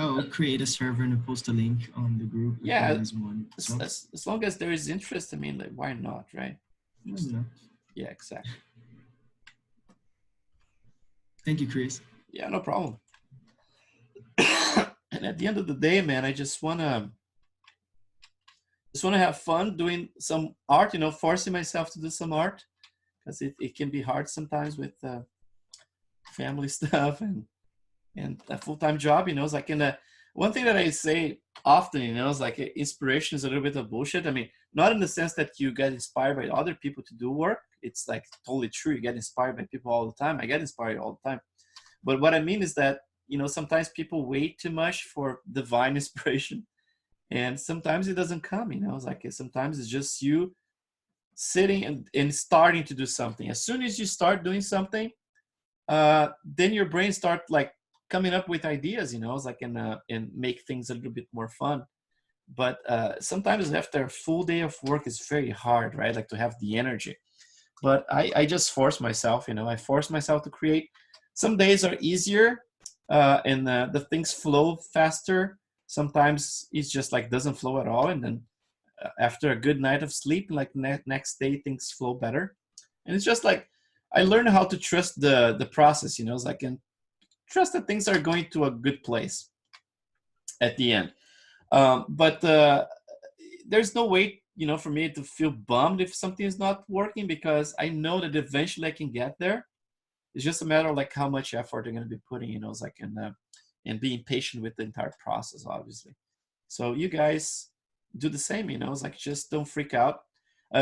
Oh, create a server and post a link on the group. Yeah, so. as long as there is interest, I mean, like, why not, right? Yeah, exactly. Thank you, Chris. Yeah, no problem. And at the end of the day, man, I just wanna have fun doing some art, you know, forcing myself to do some art, because it can be hard sometimes with family stuff and a full-time job, you know. It's like one thing that I say often, you know, is like inspiration is a little bit of bullshit. I mean, not in the sense that you get inspired by other people to do work. It's like totally true. You get inspired by people all the time. I get inspired all the time. But what I mean is that, you know, sometimes people wait too much for divine inspiration. And sometimes it doesn't come, you know. It's like sometimes it's just you sitting and starting to do something. As soon as you start doing something, then your brain start like coming up with ideas, you know. It's like and make things a little bit more fun. But sometimes after a full day of work, it's very hard, right? Like to have the energy. but I just force myself, you know, I force myself to create. Some days are easier, and the things flow faster. Sometimes it's just like doesn't flow at all, and then after a good night of sleep, like next day things flow better. And it's just like I learned how to trust the process, you know. It's like, and trust that things are going to a good place at the end. But there's no way, you know, for me to feel bummed if something is not working, because I know that eventually I can get there. It's just a matter of like how much effort I'm going to be putting, you know. It's like, and being patient with the entire process, obviously. So you guys do the same, you know. It's like, just don't freak out.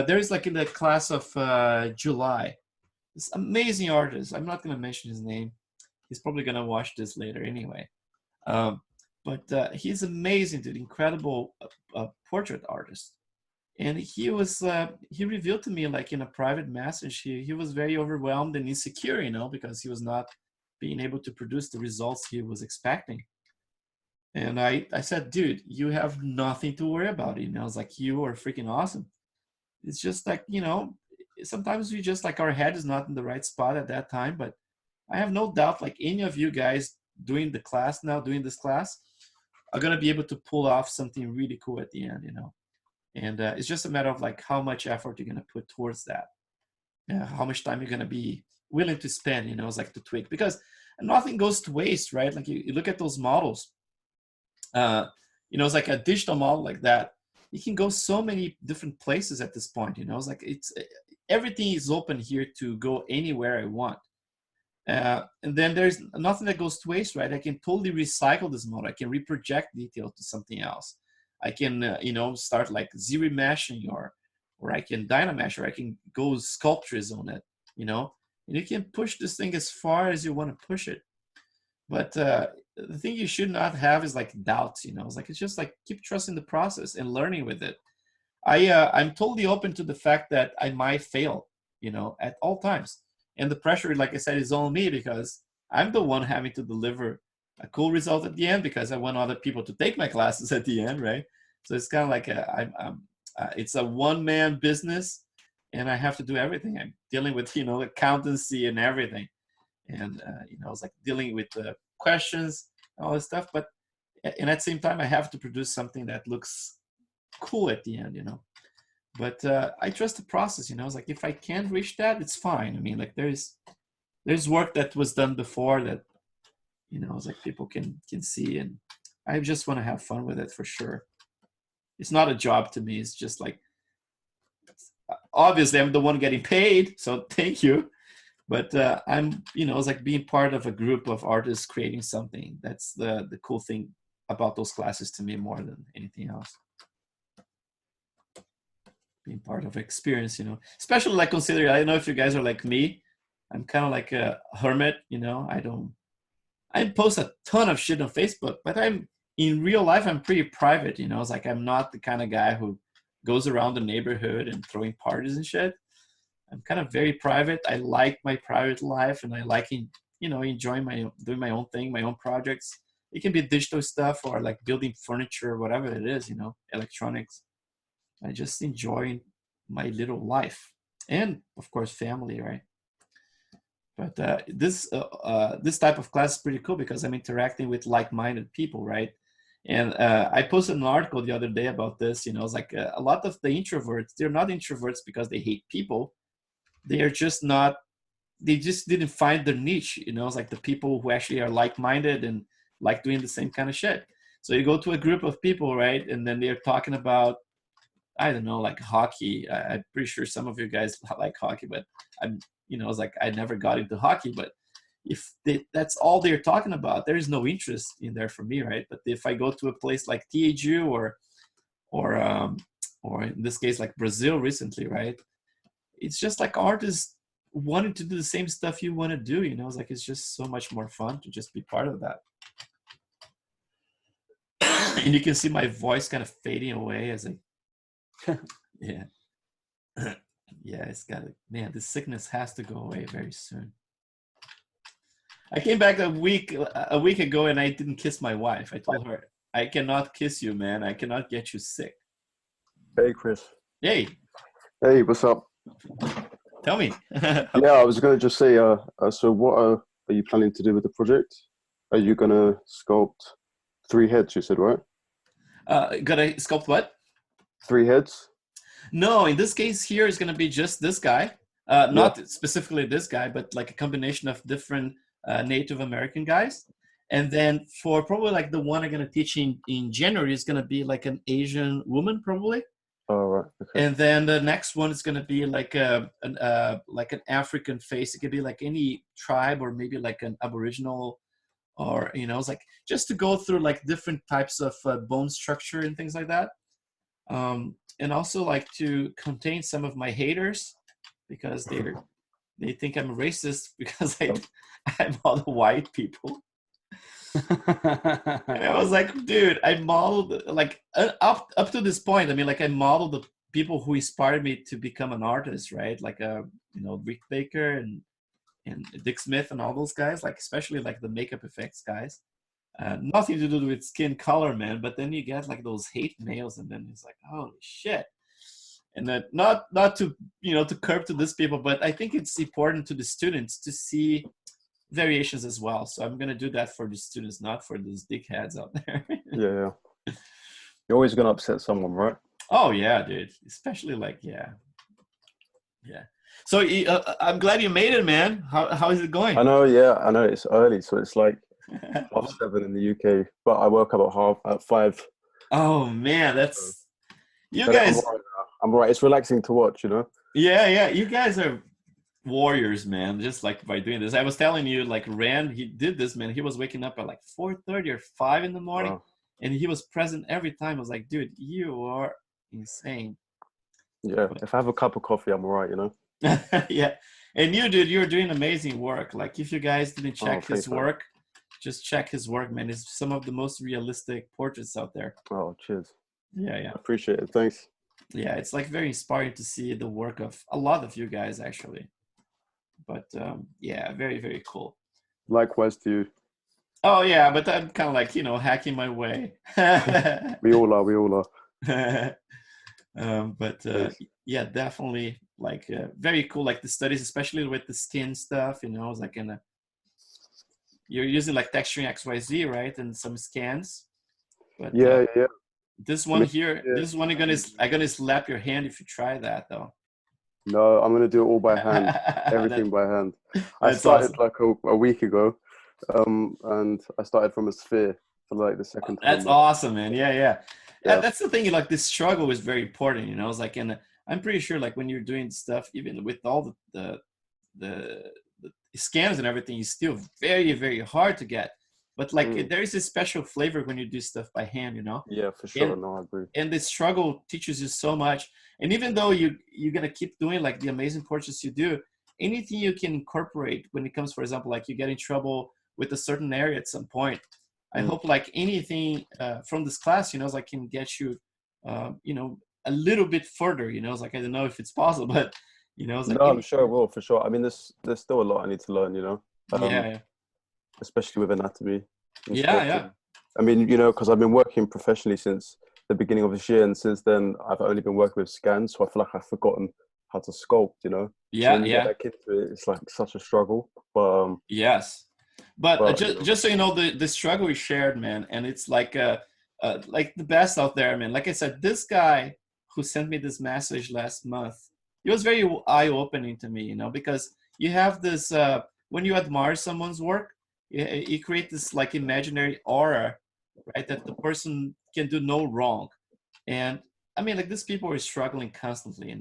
There's like in the class of July, this amazing artist. I'm not going to mention his name. He's probably going to watch this later anyway. But he's amazing, dude. Incredible portrait artist. And he revealed to me, like in a private message, he was very overwhelmed and insecure, you know, because he was not being able to produce the results he was expecting. And I said, dude, you have nothing to worry about, you know. It's like, you are freaking awesome. It's just like, you know, sometimes we just like, our head is not in the right spot at that time. But I have no doubt, like any of you guys doing this class are going to be able to pull off something really cool at the end, you know. And it's just a matter of like how much effort you're going to put towards that. How much time you're going to be willing to spend, you know. It's like to tweak, because nothing goes to waste, right? Like you look at those models, you know, it's like a digital model like that. You can go so many different places at this point, you know. It's like everything is open here to go anywhere I want. And then there's nothing that goes to waste, right? I can totally recycle this model. I can reproject detail to something else. I can, you know, start like zero meshing, or I can dynamesh, or I can go sculptures on it, you know. And you can push this thing as far as you want to push it. But the thing you should not have is like doubts, you know. It's like, it's just like keep trusting the process and learning with it. I'm totally open to the fact that I might fail, you know, at all times. And the pressure, like I said, is on me, because I'm the one having to deliver a cool result at the end, because I want other people to take my classes at the end, right? So it's kind of like it's a one-man business, and I have to do everything. I'm dealing with, you know, accountancy and everything, and you know, it's like dealing with the questions and all this stuff. But and at the same time, I have to produce something that looks cool at the end, you know. But I trust the process, you know. It's like, if I can't reach that, it's fine. I mean, like there's work that was done before that, you know, it's like people can see, and I just want to have fun with it for sure. It's not a job to me. It's just like, obviously I'm the one getting paid, so thank you. But I'm, you know, it's like being part of a group of artists creating something. That's the cool thing about those classes to me, more than anything else. Being part of experience, you know, especially like considering, I don't know if you guys are like me. I'm kind of like a hermit, you know. I post a ton of shit on Facebook, but in real life, I'm pretty private, you know. It's like, I'm not the kind of guy who goes around the neighborhood and throwing parties and shit. I'm kind of very private. I like my private life, and I like, you know, enjoying doing my own thing, my own projects. It can be digital stuff, or like building furniture, whatever it is, you know, electronics. I just enjoy my little life, and of course family, right? But this type of class is pretty cool, because I'm interacting with like-minded people, right? And I posted an article the other day about this, you know. It's like a lot of the introverts, they're not introverts because they hate people. They are just not, they just didn't find their niche, you know. It's like the people who actually are like-minded and like doing the same kind of shit. So you go to a group of people, right? And then they're talking about, I don't know, like hockey. I'm pretty sure some of you guys like hockey, but I'm, you know, it's like I never got into hockey. But if that's all they're talking about, there is no interest in there for me, right? But if I go to a place like THU or in this case like Brazil recently, right? It's just like artists wanting to do the same stuff you want to do, you know. It's like, it's just so much more fun to just be part of that. And you can see my voice kind of fading away as I yeah. Yeah, it's got it. Man, this sickness has to go away very soon. I came back a week ago, and I didn't kiss my wife. I told her, I cannot kiss you, man. I cannot get you sick. Hey, Chris. Hey. Hey, what's up? Tell me. Yeah, I was going to just say, so what are you planning to do with the project? Are you going to sculpt 3 heads, you said, right? Gonna sculpt what? 3 heads? No, in this case here is gonna be just this guy. Yeah. Not specifically this guy, but like a combination of different Native American guys. And then for probably like the one I'm gonna teach in January is gonna be like an Asian woman probably. Oh, right. Okay. And then the next one is gonna be like an African face. It could be like any tribe or maybe like an Aboriginal, or you know, it's like just to go through like different types of bone structure and things like that. And also like to contain some of my haters because they think I'm racist because I model white people. And I was like, dude, I modeled like up to this point. I mean, like I modeled the people who inspired me to become an artist, right? Like you know, Rick Baker and Dick Smith and all those guys, like especially like the makeup effects guys. Nothing to do with skin color, man. But then you get like those hate mails, and then it's like, holy shit. And then not to to curb to these people, but I think it's important to the students to see variations as well. So I'm gonna do that for the students, not for those dickheads out there. Yeah. You're always going to upset someone, right? Oh yeah, dude. Especially like yeah. So I'm glad you made it, man. How is it going? I know, it's early, so it's like 7:30 in the UK, but I woke up at 5. Oh man, that's you But guys. I'm all right. It's relaxing to watch, you know? Yeah. You guys are warriors, man. Just like by doing this, I was telling you, like Rand, he did this, man. He was waking up at like 4:30 or 5 in the morning, Wow. and he was present every time. I was like, dude, you are insane. Yeah, if I have a cup of coffee, I'm all right, you know? Yeah, and you, dude, you're doing amazing work. Like if you guys didn't check his thanks, man. work, just check his work, man. It's some of the most realistic portraits out there. Oh, cheers. Yeah. I appreciate it. Thanks. Yeah, it's like very inspiring to see the work of a lot of you guys actually. But yeah, very, very cool. Likewise to you. Oh yeah, but I'm kind of like, hacking my way. We all are. But yeah, definitely like very cool. Like the studies, especially with the skin stuff, it's like you're using like texturing XYZ, right? And some scans. But Yeah. This one here, this one I'm gonna slap your hand if you try that though. No, I'm gonna do it all by hand. Everything by hand. I started awesome. like a week ago, and I started from a sphere for like the second time. That's awesome, man. Yeah. That's the thing. Like this struggle is very important. It's like, and I'm pretty sure, like when you're doing stuff, even with all the scans and everything, is still very, very hard to get. But like there is a special flavor when you do stuff by hand, Yeah, for sure. No, I agree. And the struggle teaches you so much. And even though you're gonna keep doing like the amazing portraits you do, anything you can incorporate when it comes, for example, like you get in trouble with a certain area at some point. I hope like anything from this class, like can get you, a little bit further. It's like I don't know if it's possible, but it's like no, I'm sure it will, for sure. I mean, there's still a lot I need to learn, yeah. Especially with anatomy. Yeah. I mean, because I've been working professionally since the beginning of this year, and since then I've only been working with scans, so I feel like I've forgotten how to sculpt. Yeah. So when you get back into it, it's like such a struggle. But yes, but just so you know, the struggle is shared, man, and it's like like the best out there, man. Like I said, this guy who sent me this message last month, it was very eye-opening to me, because you have this when you admire someone's work, you create this like imaginary aura, right? That the person can do no wrong. And I mean, like these people are struggling constantly,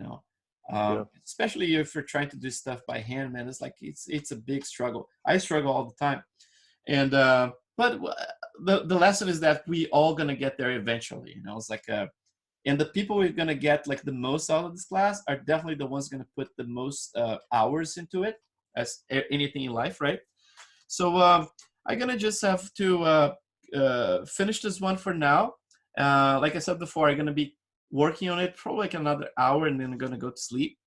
especially if you're trying to do stuff by hand, man. It's like, it's a big struggle. I struggle all the time. And, but the lesson is that we all going to get there eventually, it's like, and the people we're going to get like the most out of this class are definitely the ones going to put the most hours into it, as anything in life, right? So I'm gonna just have to finish this one for now. Like I said before, I'm gonna be working on it probably like another hour, and then I'm gonna go to sleep.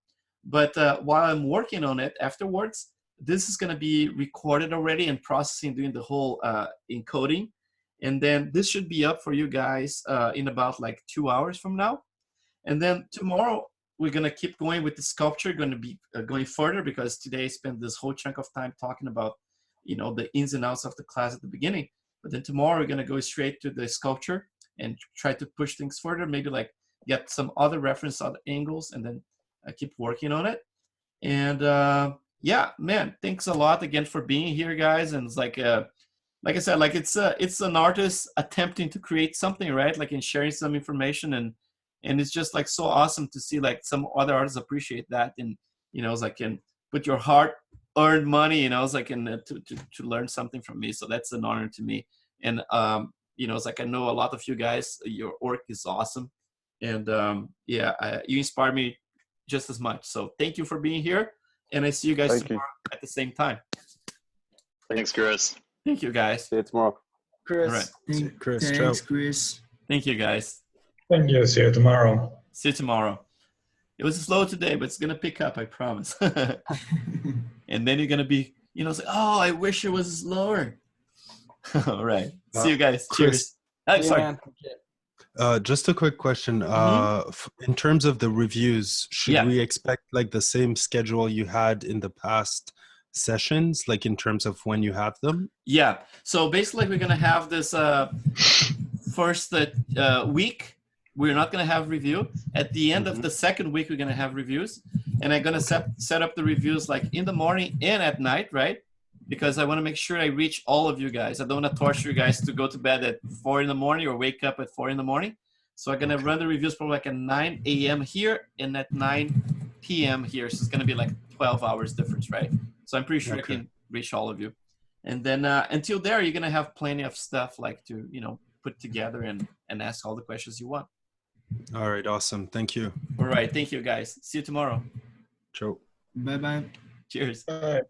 But while I'm working on it afterwards, this is gonna be recorded already and processing, doing the whole encoding, and then this should be up for you guys in about like 2 hours from now. And then tomorrow we're going to keep going with the sculpture, going to be going further, because today I spent this whole chunk of time talking about, you know, the ins and outs of the class at the beginning. But then tomorrow we're going to go straight to the sculpture and try to push things further, maybe like get some other reference, other angles, and then keep working on it. And yeah, man, thanks a lot again for being here, guys. And it's like I said, like it's an artist attempting to create something, right? Like, and sharing some information, and it's just like so awesome to see like some other artists appreciate that, and you know, it's like, and put your hard earned money, you know, it's like, and to learn something from me. So that's an honor to me. And you know, it's like, I know a lot of you guys, your work is awesome, and yeah, you inspire me just as much. So thank you for being here, and I see you guys tomorrow at the same time. Thanks, Chris. Thank you, guys. See you tomorrow. Chris. All right. Chris, Thanks, ciao. Chris. Thank you, guys. Thank you. See you tomorrow. See you tomorrow. It was slow today, but it's gonna pick up, I promise. And then you're gonna be, you know, say, oh, I wish it was slower. All right. See you guys. Chris. Cheers. Sorry. Just a quick question. In terms of the reviews, should we expect like the same schedule you had in the past sessions, like in terms of when you have them? Yeah. So basically, we're gonna have this first week. We're not gonna have review. At the end of the second week, we're gonna have reviews, and I'm gonna set up the reviews like in the morning and at night, right? Because I want to make sure I reach all of you guys. I don't want to torture you guys to go to bed at 4 in the morning or wake up at 4 in the morning. So I'm gonna run the reviews probably like at 9 a.m. here and at 9 p.m. here. So it's gonna be like 12 hours difference, right? So I'm pretty sure I can reach all of you. And then until there, you're gonna have plenty of stuff like to, you know, put together and ask all the questions you want. All right, awesome. Thank you. All right, thank you guys. See you tomorrow. Ciao. Bye-bye. Cheers. Bye.